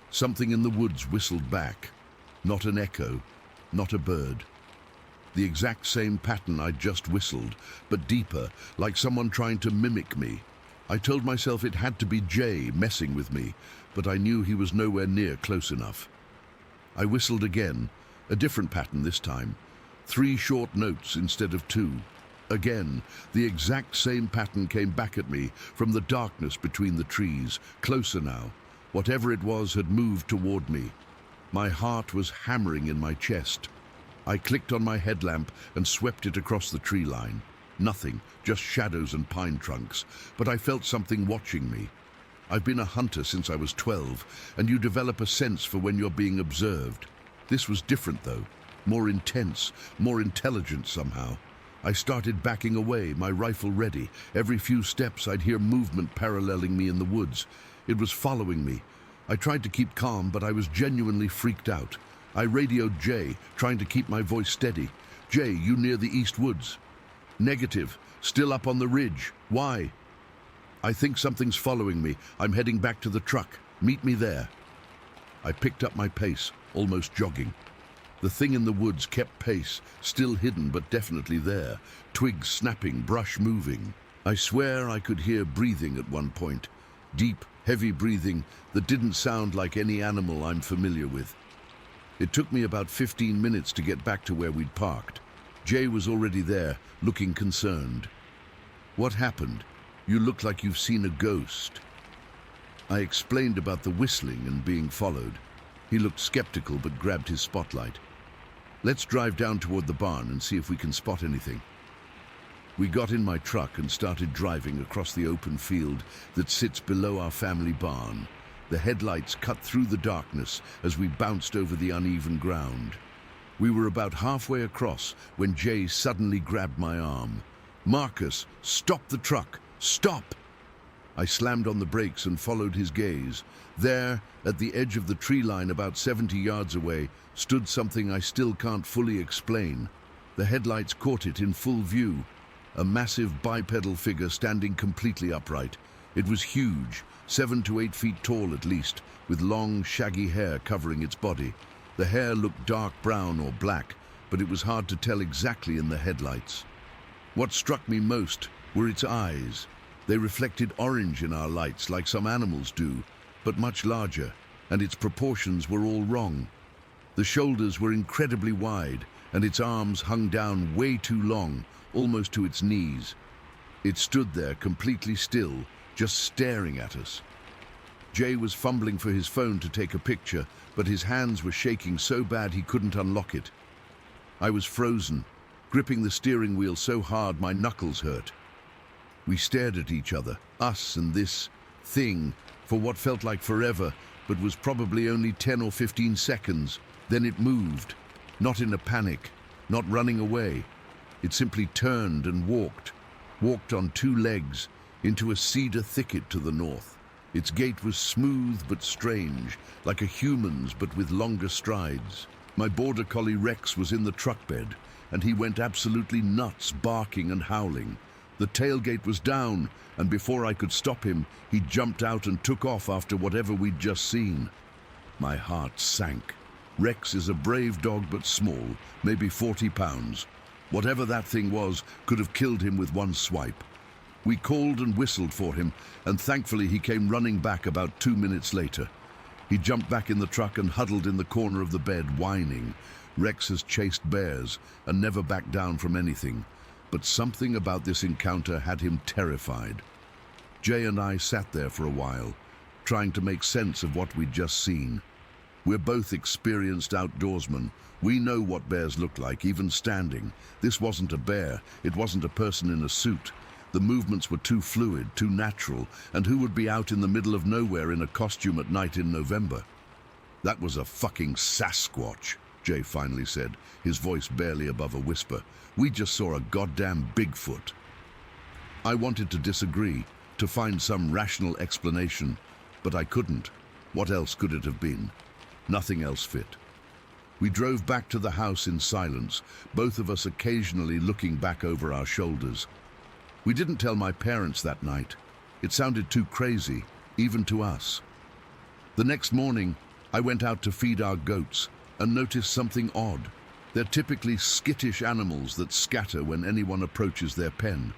Something in the woods whistled back. Not an echo, not a bird. The exact same pattern I'd just whistled, but deeper, like someone trying to mimic me. I told myself it had to be Jay messing with me, but I knew he was nowhere near close enough. I whistled again, a different pattern this time. 3 short notes instead of 2. Again, the exact same pattern came back at me from the darkness between the trees, closer now. Whatever it was had moved toward me. My heart was hammering in my chest. I clicked on my headlamp and swept it across the tree line. Nothing, just shadows and pine trunks, but I felt something watching me. I've been a hunter since I was 12, and you develop a sense for when you're being observed. This was different though, more intense, more intelligent somehow. I started backing away, my rifle ready. Every few steps I'd hear movement paralleling me in the woods. It was following me. I tried to keep calm, but I was genuinely freaked out. I radioed Jay, trying to keep my voice steady. "Jay, you near the East Woods?" "Negative. Still up on the ridge. Why?" "I think something's following me. I'm heading back to the truck. Meet me there." I picked up my pace, almost jogging. The thing in the woods kept pace, still hidden but definitely there. Twigs snapping, brush moving. I swear I could hear breathing at one point. Deep, heavy breathing that didn't sound like any animal I'm familiar with. It took me about 15 minutes to get back to where we'd parked. Jay was already there, looking concerned. "What happened? You look like you've seen a ghost." I explained about the whistling and being followed. He looked skeptical but grabbed his spotlight. "Let's drive down toward the barn and see if we can spot anything." We got in my truck and started driving across the open field that sits below our family barn. The headlights cut through the darkness as we bounced over the uneven ground. We were about halfway across when Jay suddenly grabbed my arm. "Marcus, stop the truck! Stop!" I slammed on the brakes and followed his gaze. There, at the edge of the tree line about 70 yards away, stood something I still can't fully explain. The headlights caught it in full view. A massive bipedal figure standing completely upright. It was huge, 7 to 8 feet tall at least, with long, shaggy hair covering its body. The hair looked dark brown or black, but it was hard to tell exactly in the headlights. What struck me most were its eyes. They reflected orange in our lights like some animals do, but much larger, and its proportions were all wrong. The shoulders were incredibly wide, and its arms hung down way too long, almost to its knees. It stood there completely still, just staring at us. Jay was fumbling for his phone to take a picture, but his hands were shaking so bad he couldn't unlock it. I was frozen, gripping the steering wheel so hard my knuckles hurt. We stared at each other, us and this thing, for what felt like forever, but was probably only 10 or 15 seconds. Then it moved, not in a panic, not running away. It simply turned and walked on 2 legs into a cedar thicket to the north. Its gait was smooth but strange, like a human's but with longer strides. My border collie Rex was in the truck bed, and he went absolutely nuts, barking and howling. The tailgate was down, and before I could stop him, he jumped out and took off after whatever we'd just seen. My heart sank. Rex is a brave dog but small, maybe 40 pounds. Whatever that thing was could have killed him with one swipe. We called and whistled for him, and thankfully he came running back about 2 minutes later. He jumped back in the truck and huddled in the corner of the bed, whining. Rex has chased bears and never backed down from anything, but something about this encounter had him terrified. Jay and I sat there for a while, trying to make sense of what we'd just seen. We're both experienced outdoorsmen. We know what bears look like, even standing. This wasn't a bear. It wasn't a person in a suit. The movements were too fluid, too natural, and who would be out in the middle of nowhere in a costume at night in November? "That was a fucking Sasquatch," Jay finally said, his voice barely above a whisper. "We just saw a goddamn Bigfoot." I wanted to disagree, to find some rational explanation, but I couldn't. What else could it have been? Nothing else fit. We drove back to the house in silence, both of us occasionally looking back over our shoulders. We didn't tell my parents that night. It sounded too crazy, even to us. The next morning, I went out to feed our goats and noticed something odd. They're typically skittish animals that scatter when anyone approaches their pen.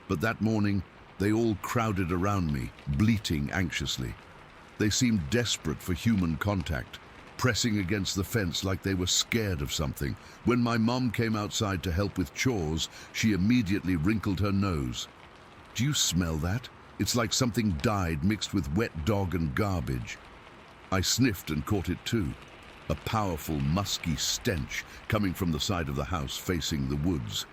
But that morning, they all crowded around me, bleating anxiously. They seemed desperate for human contact, pressing against the fence like they were scared of something. When my mom came outside to help with chores, she immediately wrinkled her nose. "Do you smell that? It's like something died mixed with wet dog and garbage." I sniffed and caught it too. a powerful, musky stench coming from the side of the house facing the woods.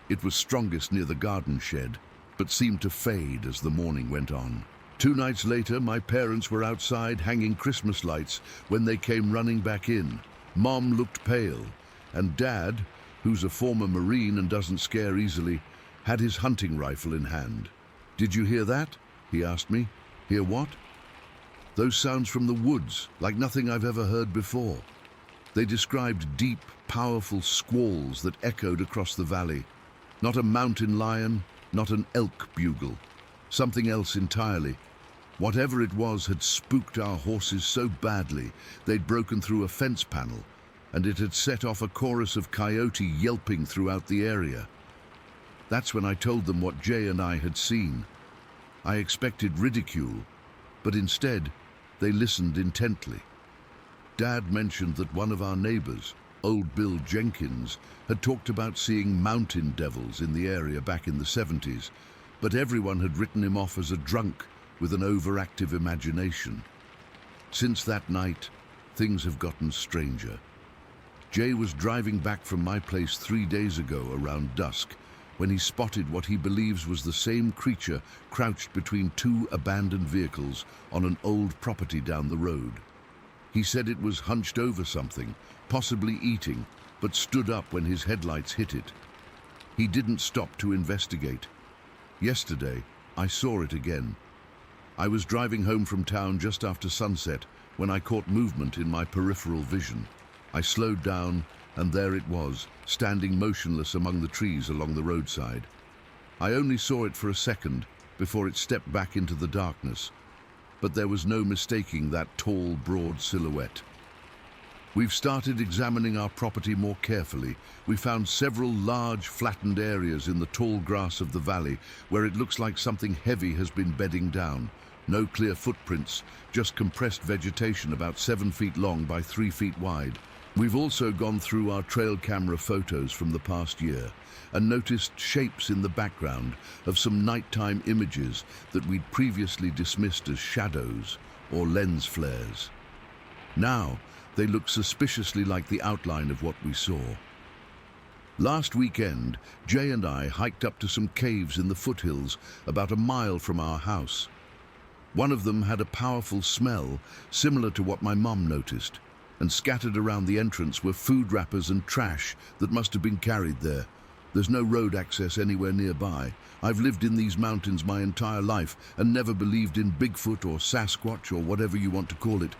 It was strongest near the garden shed, but seemed to fade as the morning went on. 2 nights later, my parents were outside hanging Christmas lights when they came running back in. Mom looked pale, and Dad, who's a former Marine and doesn't scare easily, had his hunting rifle in hand. "Did you hear that?" he asked me. "Hear what?" "Those sounds from the woods, like nothing I've ever heard before." They described deep, powerful squalls that echoed across the valley. Not a mountain lion, not an elk bugle. Something else entirely. Whatever it was had spooked our horses so badly they'd broken through a fence panel, and it had set off a chorus of coyote yelping throughout the area. That's when I told them what Jay and I had seen. I expected ridicule, but instead they listened intently. Dad mentioned that one of our neighbors, Old Bill Jenkins, had talked about seeing mountain devils in the area back in the 70s, but everyone had written him off as a drunk with an overactive imagination. Since that night, things have gotten stranger. Jay was driving back from my place 3 days ago around dusk when he spotted what he believes was the same creature crouched between 2 abandoned vehicles on an old property down the road. He said it was hunched over something, possibly eating, but stood up when his headlights hit it. He didn't stop to investigate. Yesterday, I saw it again. I was driving home from town just after sunset when I caught movement in my peripheral vision. I slowed down, and there it was, standing motionless among the trees along the roadside. I only saw it for a second before it stepped back into the darkness, but there was no mistaking that tall, broad silhouette. We've started examining our property more carefully. We found several large, flattened areas in the tall grass of the valley where it looks like something heavy has been bedding down. No clear footprints, just compressed vegetation about 7 feet long by 3 feet wide. We've also gone through our trail camera photos from the past year and noticed shapes in the background of some nighttime images that we'd previously dismissed as shadows or lens flares. Now, they look suspiciously like the outline of what we saw. Last weekend, Jay and I hiked up to some caves in the foothills about a mile from our house. One of them had a powerful smell, similar to what my mom noticed, and scattered around the entrance were food wrappers and trash that must have been carried there. There's no road access anywhere nearby. I've lived in these mountains my entire life and never believed in Bigfoot or Sasquatch or whatever you want to call it.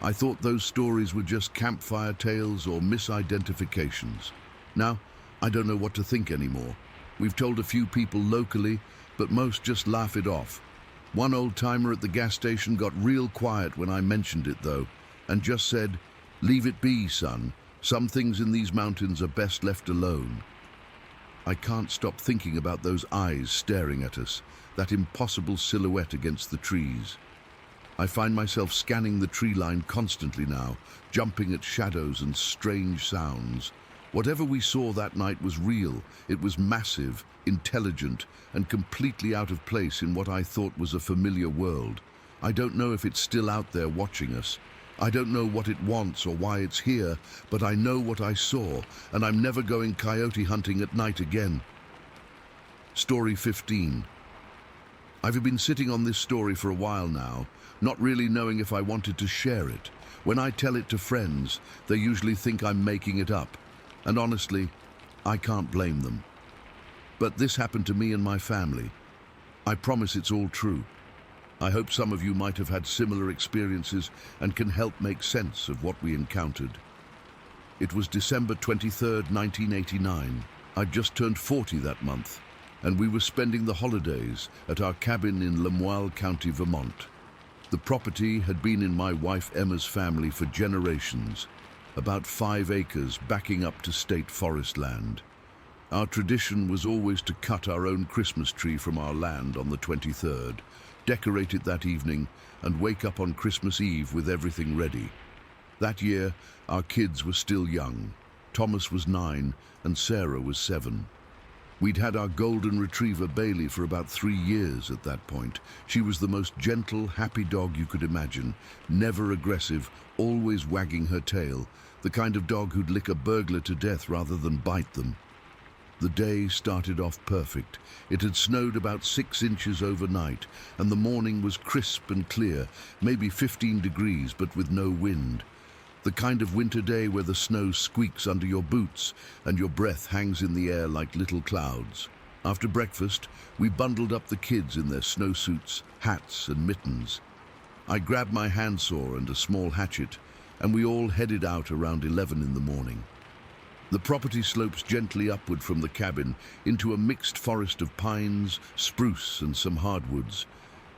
I thought those stories were just campfire tales or misidentifications. Now, I don't know what to think anymore. We've told a few people locally, but most just laugh it off. One old-timer at the gas station got real quiet when I mentioned it, though, and just said, "Leave it be, son. Some things in these mountains are best left alone." I can't stop thinking about those eyes staring at us, that impossible silhouette against the trees. I find myself scanning the tree line constantly now, jumping at shadows and strange sounds. Whatever we saw that night was real. It was massive, intelligent, and completely out of place in what I thought was a familiar world. I don't know if it's still out there watching us. I don't know what it wants or why it's here, but I know what I saw, and I'm never going coyote hunting at night again. Story 15. I've been sitting on this story for a while now, not really knowing if I wanted to share it. When I tell it to friends, they usually think I'm making it up, and honestly, I can't blame them. But this happened to me and my family. I promise it's all true. I hope some of you might have had similar experiences and can help make sense of what we encountered. It was December 23rd, 1989. I'd just turned 40 that month, and we were spending the holidays at our cabin in Lemoyle County, Vermont. The property had been in my wife Emma's family for generations, about 5 acres backing up to state forest land. Our tradition was always to cut our own Christmas tree from our land on the 23rd, decorate it that evening, and wake up on Christmas Eve with everything ready. That year, our kids were still young. Thomas was 9 and Sarah was 7. We'd had our golden retriever Bailey for about 3 years at that point. She was the most gentle, happy dog you could imagine, never aggressive, always wagging her tail, the kind of dog who'd lick a burglar to death rather than bite them. The day started off perfect. It had snowed about 6 inches overnight, and the morning was crisp and clear, maybe 15 degrees, but with no wind. The kind of winter day where the snow squeaks under your boots and your breath hangs in the air like little clouds. After breakfast, we bundled up the kids in their snowsuits, hats and mittens. I grabbed my handsaw and a small hatchet, and we all headed out around 11 in the morning. The property slopes gently upward from the cabin into a mixed forest of pines, spruce and some hardwoods.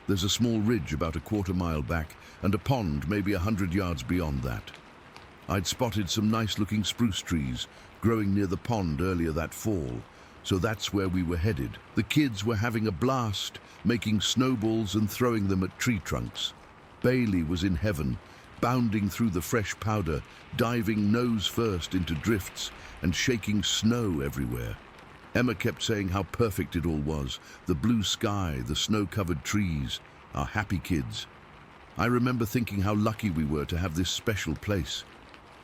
There's a small ridge about a quarter-mile back and a pond maybe 100 yards beyond that. I'd spotted some nice-looking spruce trees growing near the pond earlier that fall, so that's where we were headed. The kids were having a blast, making snowballs and throwing them at tree trunks. Bailey was in heaven, bounding through the fresh powder, diving nose first into drifts and shaking snow everywhere. Emma kept saying how perfect it all was, the blue sky, the snow-covered trees, our happy kids. I remember thinking how lucky we were to have this special place.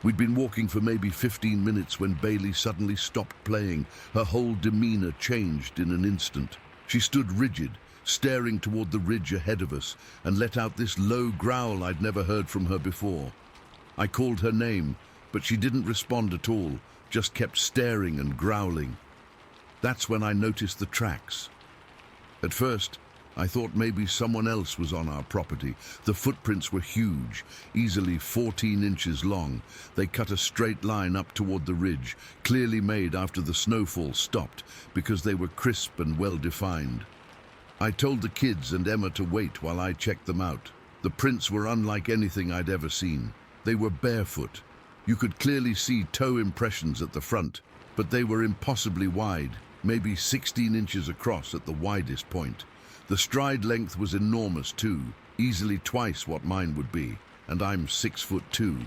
We'd been walking for maybe 15 minutes when Bailey suddenly stopped playing. Her whole demeanor changed in an instant. She stood rigid, staring toward the ridge ahead of us, and let out this low growl I'd never heard from her before. I called her name, but she didn't respond at all, just kept staring and growling. That's when I noticed the tracks. At first, I thought maybe someone else was on our property. The footprints were huge, easily 14 inches long. They cut a straight line up toward the ridge, clearly made after the snowfall stopped, because they were crisp and well-defined. I told the kids and Emma to wait while I checked them out. The prints were unlike anything I'd ever seen. They were barefoot. You could clearly see toe impressions at the front, but they were impossibly wide, maybe 16 inches across at the widest point. The stride length was enormous too, easily twice what mine would be, and I'm 6'2".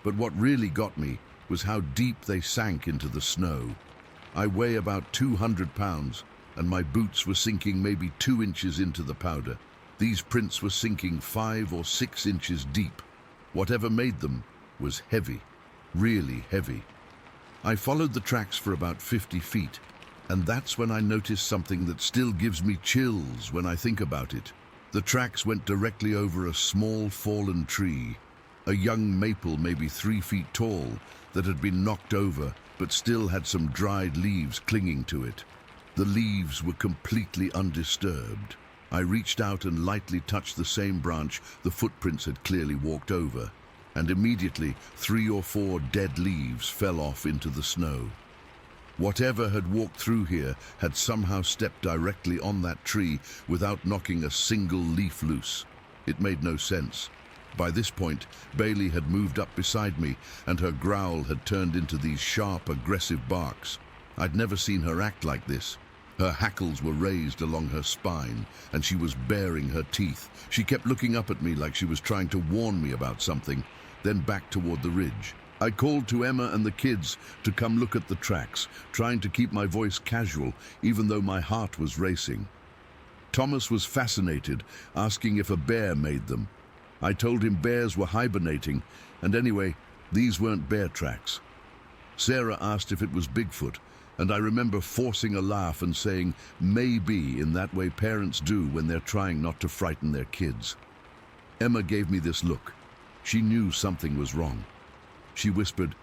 But what really got me was how deep they sank into the snow. I weigh about 200 pounds, and my boots were sinking maybe 2 inches into the powder. These prints were sinking 5 or 6 inches deep. Whatever made them was heavy, really heavy. I followed the tracks for about 50 feet, and that's when I noticed something that still gives me chills when I think about it. The tracks went directly over a small fallen tree, a young maple maybe 3 feet tall that had been knocked over but still had some dried leaves clinging to it. The leaves were completely undisturbed. I reached out and lightly touched the same branch the footprints had clearly walked over, and immediately 3 or 4 dead leaves fell off into the snow. Whatever had walked through here had somehow stepped directly on that tree without knocking a single leaf loose. It made no sense. By this point, Bailey had moved up beside me, and her growl had turned into these sharp, aggressive barks. I'd never seen her act like this. Her hackles were raised along her spine, and she was baring her teeth. She kept looking up at me like she was trying to warn me about something, then back toward the ridge. I called to Emma and the kids to come look at the tracks, trying to keep my voice casual, even though my heart was racing. Thomas was fascinated, asking if a bear made them. I told him bears were hibernating, and anyway, these weren't bear tracks. Sarah asked if it was Bigfoot, and I remember forcing a laugh and saying, maybe, in that way parents do when they're trying not to frighten their kids. Emma gave me this look. She knew something was wrong. She whispered,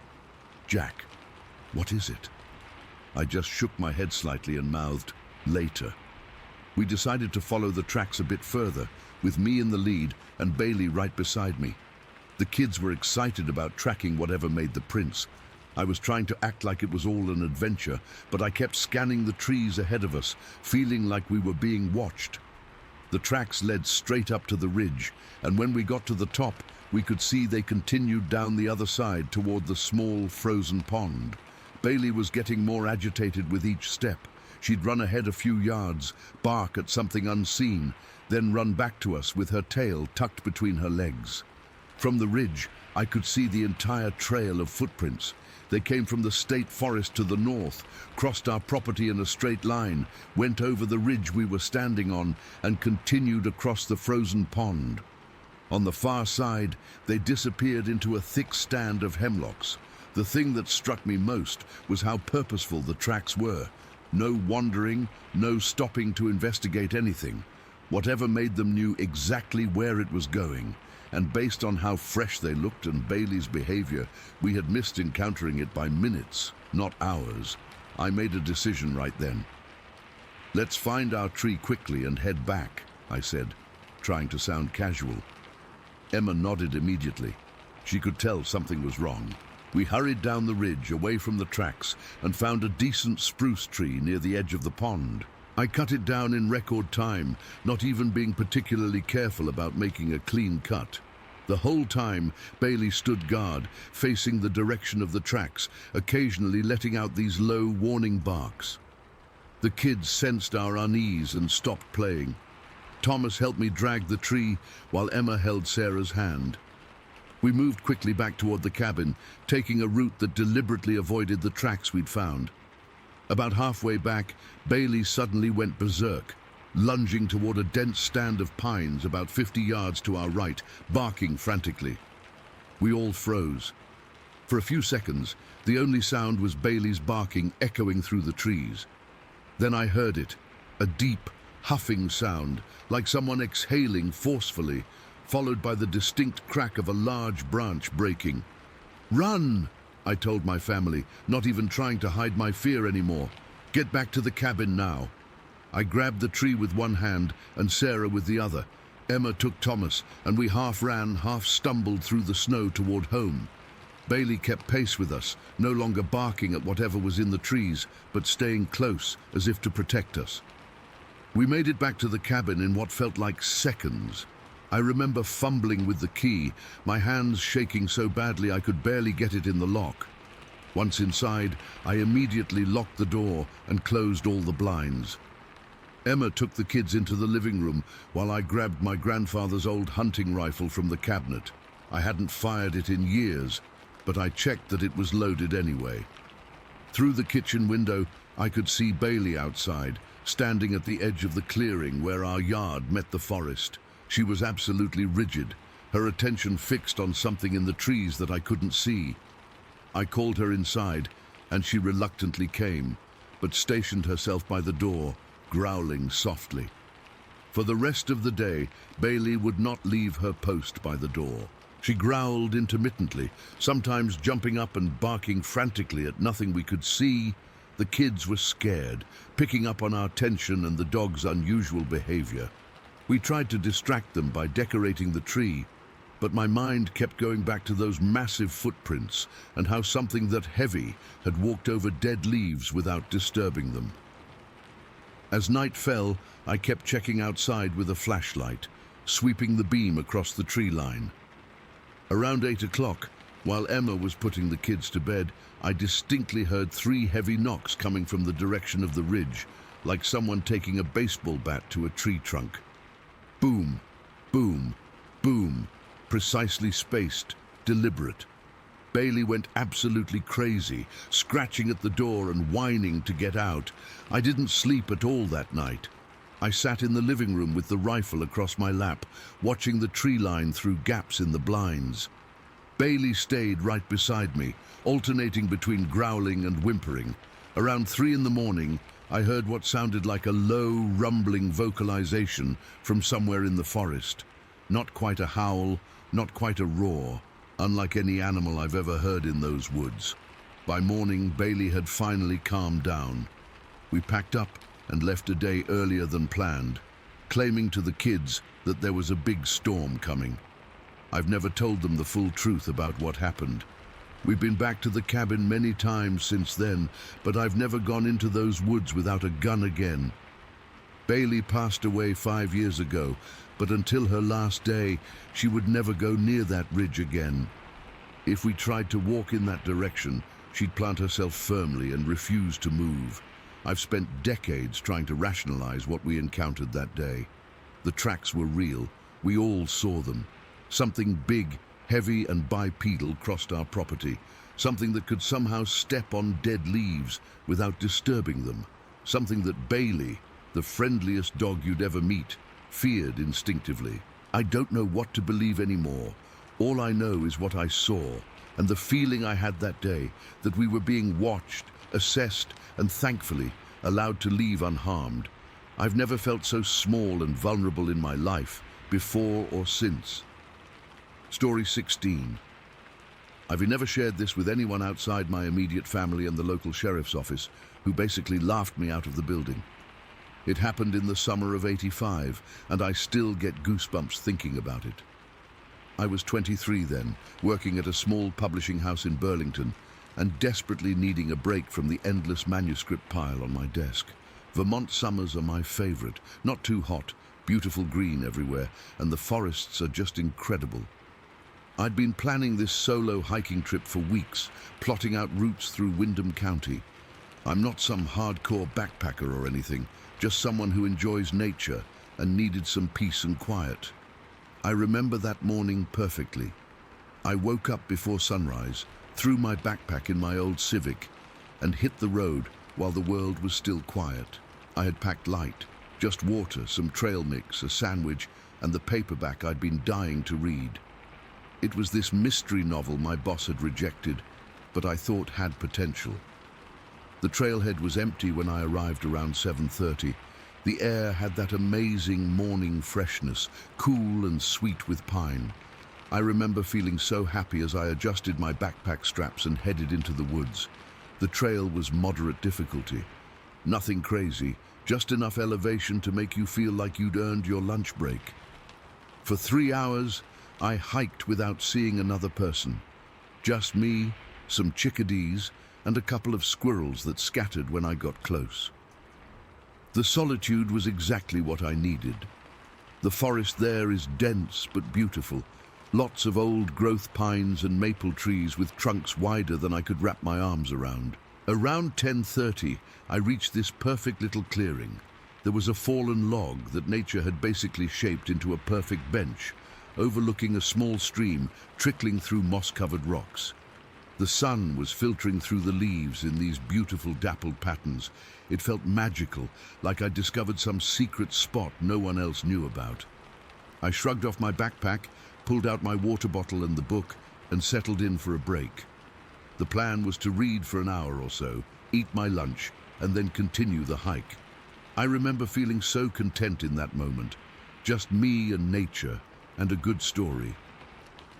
"Jack, what is it?" I just shook my head slightly and mouthed, "Later." We decided to follow the tracks a bit further, with me in the lead and Bailey right beside me. The kids were excited about tracking whatever made the prints. I was trying to act like it was all an adventure, but I kept scanning the trees ahead of us, feeling like we were being watched. The tracks led straight up to the ridge, and when we got to the top, we could see they continued down the other side toward the small frozen pond. Bailey was getting more agitated with each step. She'd run ahead a few yards, bark at something unseen, then run back to us with her tail tucked between her legs. From the ridge, I could see the entire trail of footprints. They came from the state forest to the north, crossed our property in a straight line, went over the ridge we were standing on, and continued across the frozen pond. On the far side, they disappeared into a thick stand of hemlocks. The thing that struck me most was how purposeful the tracks were. No wandering, no stopping to investigate anything. Whatever made them knew exactly where it was going. And based on how fresh they looked and Bailey's behavior, we had missed encountering it by minutes, not hours. I made a decision right then. "Let's find our tree quickly and head back," I said, trying to sound casual. Emma nodded immediately. She could tell something was wrong. We hurried down the ridge, away from the tracks, and found a decent spruce tree near the edge of the pond. I cut it down in record time, not even being particularly careful about making a clean cut. The whole time, Bailey stood guard, facing the direction of the tracks, occasionally letting out these low, warning barks. The kids sensed our unease and stopped playing. Thomas helped me drag the tree, while Emma held Sarah's hand. We moved quickly back toward the cabin, taking a route that deliberately avoided the tracks we'd found. About halfway back, Bailey suddenly went berserk, lunging toward a dense stand of pines about 50 yards to our right, barking frantically. We all froze. For a few seconds, the only sound was Bailey's barking echoing through the trees. Then I heard it, a deep, huffing sound, like someone exhaling forcefully, followed by the distinct crack of a large branch breaking. "Run!" I told my family, not even trying to hide my fear anymore. "Get back to the cabin now." I grabbed the tree with one hand and Sarah with the other. Emma took Thomas, and we half ran, half stumbled through the snow toward home. Bailey kept pace with us, no longer barking at whatever was in the trees, but staying close, as if to protect us. We made it back to the cabin in what felt like seconds. I remember fumbling with the key, my hands shaking so badly I could barely get it in the lock. Once inside, I immediately locked the door and closed all the blinds. Emma took the kids into the living room while I grabbed my grandfather's old hunting rifle from the cabinet. I hadn't fired it in years, but I checked that it was loaded anyway. Through the kitchen window, I could see Bailey outside, standing at the edge of the clearing where our yard met the forest. She was absolutely rigid, her attention fixed on something in the trees that I couldn't see. I called her inside, and she reluctantly came, but stationed herself by the door, growling softly. For the rest of the day, Bailey would not leave her post by the door. She growled intermittently, sometimes jumping up and barking frantically at nothing we could see. The kids were scared, picking up on our tension and the dog's unusual behavior. We tried to distract them by decorating the tree, but my mind kept going back to those massive footprints and how something that heavy had walked over dead leaves without disturbing them. As night fell, I kept checking outside with a flashlight, sweeping the beam across the tree line. Around 8 o'clock, while Emma was putting the kids to bed, I distinctly heard 3 heavy knocks coming from the direction of the ridge, like someone taking a baseball bat to a tree trunk. Boom, boom, boom, precisely spaced, deliberate. Bailey went absolutely crazy, scratching at the door and whining to get out. I didn't sleep at all that night. I sat in the living room with the rifle across my lap, watching the tree line through gaps in the blinds. Bailey stayed right beside me, alternating between growling and whimpering. Around 3 in the morning, I heard what sounded like a low, rumbling vocalization from somewhere in the forest. Not quite a howl, not quite a roar, unlike any animal I've ever heard in those woods. By morning, Bailey had finally calmed down. We packed up and left a day earlier than planned, claiming to the kids that there was a big storm coming. I've never told them the full truth about what happened. We've been back to the cabin many times since then, but I've never gone into those woods without a gun again. Bailey passed away 5 years ago, but until her last day, she would never go near that ridge again. If we tried to walk in that direction, she'd plant herself firmly and refuse to move. I've spent decades trying to rationalize what we encountered that day. The tracks were real. We all saw them. Something big, heavy and bipedal, crossed our property, something that could somehow step on dead leaves without disturbing them, something that Bailey, the friendliest dog you'd ever meet, feared instinctively. I don't know what to believe anymore. All I know is what I saw, and the feeling I had that day, that we were being watched, assessed, and thankfully allowed to leave unharmed. I've never felt so small and vulnerable in my life, before or since. Story 16. I've never shared this with anyone outside my immediate family and the local sheriff's office, who basically laughed me out of the building. It happened in the summer of '85, and I still get goosebumps thinking about it. I was 23 then, working at a small publishing house in Burlington, and desperately needing a break from the endless manuscript pile on my desk. Vermont summers are my favorite. Not too hot, beautiful green everywhere, and the forests are just incredible. I'd been planning this solo hiking trip for weeks, plotting out routes through Windham County. I'm not some hardcore backpacker or anything, just someone who enjoys nature and needed some peace and quiet. I remember that morning perfectly. I woke up before sunrise, threw my backpack in my old Civic, and hit the road while the world was still quiet. I had packed light, just water, some trail mix, a sandwich, and the paperback I'd been dying to read. It was this mystery novel my boss had rejected, but I thought had potential. The trailhead was empty when I arrived around 7:30. The air had that amazing morning freshness, cool and sweet with pine. I remember feeling so happy as I adjusted my backpack straps and headed into the woods. The trail was moderate difficulty. Nothing crazy, just enough elevation to make you feel like you'd earned your lunch break. For 3 hours, I hiked without seeing another person. Just me, some chickadees, and a couple of squirrels that scattered when I got close. The solitude was exactly what I needed. The forest there is dense but beautiful. Lots of old growth pines and maple trees with trunks wider than I could wrap my arms around. Around 10:30, I reached this perfect little clearing. There was a fallen log that nature had basically shaped into a perfect bench, overlooking a small stream trickling through moss-covered rocks. The sun was filtering through the leaves in these beautiful dappled patterns. It felt magical, like I'd discovered some secret spot no one else knew about. I shrugged off my backpack, pulled out my water bottle and the book, and settled in for a break. The plan was to read for an hour or so, eat my lunch, and then continue the hike. I remember feeling so content in that moment. Just me and nature, and a good story.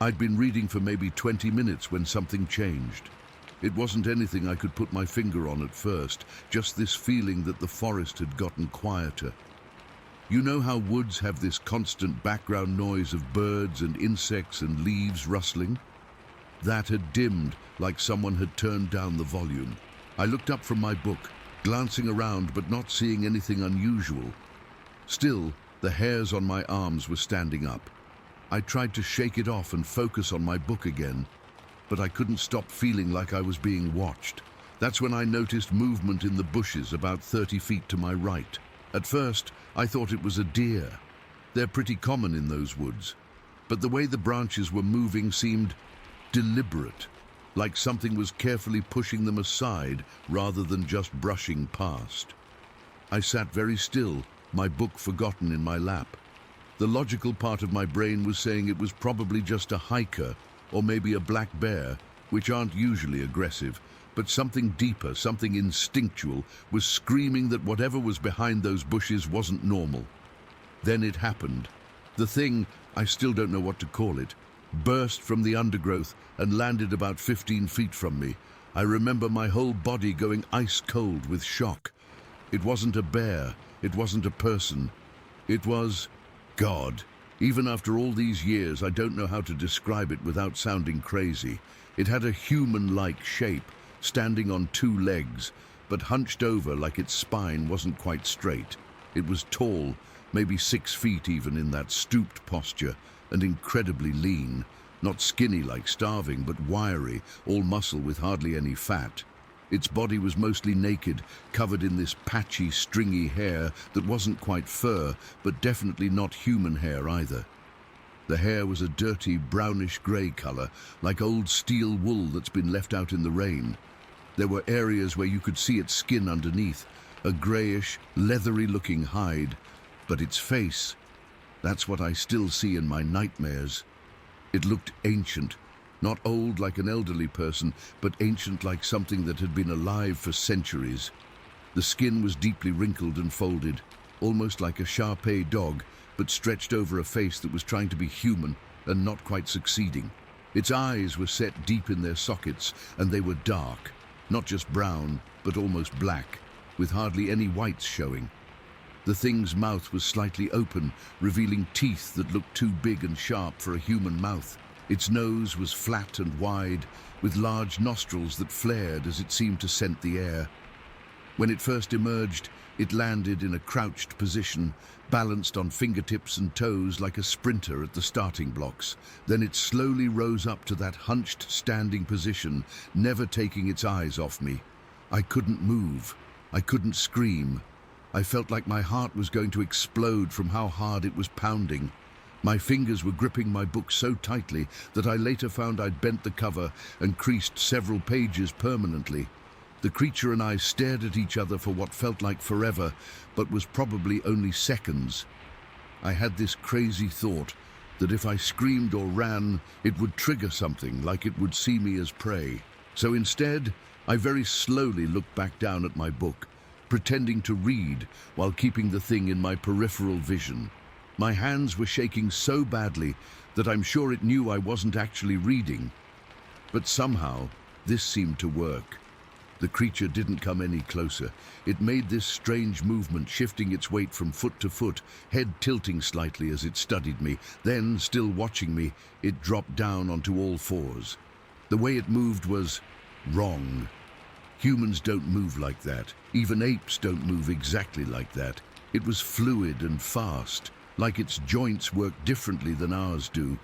I'd been reading for maybe 20 minutes when something changed. It wasn't anything I could put my finger on at first, just this feeling that the forest had gotten quieter. You know how woods have this constant background noise of birds and insects and leaves rustling? That had dimmed, like someone had turned down the volume. I looked up from my book, glancing around but not seeing anything unusual. Still, the hairs on my arms were standing up. I tried to shake it off and focus on my book again, but I couldn't stop feeling like I was being watched. That's when I noticed movement in the bushes about 30 feet to my right. At first, I thought it was a deer. They're pretty common in those woods, but the way the branches were moving seemed deliberate, like something was carefully pushing them aside rather than just brushing past. I sat very still, my book forgotten in my lap. The logical part of my brain was saying it was probably just a hiker or maybe a black bear, which aren't usually aggressive, but something deeper, something instinctual, was screaming that whatever was behind those bushes wasn't normal. Then it happened. The thing, I still don't know what to call it, burst from the undergrowth and landed about 15 feet from me. I remember my whole body going ice cold with shock. It wasn't a bear, it wasn't a person. It was God. Even after all these years, I don't know how to describe it without sounding crazy. It had a human-like shape, standing on 2 legs, but hunched over like its spine wasn't quite straight. It was tall, maybe 6 feet even in that stooped posture, and incredibly lean. Not skinny like starving, but wiry, all muscle with hardly any fat. Its body was mostly naked, covered in this patchy, stringy hair that wasn't quite fur, but definitely not human hair either. The hair was a dirty, brownish-grey colour, like old steel wool that's been left out in the rain. There were areas where you could see its skin underneath, a greyish, leathery-looking hide. But its face, that's what I still see in my nightmares. It looked ancient, not old like an elderly person, but ancient like something that had been alive for centuries. The skin was deeply wrinkled and folded, almost like a Shar-Pei dog, but stretched over a face that was trying to be human and not quite succeeding. Its eyes were set deep in their sockets, and they were dark, not just brown, but almost black, with hardly any whites showing. The thing's mouth was slightly open, revealing teeth that looked too big and sharp for a human mouth. Its nose was flat and wide, with large nostrils that flared as it seemed to scent the air. When it first emerged, it landed in a crouched position, balanced on fingertips and toes like a sprinter at the starting blocks. Then it slowly rose up to that hunched standing position, never taking its eyes off me. I couldn't move. I couldn't scream. I felt like my heart was going to explode from how hard it was pounding. My fingers were gripping my book so tightly that I later found I'd bent the cover and creased several pages permanently. The creature and I stared at each other for what felt like forever, but was probably only seconds. I had this crazy thought that if I screamed or ran, it would trigger something, like it would see me as prey. So instead, I very slowly looked back down at my book, pretending to read while keeping the thing in my peripheral vision. My hands were shaking so badly that I'm sure it knew I wasn't actually reading. But somehow, this seemed to work. The creature didn't come any closer. It made this strange movement, shifting its weight from foot to foot, head tilting slightly as it studied me. Then, still watching me, it dropped down onto all fours. The way it moved was wrong. Humans don't move like that. Even apes don't move exactly like that. It was fluid and fast, like its joints worked differently than ours do.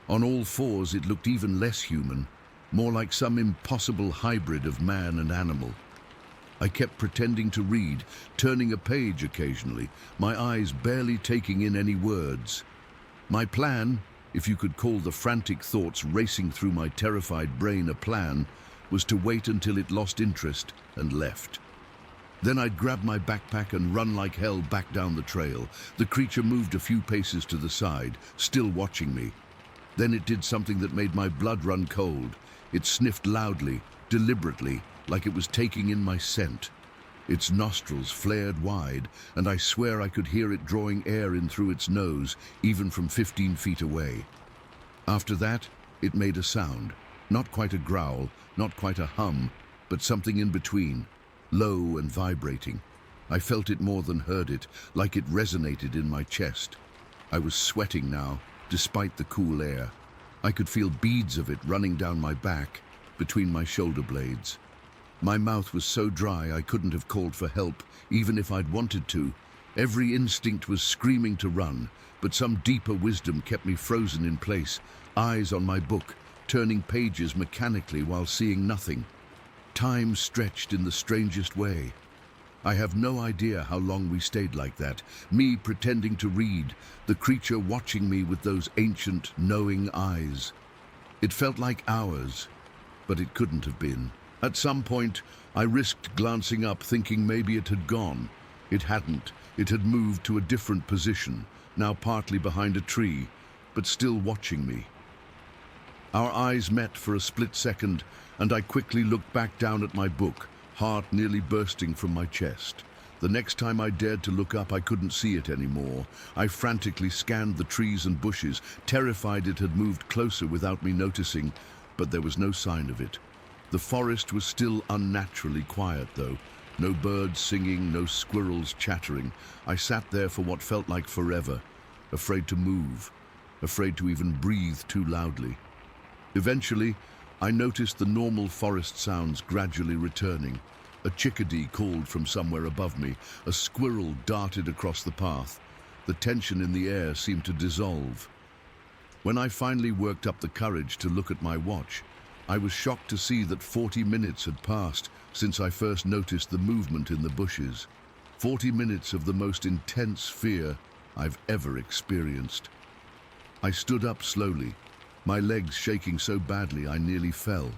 On all fours, it looked even less human, more like some impossible hybrid of man and animal. I kept pretending to read, turning a page occasionally, my eyes barely taking in any words. My plan, if you could call the frantic thoughts racing through my terrified brain a plan, was to wait until it lost interest and left. Then I'd grab my backpack and run like hell back down the trail. The creature moved a few paces to the side, still watching me. Then it did something that made my blood run cold. It sniffed loudly, deliberately, like it was taking in my scent. Its nostrils flared wide, and I swear I could hear it drawing air in through its nose, even from 15 feet away. After that, it made a sound. Not quite a growl, not quite a hum, but something in between, low and vibrating. I felt it more than heard it, like it resonated in my chest. I was sweating now, despite the cool air. I could feel beads of it running down my back, between my shoulder blades. My mouth was so dry I couldn't have called for help, even if I'd wanted to. Every instinct was screaming to run, but some deeper wisdom kept me frozen in place, eyes on my book, turning pages mechanically while seeing nothing. Time stretched in the strangest way. I have no idea how long we stayed like that, me pretending to read, the creature watching me with those ancient, knowing eyes. It felt like hours, but it couldn't have been. At some point, I risked glancing up, thinking maybe it had gone. It hadn't. It had moved to a different position, now partly behind a tree, but still watching me. Our eyes met for a split second, and I quickly looked back down at my book, heart nearly bursting from my chest. The next time I dared to look up, I couldn't see it anymore. I frantically scanned the trees and bushes, terrified it had moved closer without me noticing, but there was no sign of it. The forest was still unnaturally quiet, though. No birds singing, no squirrels chattering. I sat there for what felt like forever, afraid to move, afraid to even breathe too loudly. Eventually, I noticed the normal forest sounds gradually returning. A chickadee called from somewhere above me. A squirrel darted across the path. The tension in the air seemed to dissolve. When I finally worked up the courage to look at my watch, I was shocked to see that 40 minutes had passed since I first noticed the movement in the bushes. 40 minutes of the most intense fear I've ever experienced. I stood up slowly, my legs shaking so badly I nearly fell.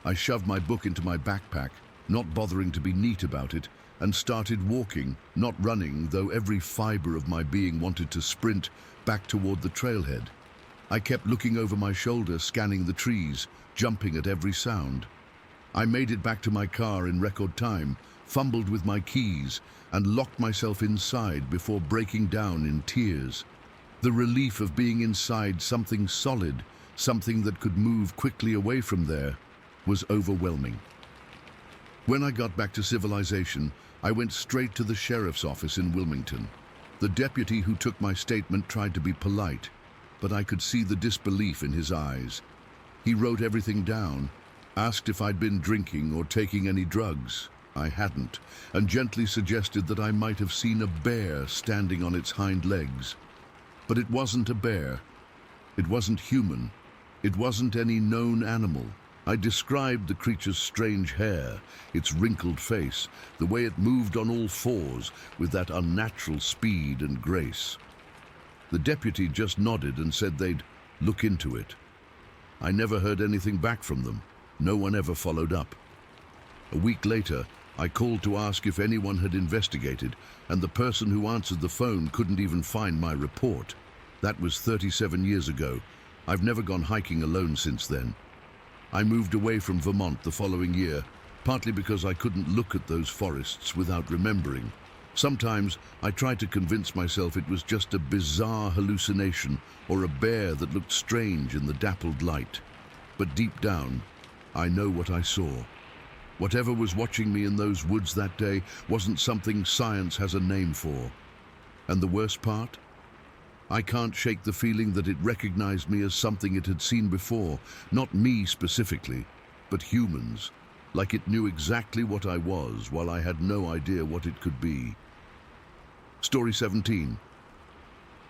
I shoved my book into my backpack, not bothering to be neat about it, and started walking, not running, though every fiber of my being wanted to sprint back toward the trailhead. I kept looking over my shoulder, scanning the trees, jumping at every sound. I made it back to my car in record time, fumbled with my keys, and locked myself inside before breaking down in tears. The relief of being inside something solid, something that could move quickly away from there, was overwhelming. When I got back to civilization, I went straight to the sheriff's office in Wilmington. The deputy who took my statement tried to be polite, but I could see the disbelief in his eyes. He wrote everything down, asked if I'd been drinking or taking any drugs. I hadn't, and gently suggested that I might have seen a bear standing on its hind legs. But it wasn't a bear. It wasn't human. It wasn't any known animal. I described the creature's strange hair, its wrinkled face, the way it moved on all fours with that unnatural speed and grace. The deputy just nodded and said they'd look into it. I never heard anything back from them. No one ever followed up. A week later, I called to ask if anyone had investigated, and the person who answered the phone couldn't even find my report. That was 37 years ago. I've never gone hiking alone since then. I moved away from Vermont the following year, partly because I couldn't look at those forests without remembering. Sometimes I tried to convince myself it was just a bizarre hallucination or a bear that looked strange in the dappled light. But deep down, I know what I saw. Whatever was watching me in those woods that day wasn't something science has a name for. And the worst part? I can't shake the feeling that it recognized me as something it had seen before, not me specifically, but humans, like it knew exactly what I was while I had no idea what it could be. Story 17.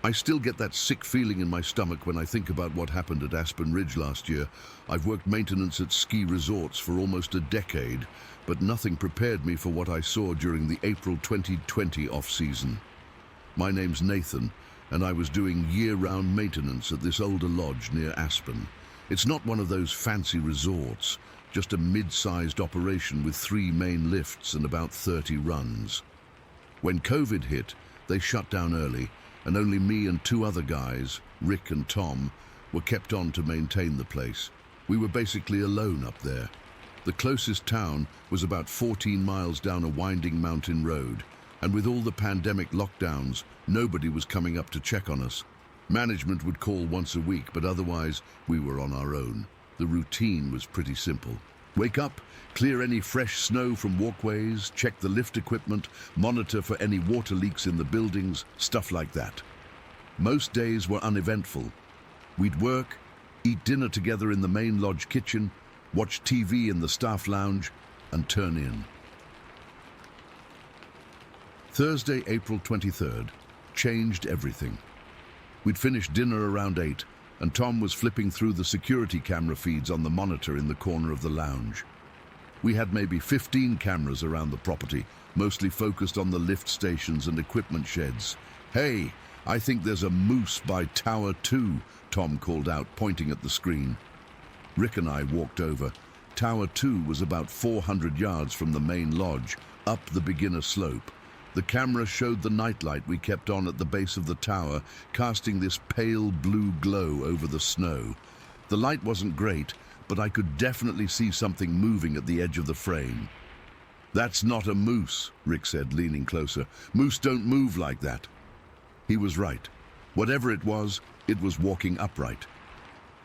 I still get that sick feeling in my stomach when I think about what happened at Aspen Ridge last year. I've worked maintenance at ski resorts for almost a decade, but nothing prepared me for what I saw during the April 2020 off-season. My name's Nathan, and I was doing year-round maintenance at this older lodge near Aspen. It's not one of those fancy resorts, just a mid-sized operation with 3 main lifts and about 30 runs. When COVID hit, they shut down early, and only me and 2 other guys, Rick and Tom, were kept on to maintain the place. We were basically alone up there. The closest town was about 14 miles down a winding mountain road, and with all the pandemic lockdowns, nobody was coming up to check on us. Management would call once a week, but otherwise we were on our own. The routine was pretty simple. Wake up, clear any fresh snow from walkways, check the lift equipment, monitor for any water leaks in the buildings, stuff like that. Most days were uneventful. We'd work, eat dinner together in the main lodge kitchen, watch TV in the staff lounge, and turn in. Thursday, April 23rd, changed everything. We'd finished dinner around 8, and Tom was flipping through the security camera feeds on the monitor in the corner of the lounge. We had maybe 15 cameras around the property, mostly focused on the lift stations and equipment sheds. "Hey, I think there's a moose by Tower 2, Tom called out, pointing at the screen. Rick and I walked over. Tower 2 was about 400 yards from the main lodge, up the beginner slope. The camera showed the nightlight we kept on at the base of the tower, casting this pale blue glow over the snow. The light wasn't great, but I could definitely see something moving at the edge of the frame. "That's not a moose," Rick said, leaning closer. "Moose don't move like that." He was right. Whatever it was walking upright.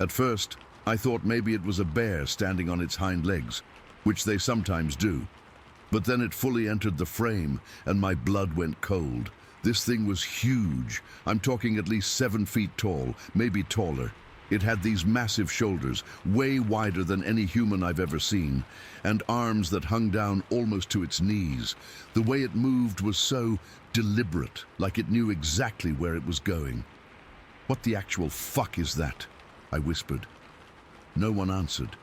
At first, I thought maybe it was a bear standing on its hind legs, which they sometimes do. But then it fully entered the frame, and my blood went cold. This thing was huge. I'm talking at least 7 feet tall, maybe taller. It had these massive shoulders, way wider than any human I've ever seen, and arms that hung down almost to its knees. The way it moved was so deliberate, like it knew exactly where it was going. "What the actual fuck is that?" I whispered. No one answered.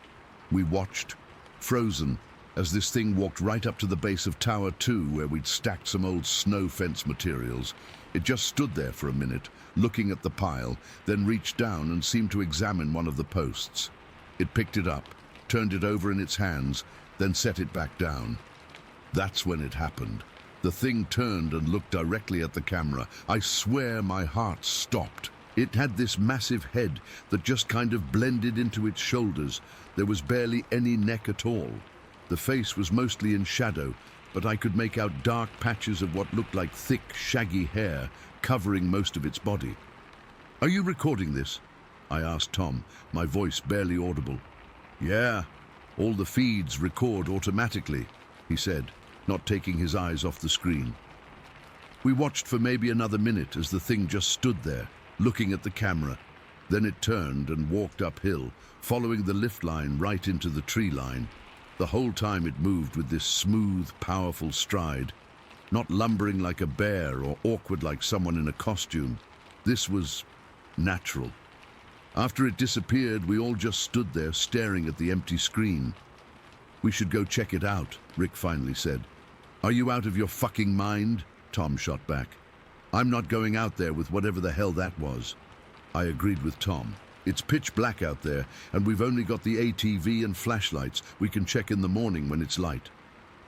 We watched, frozen, as this thing walked right up to the base of Tower 2, where we'd stacked some old snow fence materials. It just stood there for a minute, looking at the pile, then reached down and seemed to examine one of the posts. It picked it up, turned it over in its hands, then set it back down. That's when it happened. The thing turned and looked directly at the camera. I swear my heart stopped. It had this massive head that just kind of blended into its shoulders. There was barely any neck at all. The face was mostly in shadow, but I could make out dark patches of what looked like thick, shaggy hair covering most of its body. "Are you recording this?" I asked Tom, my voice barely audible. "Yeah, all the feeds record automatically," he said, not taking his eyes off the screen. We watched for maybe another minute as the thing just stood there, looking at the camera. Then it turned and walked uphill, following the lift line right into the tree line. The whole time it moved with this smooth, powerful stride, not lumbering like a bear or awkward like someone in a costume. This was natural. After it disappeared, we all just stood there staring at the empty screen. "We should go check it out," Rick finally said. "Are you out of your fucking mind?" Tom shot back. "I'm not going out there with whatever the hell that was." I agreed with Tom. "It's pitch black out there, and we've only got the ATV and flashlights. We can check in the morning when it's light."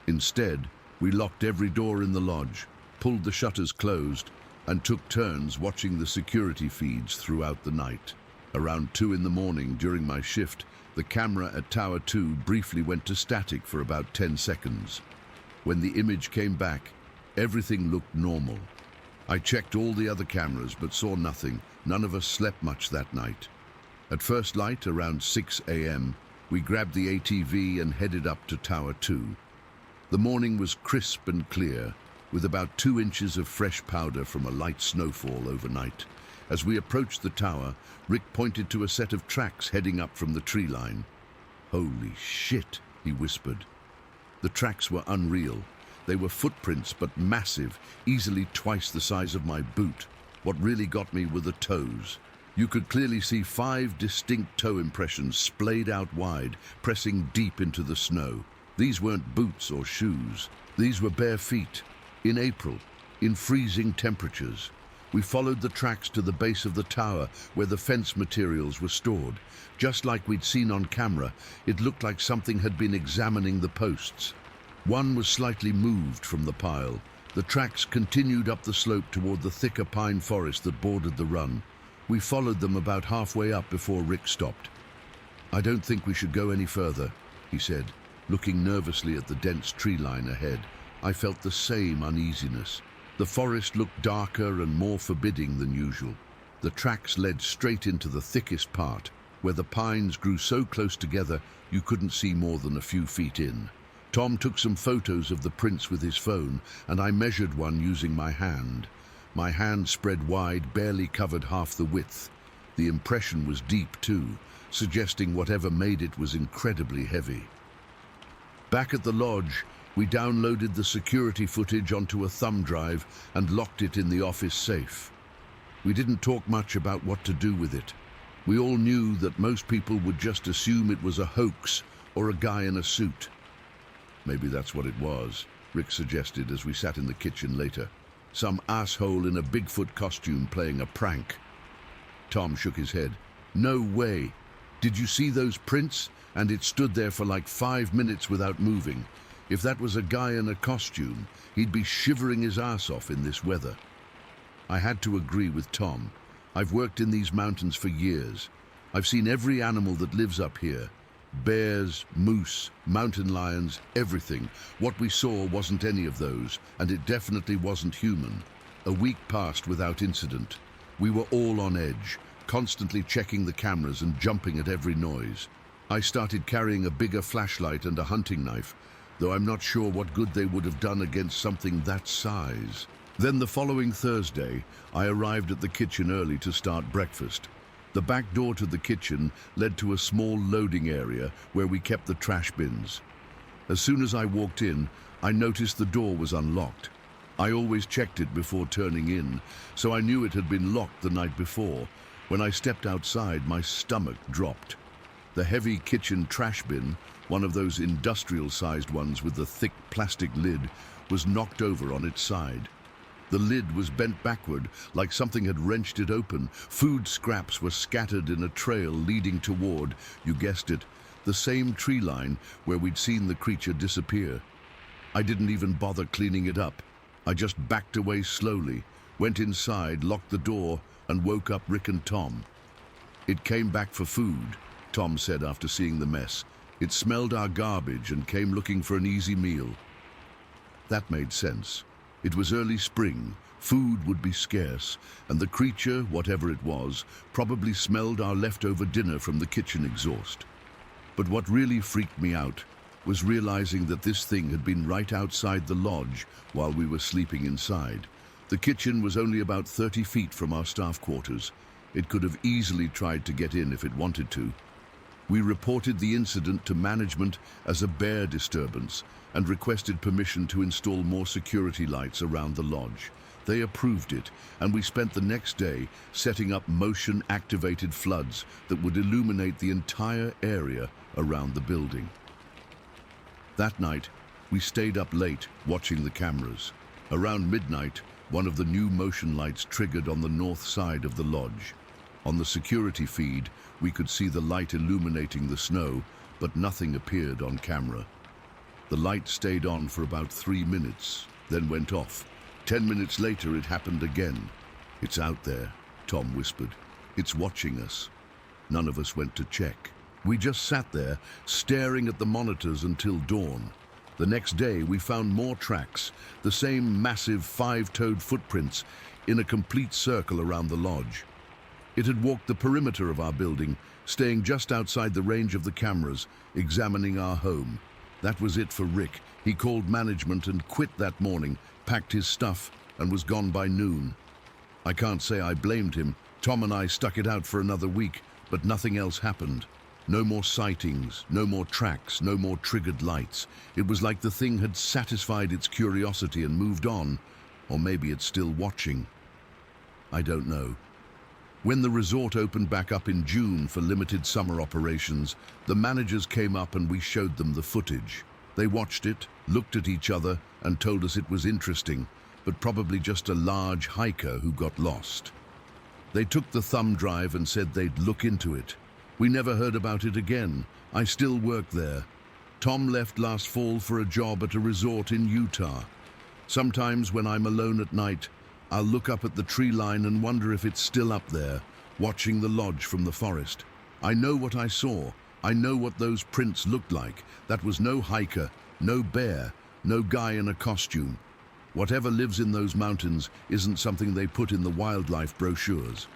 Instead, we locked every door in the lodge, pulled the shutters closed, and took turns watching the security feeds throughout the night. Around 2 in the morning during my shift, the camera at Tower 2 briefly went to static for about 10 seconds. When the image came back, everything looked normal. I checked all the other cameras but saw nothing. None of us slept much that night. At first light, around 6 a.m., we grabbed the ATV and headed up to Tower 2. The morning was crisp and clear, with about 2 inches of fresh powder from a light snowfall overnight. As we approached the tower, Rick pointed to a set of tracks heading up from the tree line. "Holy shit," he whispered. The tracks were unreal. They were footprints, but massive, easily twice the size of my boot. What really got me were the toes. You could clearly see 5 distinct toe impressions splayed out wide, pressing deep into the snow. These weren't boots or shoes. These were bare feet, in April, in freezing temperatures. We followed the tracks to the base of the tower where the fence materials were stored. Just like we'd seen on camera, it looked like something had been examining the posts. One was slightly moved from the pile. The tracks continued up the slope toward the thicker pine forest that bordered the run. We followed them about halfway up before Rick stopped. "I don't think we should go any further," he said, looking nervously at the dense tree line ahead. I felt the same uneasiness. The forest looked darker and more forbidding than usual. The tracks led straight into the thickest part, where the pines grew so close together you couldn't see more than a few feet in. Tom took some photos of the prints with his phone, and I measured one using my hand. My hand spread wide, barely covered half the width. The impression was deep too, suggesting whatever made it was incredibly heavy. Back at the lodge, we downloaded the security footage onto a thumb drive and locked it in the office safe. We didn't talk much about what to do with it. We all knew that most people would just assume it was a hoax or a guy in a suit. "Maybe that's what it was," Rick suggested as we sat in the kitchen later. "Some asshole in a Bigfoot costume playing a prank." Tom shook his head. "No way. Did you see those prints? And it stood there for like 5 minutes without moving. If that was a guy in a costume, he'd be shivering his ass off in this weather." I had to agree with Tom. I've worked in these mountains for years. I've seen every animal that lives up here. Bears, moose, mountain lions, everything. What we saw wasn't any of those, and it definitely wasn't human. A week passed without incident. We were all on edge, constantly checking the cameras and jumping at every noise. I started carrying a bigger flashlight and a hunting knife, though I'm not sure what good they would have done against something that size. Then the following Thursday, I arrived at the kitchen early to start breakfast. The back door to the kitchen led to a small loading area where we kept the trash bins. As soon as I walked in, I noticed the door was unlocked. I always checked it before turning in, so I knew it had been locked the night before. When I stepped outside, my stomach dropped. The heavy kitchen trash bin, one of those industrial-sized ones with the thick plastic lid, was knocked over on its side. The lid was bent backward, like something had wrenched it open. Food scraps were scattered in a trail leading toward, you guessed it, the same tree line where we'd seen the creature disappear. I didn't even bother cleaning it up. I just backed away slowly, went inside, locked the door, and woke up Rick and Tom. "It came back for food," Tom said after seeing the mess. "It smelled our garbage and came looking for an easy meal." That made sense. It was early spring, food would be scarce, and the creature, whatever it was, probably smelled our leftover dinner from the kitchen exhaust. But what really freaked me out was realizing that this thing had been right outside the lodge while we were sleeping inside. The kitchen was only about 30 feet from our staff quarters. It could have easily tried to get in if it wanted to. We reported the incident to management as a bear disturbance and requested permission to install more security lights around the lodge. They approved it, and we spent the next day setting up motion-activated floods that would illuminate the entire area around the building. That night, we stayed up late watching the cameras. Around midnight, one of the new motion lights triggered on the north side of the lodge. On the security feed, we could see the light illuminating the snow, but nothing appeared on camera. The light stayed on for about 3 minutes, then went off. 10 minutes later, it happened again. "It's out there," Tom whispered. "It's watching us." None of us went to check. We just sat there, staring at the monitors until dawn. The next day, we found more tracks, the same massive 5-toed footprints in a complete circle around the lodge. It had walked the perimeter of our building, staying just outside the range of the cameras, examining our home. That was it for Rick. He called management and quit that morning, packed his stuff, and was gone by noon. I can't say I blamed him. Tom and I stuck it out for another week, but nothing else happened. No more sightings, no more tracks, no more triggered lights. It was like the thing had satisfied its curiosity and moved on, or maybe it's still watching. I don't know. When the resort opened back up in June for limited summer operations, the managers came up and we showed them the footage. They watched it, looked at each other, and told us it was interesting, but probably just a large hiker who got lost. They took the thumb drive and said they'd look into it. We never heard about it again. I still work there. Tom left last fall for a job at a resort in Utah. Sometimes when I'm alone at night, I'll look up at the tree line and wonder if it's still up there, watching the lodge from the forest. I know what I saw. I know what those prints looked like. That was no hiker, no bear, no guy in a costume. Whatever lives in those mountains isn't something they put in the wildlife brochures.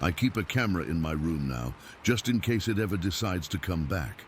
I keep a camera in my room now, just in case it ever decides to come back.